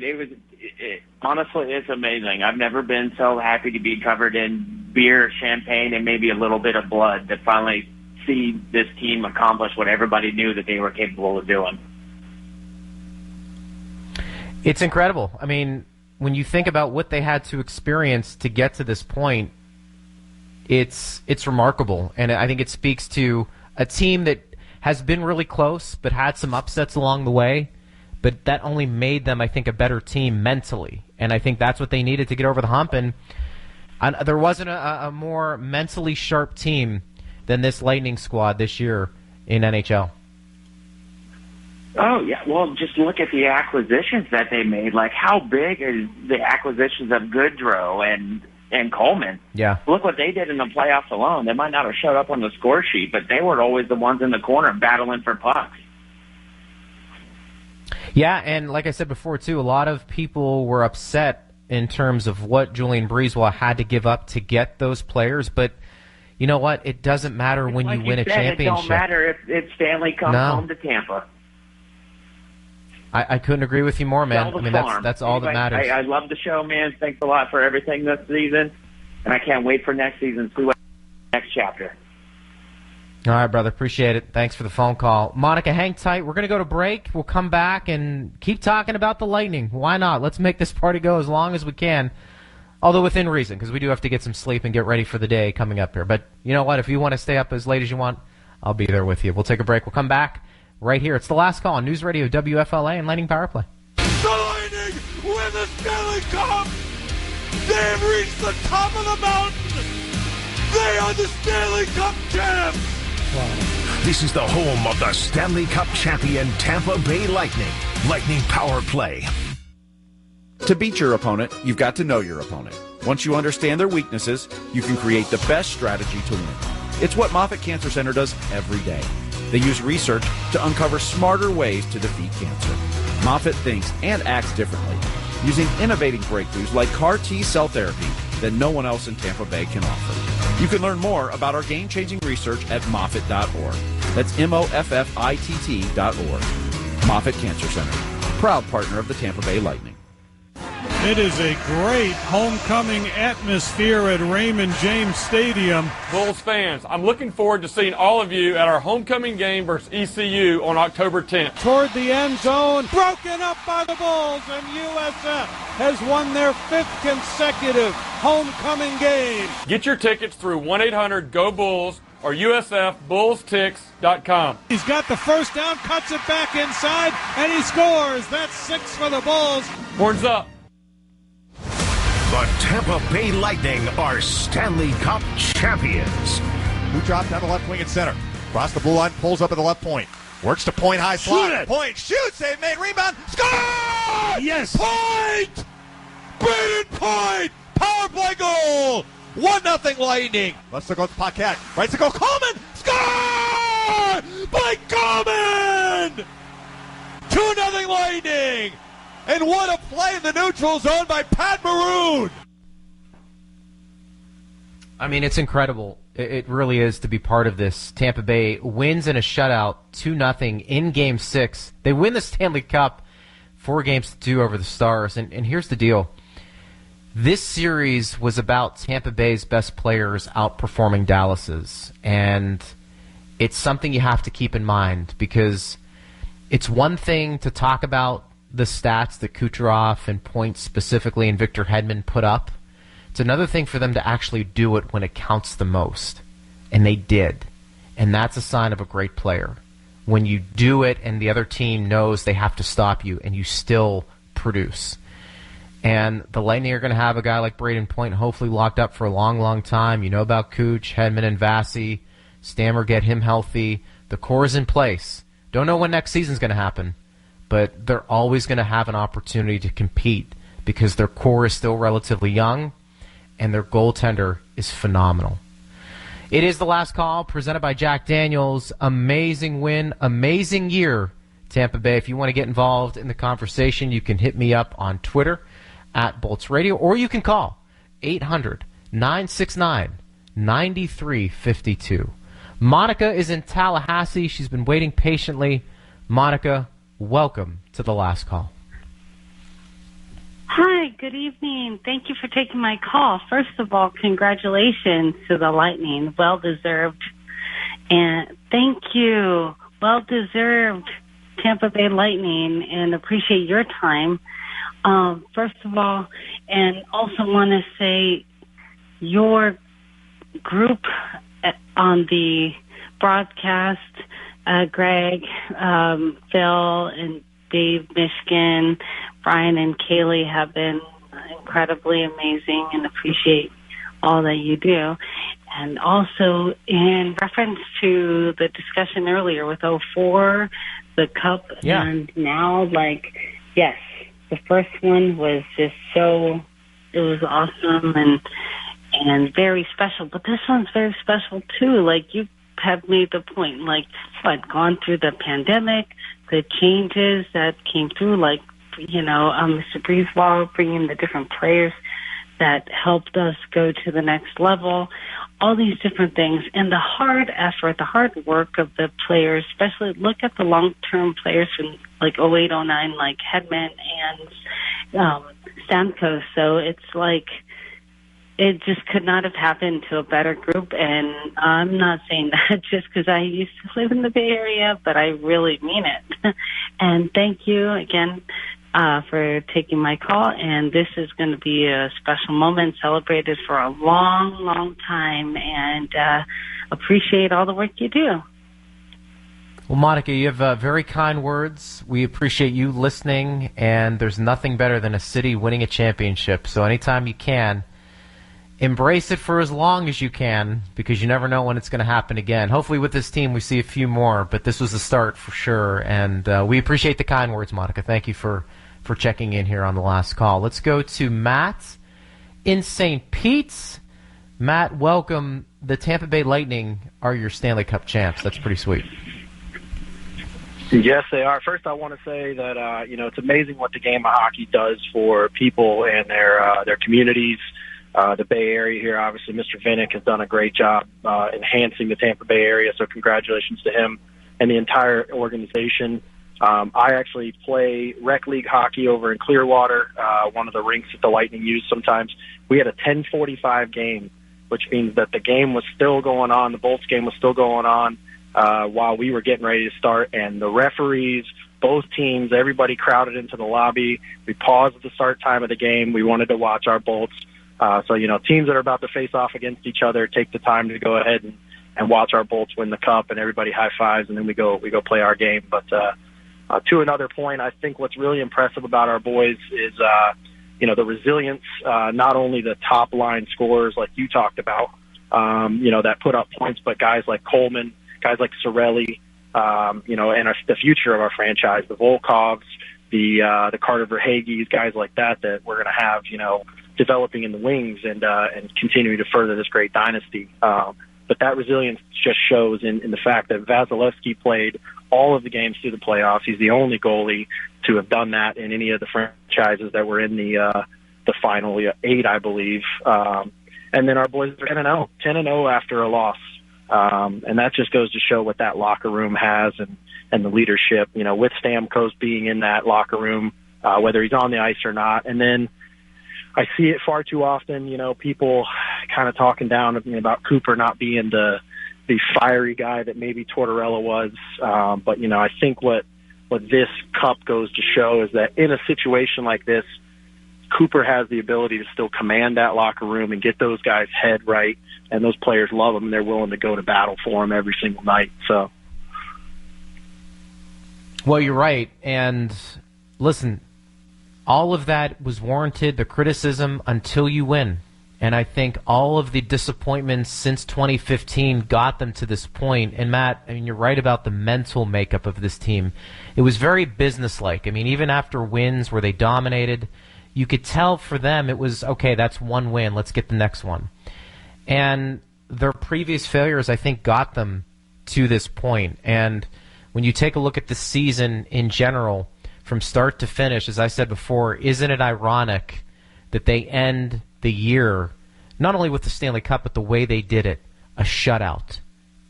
honestly, it's amazing. I've never been so happy to be covered in beer, champagne, and maybe a little bit of blood to finally see this team accomplish what everybody knew that they were capable of doing. It's incredible. When you think about what they had to experience to get to this point, it's remarkable, and I think it speaks to a team that has been really close but had some upsets along the way, but that only made them, I think, a better team mentally, and I think that's what they needed to get over the hump, and there wasn't a more mentally sharp team than this Lightning squad this year in NHL. Oh, yeah. Well, just look at the acquisitions that they made. Like, how big is the acquisitions of Goodrow and Coleman? Yeah. Look what they did in the playoffs alone. They might not have showed up on the score sheet, but they were always the ones in the corner battling for pucks. Yeah, and like I said before, too, a lot of people were upset in terms of what Julian Breezewell had to give up to get those players, but you know what? It doesn't matter when you win a championship. It don't matter if Stanley comes home to Tampa. I couldn't agree with you more, man. I mean, that's all that matters. I love the show, man. Thanks a lot for everything this season, and I can't wait for next season. See what next chapter. All right, brother. Appreciate it. Thanks for the phone call. Monica, hang tight. We're going to go to break. We'll come back and keep talking about the Lightning. Why not? Let's make this party go as long as we can, although within reason, because we do have to get some sleep and get ready for the day coming up here. But you know what? If you want to stay up as late as you want, I'll be there with you. We'll take a break. We'll come back right here. It's the last call on News Radio WFLA and Lightning Power Play. The Lightning win the Stanley Cup! They've reached the top of the mountain! They are the Stanley Cup champs! This is the home of the Stanley Cup champion Tampa Bay Lightning. Lightning Power Play. To beat your opponent, you've got to know your opponent. Once you understand their weaknesses, you can create the best strategy to win. It's what Moffitt Cancer Center does every day. They use research to uncover smarter ways to defeat cancer. Moffitt thinks and acts differently, using innovative breakthroughs like CAR T-cell therapy that no one else in Tampa Bay can offer. You can learn more about our game-changing research at Moffitt.org. That's MOFFITT.org. Moffitt Cancer Center, proud partner of the Tampa Bay Lightning. It is a great homecoming atmosphere at Raymond James Stadium. Bulls fans, I'm looking forward to seeing all of you at our homecoming game versus ECU on October 10th. Toward the end zone, broken up by the Bulls, and USF has won their 5th consecutive homecoming game. Get your tickets through 1-800-GO-BULLS or USFBullsTix.com. He's got the first down, cuts it back inside, and he scores. That's 6 for the Bulls. Horns up. The Tampa Bay Lightning are Stanley Cup champions. Who dropped down the left wing and center. Across the blue line, pulls up at the left point. Works to point high slot. Point, shoots, save made, rebound, score! Yes! Point! Braden Point! Power play goal! 1-0 Lightning. Let's look at Paquette. Right to go, Coleman! Score! By Coleman! 2-0 Lightning! And what a play in the neutral zone by Pat Maroon! I mean, it's incredible. It really is to be part of this. Tampa Bay wins in a shutout, 2-0 in Game 6. They win the Stanley Cup 4-2 over the Stars. And here's the deal. This series was about Tampa Bay's best players outperforming Dallas's. And it's something you have to keep in mind because it's one thing to talk about the stats that Kucherov and Point specifically and Victor Hedman put up. It's another thing for them to actually do it when it counts the most. And they did. And that's a sign of a great player. When you do it and the other team knows they have to stop you and you still produce. And the Lightning are going to have a guy like Braden Point hopefully locked up for a long, long time. You know about Cooch, Hedman, and Vasi. Stammer, get him healthy. The core is in place. Don't know when next season's going to happen. But they're always going to have an opportunity to compete because their core is still relatively young and their goaltender is phenomenal. It is the last call presented by Jack Daniels. Amazing win, amazing year, Tampa Bay. If you want to get involved in the conversation, you can hit me up on Twitter at Bolts Radio, or you can call 800-969-9352. Monica is in Tallahassee. She's been waiting patiently. Monica, welcome to the last call. Hi, good evening. Thank you for taking my call. First of all, congratulations to the Lightning. Well-deserved. And thank you. Well-deserved, Tampa Bay Lightning, and appreciate your time. First of all, and also want to say your group on the broadcast, Greg, Phil, and Dave Mishkin, Brian and Kaylee have been incredibly amazing, and appreciate all that you do. And also in reference to the discussion earlier with 04, the Cup, and now, yes, the first one was just it was awesome and very special. But this one's very special too. You have made the point, gone through the pandemic, the changes that came through, Mr. Breezewall bringing the different players that helped us go to the next level, all these different things, and the hard effort, the hard work of the players, especially look at the long-term players from 08, 09, like Hedman and Stamkos. So it's it just could not have happened to a better group, and I'm not saying that just because I used to live in the Bay Area, but I really mean it. And thank you again for taking my call, and this is going to be a special moment, celebrated for a long, long time, and appreciate all the work you do. Well, Monica, you have very kind words. We appreciate you listening, and there's nothing better than a city winning a championship. So anytime you can, embrace it for as long as you can, because you never know when it's going to happen again. Hopefully with this team we see a few more, but this was the start for sure. And we appreciate the kind words, Monica. Thank you for checking in here on the last call. Let's go to Matt in St. Pete's. Matt, welcome. The Tampa Bay Lightning are your Stanley Cup champs. That's pretty sweet. Yes, they are. First, I want to say that it's amazing what the game of hockey does for people and their communities. The Bay Area here, obviously, Mr. Vinnick has done a great job enhancing the Tampa Bay area, so congratulations to him and the entire organization. I actually play rec league hockey over in Clearwater, one of the rinks that the Lightning use sometimes. We had a 10:45 game, which means that the game was still going on, the Bolts game was still going on while we were getting ready to start, and the referees, both teams, everybody crowded into the lobby. We paused at the start time of the game. We wanted to watch our Bolts. So, teams that are about to face off against each other take the time to go ahead and watch our Bolts win the Cup, and everybody high fives, and then we go play our game. But to another point, I think what's really impressive about our boys is, the resilience, not only the top line scorers like you talked about, that put up points, but guys like Coleman, guys like Cirelli, and the future of our franchise, the Volkovs, the Carter Verhaeghes, guys like that we're going to have, developing in the wings and continuing to further this great dynasty. But that resilience just shows in the fact that Vasilevsky played all of the games through the playoffs. He's the only goalie to have done that in any of the franchises that were in the final 8, I believe. And then our boys are 10-0 after a loss. And that just goes to show what that locker room has and the leadership, with Stamkos being in that locker room, whether he's on the ice or not. And then I see it far too often, people kind of talking down about Cooper not being the fiery guy that maybe Tortorella was. But, I think what this Cup goes to show is that in a situation like this, Cooper has the ability to still command that locker room and get those guys' head right, and those players love him, and they're willing to go to battle for him every single night. So, well, you're right. And listen, all of that was warranted, the criticism, until you win. And I think all of the disappointments since 2015 got them to this point. And Matt, you're right about the mental makeup of this team. It was very businesslike. Even after wins where they dominated, you could tell for them it was, okay, that's one win, let's get the next one. And their previous failures, I think, got them to this point. And when you take a look at the season in general, from start to finish, as I said before, isn't it ironic that they end the year, not only with the Stanley Cup, but the way they did it, a shutout,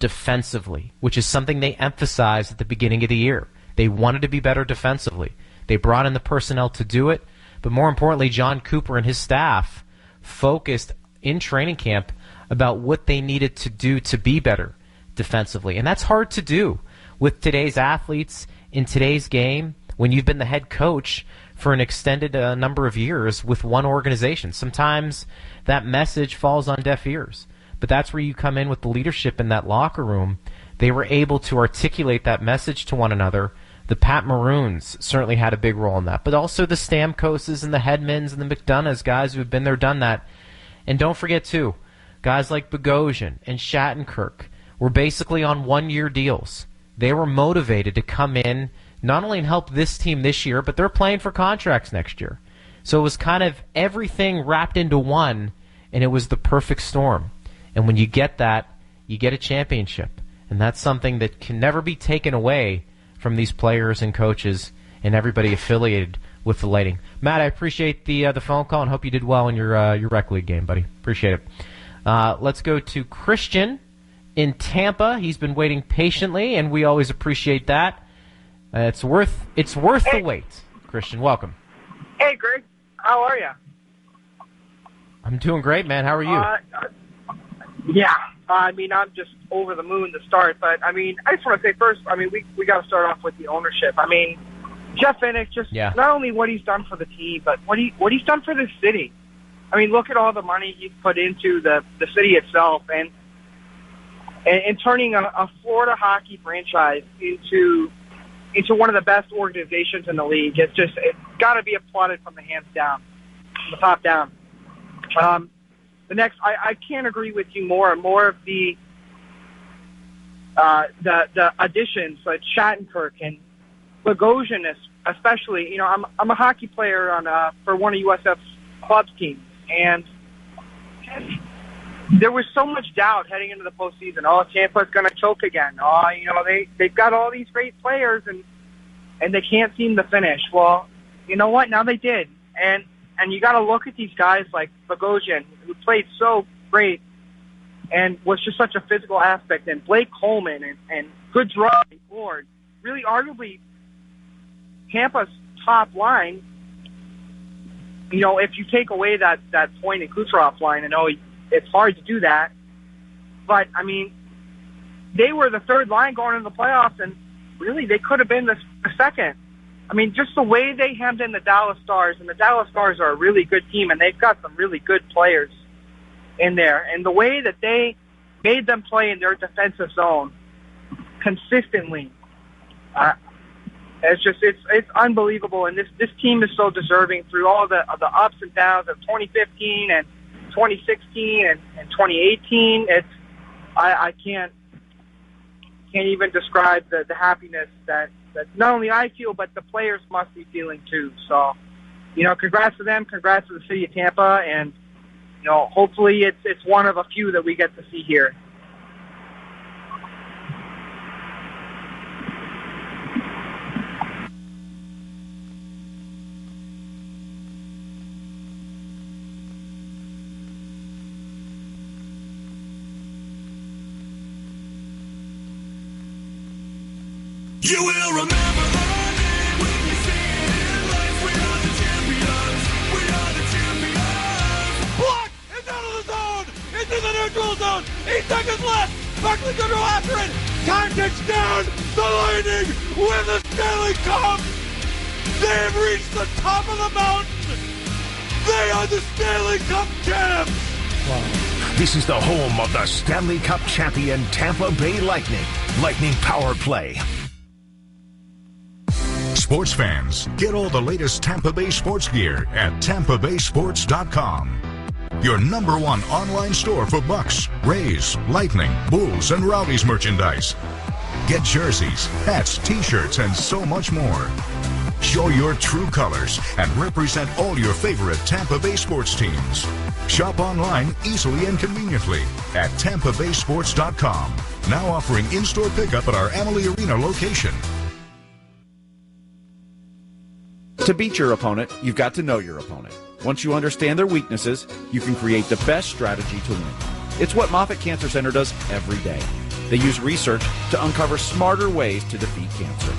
defensively, which is something they emphasized at the beginning of the year. They wanted to be better defensively. They brought in the personnel to do it, but more importantly, John Cooper and his staff focused in training camp about what they needed to do to be better defensively. And that's hard to do with today's athletes in today's game, when you've been the head coach for an extended number of years with one organization. Sometimes that message falls on deaf ears. But that's where you come in with the leadership in that locker room. They were able to articulate that message to one another. The Pat Maroons certainly had a big role in that, but also the Stamkoses and the Hedmans and the McDonoughs, guys who have been there, done that. And don't forget, too, guys like Bogosian and Shattenkirk were basically on one-year deals. They were motivated to come in not only and help this team this year, but they're playing for contracts next year. So it was kind of everything wrapped into one, and it was the perfect storm. And when you get that, you get a championship. And that's something that can never be taken away from these players and coaches and everybody affiliated with the Lightning. Matt, I appreciate the phone call and hope you did well in your rec league game, buddy. Appreciate it. Let's go to Christian in Tampa. He's been waiting patiently, and we always appreciate that. It's worth the wait. Christian, welcome. Hey, Greg. How are you? I'm doing great, man. How are you? Yeah. I'm just over the moon to start. But, I just want to say first, we got to start off with the ownership. Jeff Vinnick, not only what he's done for the team, but what he's done for the city. Look at all the money he's put into the city itself and turning a Florida hockey franchise into one of the best organizations in the league. It's got to be applauded from the hands down, from the top down. The next, I can't agree with you more. More of the additions like Shattenkirk and Bogosian, especially. I'm a hockey player for one of USF's club teams, and there was so much doubt heading into the postseason. Oh, Tampa's going to choke again. Oh, they've got all these great players and they can't seem to finish. Well, you know what? Now they did, and you got to look at these guys like Bogosian, who played so great and was just such a physical aspect, and Blake Coleman and good draw forward. Really, arguably, Tampa's top line. If you take away that point in Kucherov line, I know it's hard to do that, but they were the third line going into the playoffs, and really they could have been the second. Just the way they hemmed in the Dallas Stars, and the Dallas Stars are a really good team, and they've got some really good players in there, and the way that they made them play in their defensive zone consistently, it's unbelievable. And this team is so deserving through all the ups and downs of 2015 and 2016 and 2018. I can't even describe the happiness that not only I feel, but the players must be feeling too. So, congrats to them, congrats to the city of Tampa, and hopefully it's one of a few that we get to see here. You will remember our name when you see it in lights. We are the champions. We are the champions. Block! It's out of the zone! Into the neutral zone! 8 seconds left! Buckley's going to go after it! Time ticks down! The Lightning win the Stanley Cup! They have reached the top of the mountain! They are the Stanley Cup champs! This is the home of the Stanley Cup champion Tampa Bay Lightning. Lightning Power Play. Sports fans, get all the latest Tampa Bay sports gear at TampaBaySports.com. Your #1 online store for Bucks, Rays, Lightning, Bulls, and Rowdies merchandise. Get jerseys, hats, t-shirts, and so much more. Show your true colors and represent all your favorite Tampa Bay sports teams. Shop online easily and conveniently at TampaBaySports.com. Now offering in-store pickup at our Amalie Arena location. To beat your opponent, you've got to know your opponent. Once you understand their weaknesses, you can create the best strategy to win. It's what Moffitt Cancer Center does every day. They use research to uncover smarter ways to defeat cancer.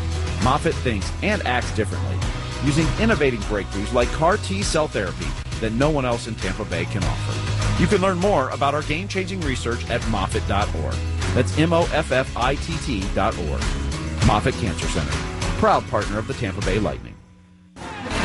Moffitt thinks and acts differently, using innovative breakthroughs like CAR T-cell therapy that no one else in Tampa Bay can offer. You can learn more about our game-changing research at Moffitt.org. That's MOFFITT.org. Moffitt Cancer Center, proud partner of the Tampa Bay Lightning.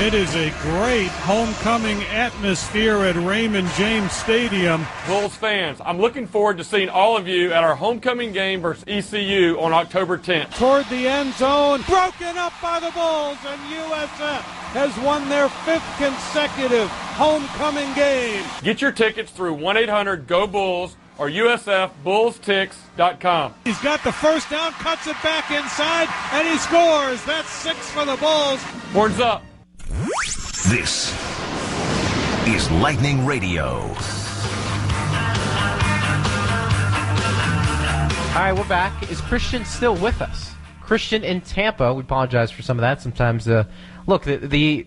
It is a great homecoming atmosphere at Raymond James Stadium. Bulls fans, I'm looking forward to seeing all of you at our homecoming game versus ECU on October 10th. Toward the end zone, broken up by the Bulls, and USF has won their 5th consecutive homecoming game. Get your tickets through 1-800-GO-BULLS or USFBullsTix.com. He's got the first down, cuts it back inside, and he scores. That's 6 for the Bulls. Horns up. This is Lightning Radio. All right, we're back. Is Christian still with us? Christian in Tampa. We apologize for some of that. Sometimes, look, the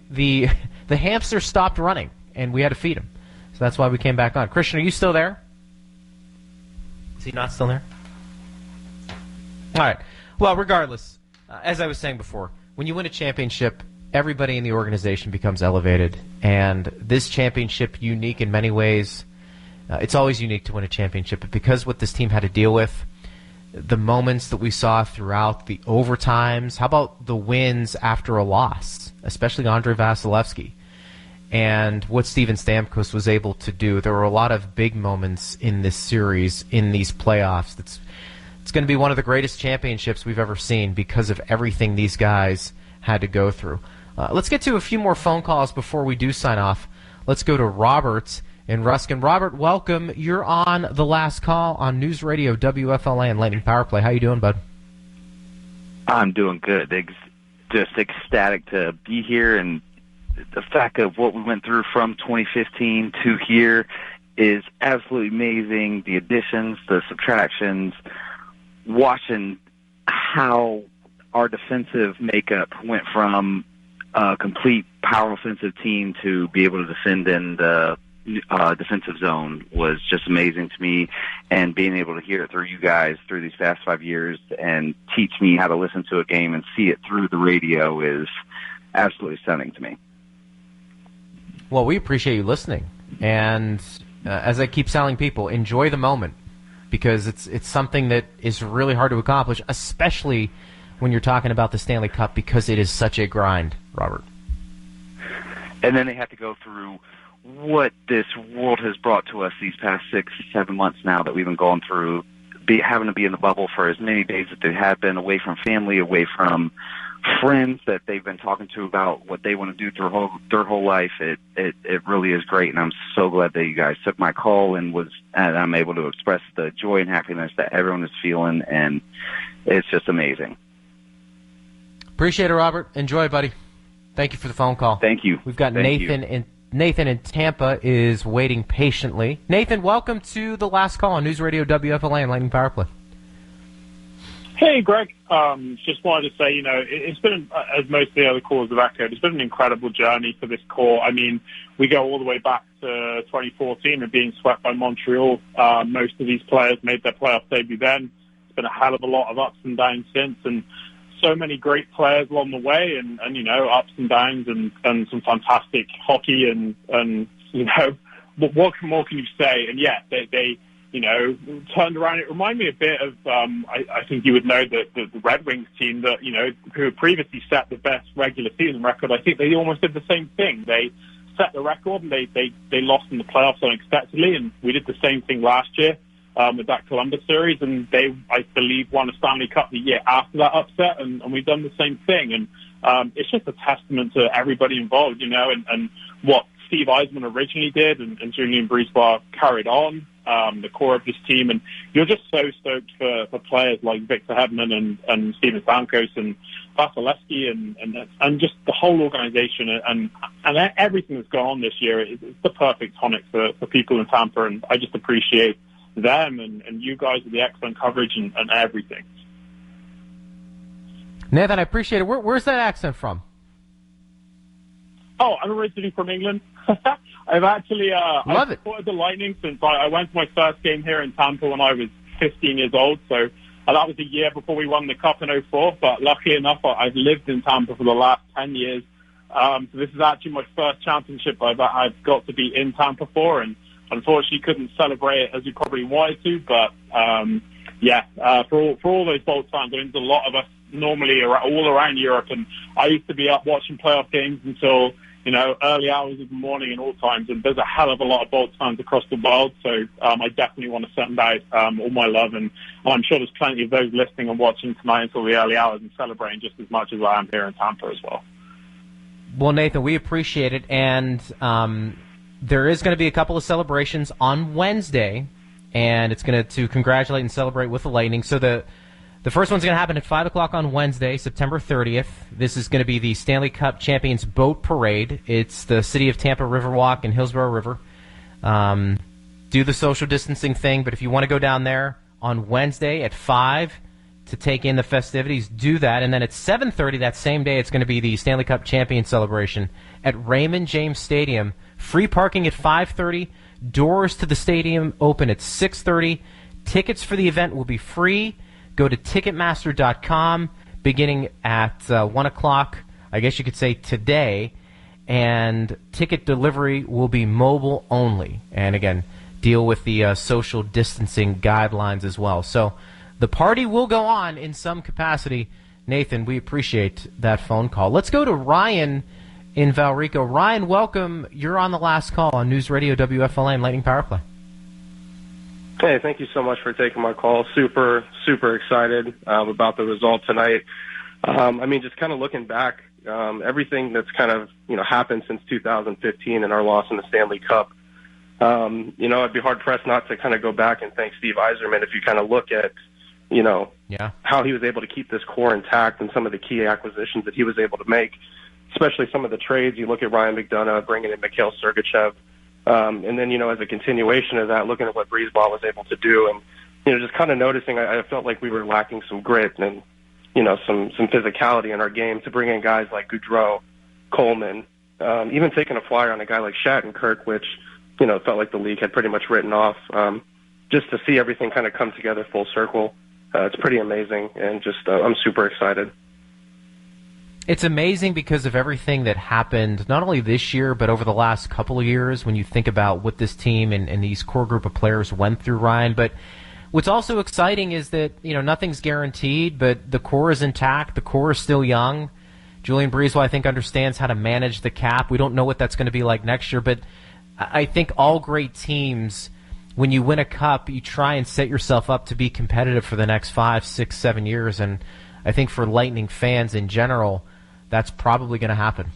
hamster stopped running, and we had to feed him. So that's why we came back on. Christian, are you still there? Is he not still there? All right. Well, regardless, as I was saying before, when you win a championship, everybody in the organization becomes elevated, and this championship, unique in many ways. It's always unique to win a championship, but because what this team had to deal with, the moments that we saw throughout the overtimes, how about the wins after a loss, especially Andre Vasilevsky, and what Steven Stamkos was able to do. There were a lot of big moments in this series, in these playoffs. It's going to be one of the greatest championships we've ever seen because of everything these guys had to go through. Let's get to a few more phone calls before we do sign off. Let's go to Robert in Ruskin. Robert, welcome. You're on the last call on News Radio WFLA and Lightning Power Play. How you doing, bud? I'm doing good. Just ecstatic to be here, and the fact of what we went through from 2015 to here is absolutely amazing. The additions, the subtractions, watching how our defensive makeup went from a complete power offensive team to be able to defend in the defensive zone was just amazing to me, and being able to hear it through you guys through these past 5 years and teach me how to listen to a game and see it through the radio is absolutely stunning to me. Well, we appreciate you listening, and as I keep telling people, enjoy the moment, because it's something that is really hard to accomplish, especially when you're talking about the Stanley Cup, because it is such a grind, Robert. And then they have to go through what this world has brought to us these past 6-7 months now that we've been going through, having to be in the bubble for as many days that they have been, away from family, away from friends that they've been talking to about what they want to do through their whole life. It really is great, and I'm so glad that you guys took my call and I'm able to express the joy and happiness that everyone is feeling, and it's just amazing. Appreciate it, Robert. Enjoy, buddy. Thank you for the phone call. Thank you. We've got Nathan in Tampa is waiting patiently. Nathan, welcome to the last call on News Radio WFLA and Lightning Power Play. Hey, Greg. Just wanted to say, it's been, as most of the other calls have echoed, it's been an incredible journey for this core. I mean, we go all the way back to 2014 and being swept by Montreal. Most of these players made their playoff debut then. It's been a hell of a lot of ups and downs since, and so many great players along the way, and ups and downs, and some fantastic hockey, and what more can you say? And yeah, they turned around. It reminded me a bit of I think you would know the Red Wings team that who had previously set the best regular season record. I think they almost did the same thing. They set the record, and they lost in the playoffs unexpectedly, and we did the same thing last year. With that Columbus series, and they, I believe, won a Stanley Cup the year after that upset, and we've done the same thing. And it's just a testament to everybody involved, and what Steve Eisman originally did, and Julian Brisebois carried on, the core of this team. And you're just so stoked for players like Victor Hedman and Steven Stamkos and Vasilevsky and just the whole organization and everything that's gone on this year. It's the perfect tonic for people in Tampa, and I just appreciate them and you guys with the excellent coverage and everything. Nathan, I appreciate it. Where's that accent from? Oh, I'm originally from England. I've actually I've supported the Lightning since I went to my first game here in Tampa when I was 15 years old. So that was a year before we won the Cup in 2004. But luckily enough, I've lived in Tampa for the last 10 years. So this is actually my first championship I've got to be in Tampa for, and unfortunately couldn't celebrate it as we probably wanted to, but for all those Bolts fans, I mean, there's a lot of us normally all around Europe, and I used to be up watching playoff games until early hours of the morning and all times, and there's a hell of a lot of Bolts fans across the world, so I definitely want to send out all my love, and I'm sure there's plenty of those listening and watching tonight until the early hours and celebrating just as much as I am here in Tampa as well. Well, Nathan, we appreciate it, and there is going to be a couple of celebrations on Wednesday, and it's going to congratulate and celebrate with the Lightning. So the first one's going to happen at 5 o'clock on Wednesday, September 30th. This is going to be the Stanley Cup Champions Boat Parade. It's the City of Tampa Riverwalk and Hillsborough River. Do the social distancing thing, but if you want to go down there on Wednesday at 5 to take in the festivities, do that. And then at 7:30 that same day, it's going to be the Stanley Cup Champions celebration at Raymond James Stadium. Free parking at 5:30. Doors to the stadium open at 6:30. Tickets for the event will be free. Go to Ticketmaster.com beginning at 1 o'clock, I guess you could say today, and ticket delivery will be mobile only. And again, deal with the social distancing guidelines as well. So the party will go on in some capacity. Nathan, we appreciate that phone call. Let's go to Ryan in Valrico. Ryan, welcome. You're on the last call on News Radio WFLA and Lightning Power Play. Hey, thank you so much for taking my call. Super, super excited about the result tonight. Just kind of looking back, everything that's kind of, happened since 2015 and our loss in the Stanley Cup, I'd be hard-pressed not to kind of go back and thank Steve Yzerman if you kind of look at, how he was able to keep this core intact and some of the key acquisitions that he was able to make, especially some of the trades. You look at Ryan McDonough bringing in Mikhail Sergachev. And then, as a continuation of that, looking at what Breezeball was able to do and, just kind of noticing, I felt like we were lacking some grit and, some physicality in our game to bring in guys like Goudreau, Coleman, even taking a flyer on a guy like Shattenkirk, which, felt like the league had pretty much written off. Just to see everything kind of come together full circle, it's pretty amazing, and just I'm super excited. It's amazing because of everything that happened, not only this year, but over the last couple of years when you think about what this team and these core group of players went through, Ryan. But what's also exciting is that, nothing's guaranteed, but the core is intact. The core is still young. Julian Breezewell, I think, understands how to manage the cap. We don't know what that's going to be like next year, but I think all great teams, when you win a cup, you try and set yourself up to be competitive for the next 5, 6, 7 years. And I think for Lightning fans in general, that's probably going to happen.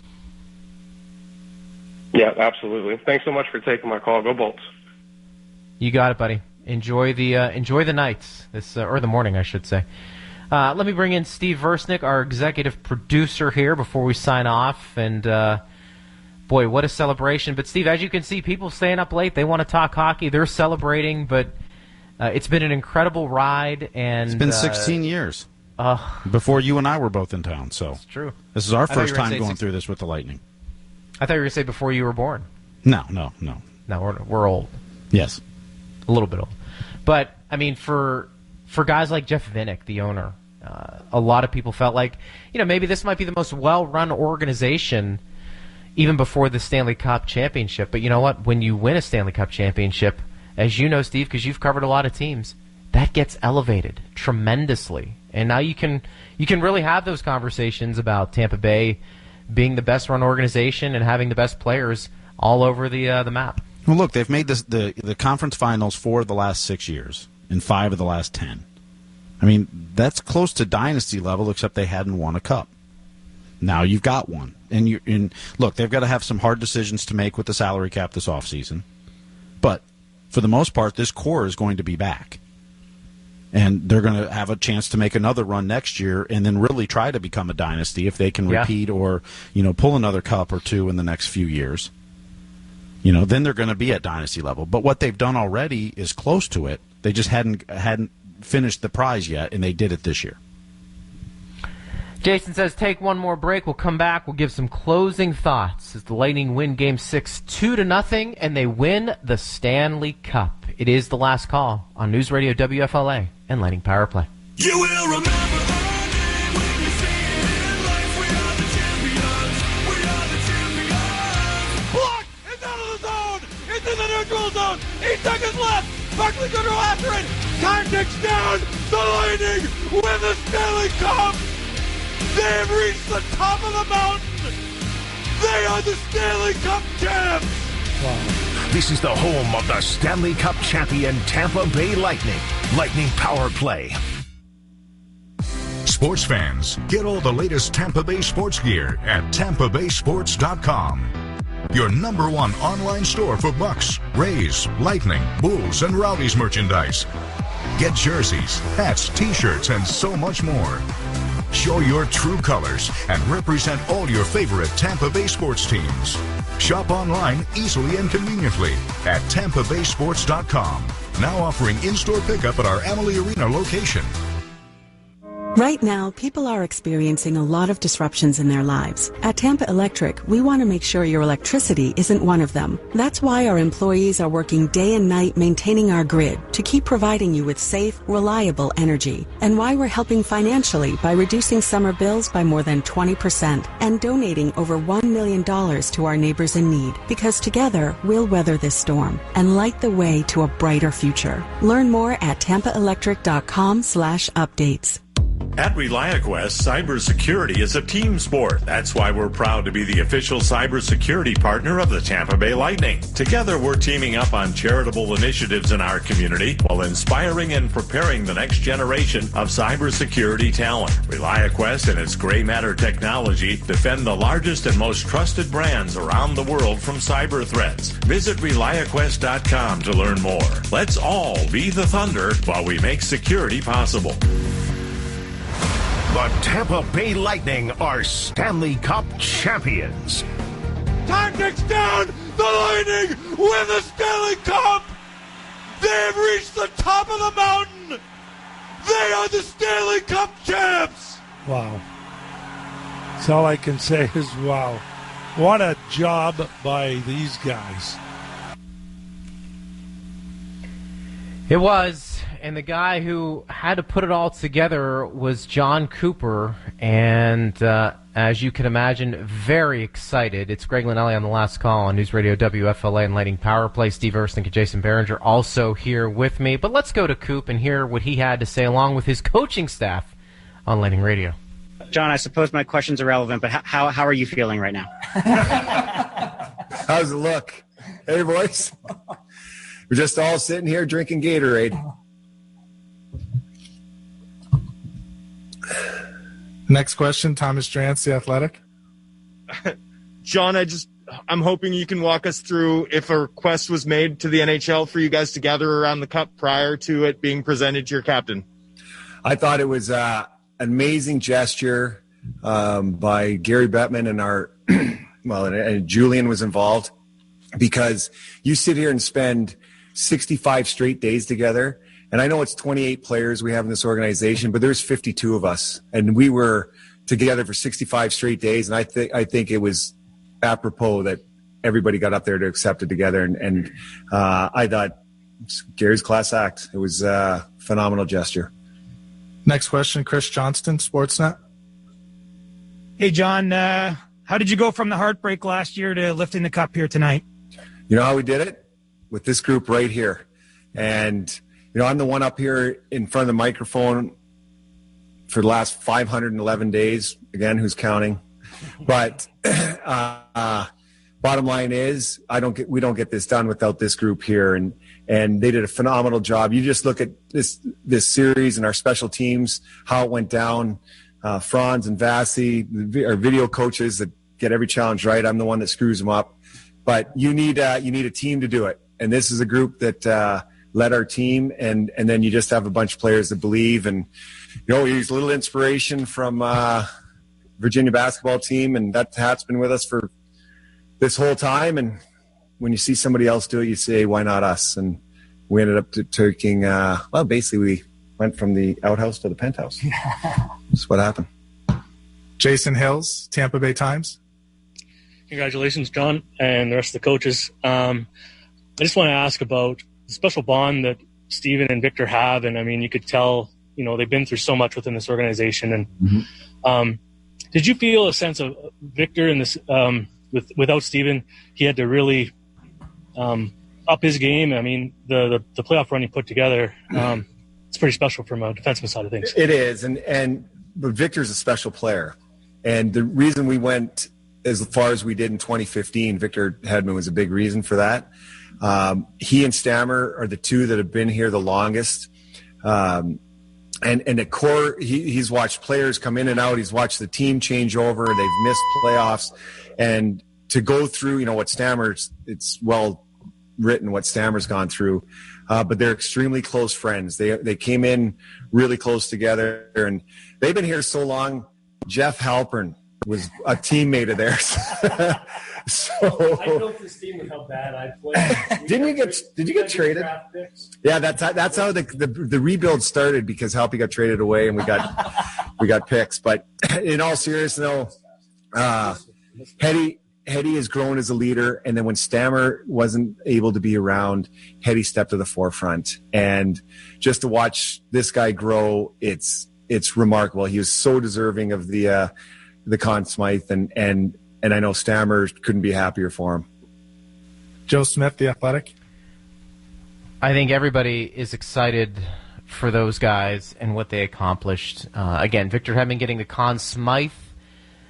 Yeah, absolutely. Thanks so much for taking my call. Go Bolts. You got it, buddy. Enjoy the nights, or the morning, I should say. Let me bring in Steve Versnick, our executive producer here, before we sign off. And boy, what a celebration! But Steve, as you can see, people staying up late. They want to talk hockey. They're celebrating, but it's been an incredible ride. And it's been 16 years. Before you and I were both in town, so it's true. This is our first time going through this with the Lightning. I thought you were going to say before you were born. No. No, we're old. Yes, a little bit old. But for guys like Jeff Vinik, the owner, a lot of people felt like maybe this might be the most well-run organization even before the Stanley Cup championship. But you know what? When you win a Stanley Cup championship, as you know, Steve, because you've covered a lot of teams, that gets elevated tremendously. And now you can really have those conversations about Tampa Bay being the best-run organization and having the best players all over the map. Well, look, they've made the conference finals 4 of the last 6 years and 5 of the last 10. That's close to dynasty level, except they hadn't won a cup. Now you've got one. And look, they've got to have some hard decisions to make with the salary cap this offseason. But for the most part, this core is going to be back. And they're going to have a chance to make another run next year and then really try to become a dynasty if they can repeat or, pull another cup or two in the next few years. Then they're going to be at dynasty level. But what they've done already is close to it. They just hadn't finished the prize yet, and they did it this year. Jason says, take one more break. We'll come back. We'll give some closing thoughts as the Lightning win Game 6 2-0, and they win the Stanley Cup. It is the last call on News Radio WFLA and Lightning Power Play. You will remember our name when you see it in lights. We are the champions. We are the champions. Blocked and out of the zone. Into the neutral zone. 8 seconds left. Buckley going to go after it. Time ticks down. The Lightning win the Stanley Cup. They've reached the top of the mountain. They are the Stanley Cup champs! This is the home of the Stanley Cup champion Tampa Bay Lightning. Lightning Power Play. Sports fans, get all the latest Tampa Bay sports gear at tampabaysports.com. Your number one online store for Bucks, Rays, Lightning, Bulls, and Rowdies merchandise. Get jerseys, hats, t-shirts, and so much more. Show your true colors and represent all your favorite Tampa Bay sports teams. Shop online easily and conveniently at tampabaysports.com. Now offering in-store pickup at our Amalie Arena location. Right now, people are experiencing a lot of disruptions in their lives. At Tampa Electric, we want to make sure your electricity isn't one of them. That's why our employees are working day and night maintaining our grid to keep providing you with safe, reliable energy. And why we're helping financially by reducing summer bills by more than 20% and donating over $1 million to our neighbors in need. Because together, we'll weather this storm and light the way to a brighter future. Learn more at tampaelectric.com/updates. At ReliaQuest, cybersecurity is a team sport. That's why we're proud to be the official cybersecurity partner of the Tampa Bay Lightning. Together, we're teaming up on charitable initiatives in our community while inspiring and preparing the next generation of cybersecurity talent. ReliaQuest and its gray matter technology defend the largest and most trusted brands around the world from cyber threats. Visit ReliaQuest.com to learn more. Let's all be the Thunder while we make security possible. The Tampa Bay Lightning are Stanley Cup champions. Time ticks down. The Lightning win the Stanley Cup. They have reached the top of the mountain. They are the Stanley Cup champs. Wow. That's all I can say is wow. What a job by these guys. It was. And the guy who had to put it all together was John Cooper, and as you can imagine, very excited. It's Greg Linnelli on the last call on News Radio WFLA and Lightning Power Play. Steve Ersnick and Jason Behringer also here with me. But let's go to Coop and hear what he had to say along with his coaching staff on Lightning Radio. John, I suppose my question's irrelevant, but how are you feeling right now? How's it look? Hey, boys. We're just all sitting here drinking Gatorade. Next question, Thomas Drance, The Athletic. John, I'm hoping you can walk us through if a request was made to the NHL for you guys to gather around the cup prior to it being presented to your captain. I thought it was an amazing gesture by Gary Bettman and our and Julian was involved, because you sit here and spend 65 straight days together. And I know it's 28 players we have in this organization, but there's 52 of us, and we were together for 65 straight days. And I think it was apropos that everybody got up there to accept it together. And I thought Gary's class act. It was a phenomenal gesture. Next question, Chris Johnston, Sportsnet. Hey, John, how did you go from the heartbreak last year to lifting the cup here tonight? You know how we did it? With this group right here. And I'm the one up here in front of the microphone for the last 511 days. Again, who's counting? But bottom line is, we don't get this done without this group here, and they did a phenomenal job. You just look at this series and our special teams, how it went down. Franz and Vasi, our video coaches that get every challenge right. I'm the one that screws them up. But you need a team to do it, and this is a group that. Led our team, and then you just have a bunch of players that believe, and we use a little inspiration from Virginia basketball team, and that hat's been with us for this whole time. And when you see somebody else do it, you say, why not us? And we ended up taking basically we went from the outhouse to the penthouse. That's what happened. Jason Hills, Tampa Bay Times. Congratulations, John, and the rest of the coaches. I just want to ask about the special bond that Steven and Victor have. And I mean, you could tell, they've been through so much within this organization. And did you feel a sense of Victor in this, without Steven, he had to really up his game? I mean, the playoff run he put together, it's pretty special from a defenseman side of things. It is. But Victor's a special player. And the reason we went as far as we did in 2015. Victor Hedman was a big reason for that. He and Stammer are the two that have been here the longest. And the core, he's watched players come in and out. He's watched the team change over. They've missed playoffs. And to go through, what Stammer's, it's well written what Stammer's gone through. But they're extremely close friends. They came in really close together, and they've been here so long. Jeff Halpern was a teammate of theirs. So I built this team with how bad I played. Did you get traded? Yeah, that's how the rebuild started, because Halpy got traded away and we got picks. But in all seriousness, though, Hetty has grown as a leader, and then when Stammer wasn't able to be around, Hetty stepped to the forefront. And just to watch this guy grow, it's remarkable. He was so deserving of the Conn Smythe, and I know Stammer couldn't be happier for him. Joe Smith, The Athletic. I think everybody is excited for those guys and what they accomplished. Again, Victor Hedman getting the Conn Smythe.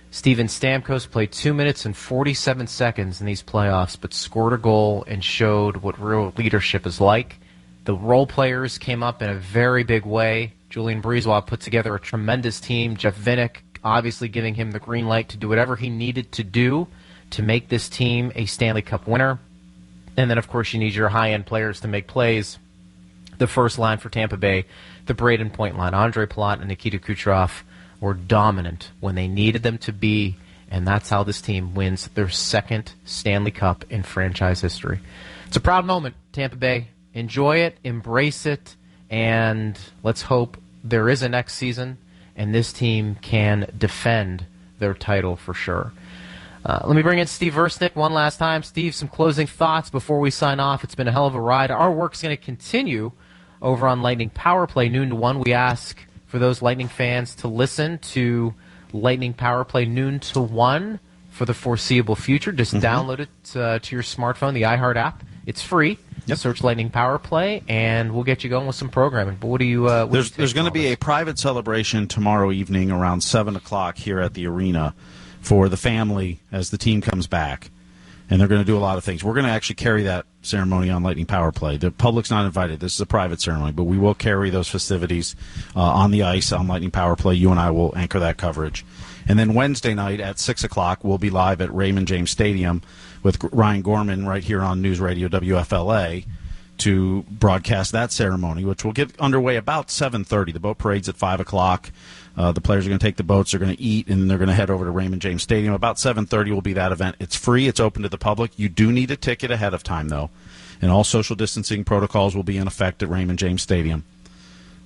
Steven Stamkos played 2 minutes and 47 seconds in these playoffs, but scored a goal and showed what real leadership is like. The role players came up in a very big way. Julian Breezewald put together a tremendous team. Jeff Vinik obviously giving him the green light to do whatever he needed to do to make this team a Stanley Cup winner. And then, of course, you need your high-end players to make plays. The first line for Tampa Bay, the Braden Point line, Andre Palat and Nikita Kucherov, were dominant when they needed them to be, and that's how this team wins their second Stanley Cup in franchise history. It's a proud moment, Tampa Bay. Enjoy it, embrace it, and let's hope there is a next season and this team can defend their title for sure. Let me bring in Steve Versnick one last time. Steve, some closing thoughts before we sign off. It's been a hell of a ride. Our work's going to continue over on Lightning Power Play, noon to 1. We ask for those Lightning fans to listen to Lightning Power Play noon to 1 for the foreseeable future. Just download it to your smartphone, the iHeart app. It's free. Yep. Search Lightning Power Play, and we'll get you going with some programming. But what do you? There's going to be a private celebration tomorrow evening around 7 o'clock here at the arena for the family as the team comes back. And they're going to do a lot of things. We're going to actually carry that ceremony on Lightning Power Play. The public's not invited. This is a private ceremony, but we will carry those festivities on the ice on Lightning Power Play. You and I will anchor that coverage. And then Wednesday night at 6 o'clock, we'll be live at Raymond James Stadium with Ryan Gorman right here on News Radio WFLA to broadcast that ceremony, which will get underway about 7:30. The boat parade's at 5 o'clock. The players are going to take the boats, they're going to eat, and they're going to head over to Raymond James Stadium. About 7:30 will be that event. It's free. It's open to the public. You do need a ticket ahead of time, though, and all social distancing protocols will be in effect at Raymond James Stadium.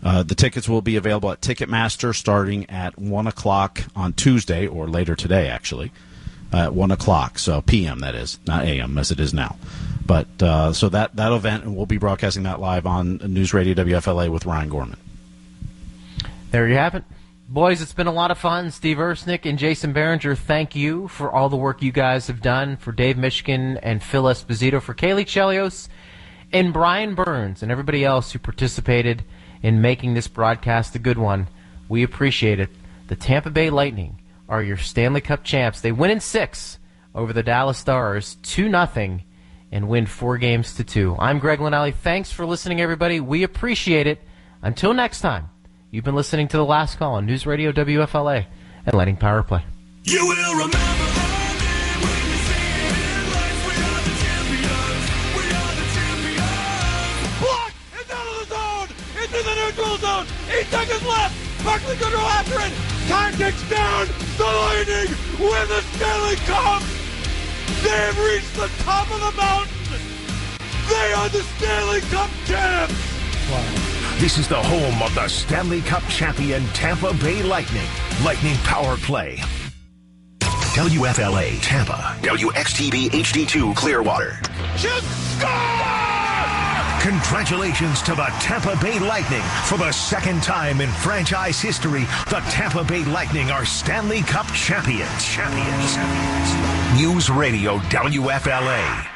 The tickets will be available at Ticketmaster starting at 1 o'clock on Tuesday, or later today, actually, at 1 o'clock, so p.m., that is, not a.m., as it is now. But so that event, and we'll be broadcasting that live on News Radio WFLA with Ryan Gorman. There you have it. Boys, it's been a lot of fun. Steve Ersnick and Jason Behringer, thank you for all the work you guys have done. For Dave Mishkin and Phil Esposito, for Kaylee Chelios and Brian Burns and everybody else who participated in making this broadcast a good one. We appreciate it. The Tampa Bay Lightning are your Stanley Cup champs. They win in 6 over the Dallas Stars, 2-0, and win 4-2. I'm Greg Linnelli. Thanks for listening, everybody. We appreciate it. Until next time. You've been listening to The Last Call on News Radio WFLA and Lightning Power Play. You will remember our name when you see it in lights. We are the champions. We are the champions. Block! It's out of the zone! Into the neutral zone! 8 seconds left! Buckley could go after it! Time ticks down! The Lightning win the Stanley Cup! They have reached the top of the mountain! They are the Stanley Cup champs! Wow. This is the home of the Stanley Cup champion Tampa Bay Lightning. Lightning Power Play. WFLA Tampa. WXTV HD2 Clearwater. Just score! Congratulations to the Tampa Bay Lightning. For the second time in franchise history, the Tampa Bay Lightning are Stanley Cup champions. News Radio WFLA.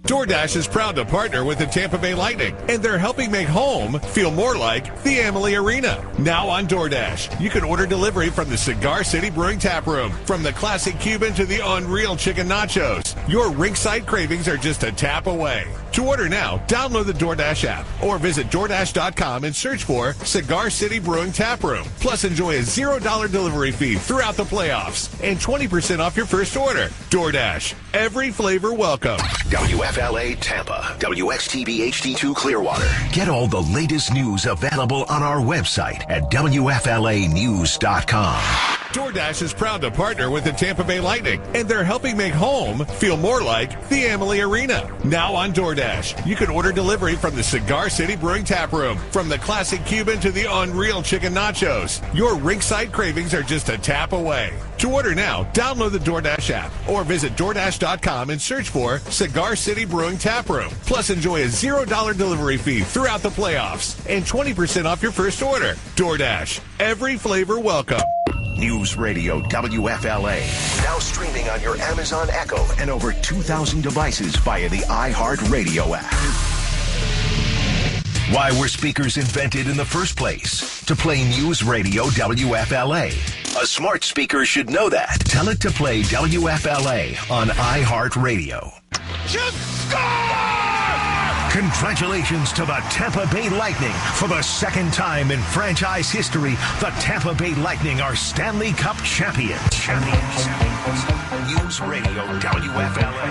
DoorDash is proud to partner with the Tampa Bay Lightning, and they're helping make home feel more like the Amalie Arena. Now on DoorDash, you can order delivery from the Cigar City Brewing Tap Room. From the classic Cuban to the unreal chicken nachos, your rinkside cravings are just a tap away. To order now, download the DoorDash app or visit DoorDash.com and search for Cigar City Brewing Tap Room. Plus, enjoy a $0 delivery fee throughout the playoffs and 20% off your first order. DoorDash, every flavor welcome. WFLA Tampa, WXTV HD2 Clearwater. Get all the latest news available on our website at WFLAnews.com. DoorDash is proud to partner with the Tampa Bay Lightning, and they're helping make home feel more like the Amalie Arena. Now on DoorDash, you can order delivery from the Cigar City Brewing Tap Room. From the classic Cuban to the unreal chicken nachos, your rinkside cravings are just a tap away. To order now, download the DoorDash app or visit DoorDash.com and search for Cigar City Brewing Tap Room. Plus, enjoy a $0 delivery fee throughout the playoffs and 20% off your first order. DoorDash, every flavor welcome. News Radio WFLA. Now streaming on your Amazon Echo and over 2,000 devices via the iHeartRadio app. Why were speakers invented in the first place? To play News Radio WFLA. A smart speaker should know that. Tell it to play WFLA on iHeartRadio. Just score! Congratulations to the Tampa Bay Lightning. For the second time in franchise history, the Tampa Bay Lightning are Stanley Cup champions. News Radio WFLA.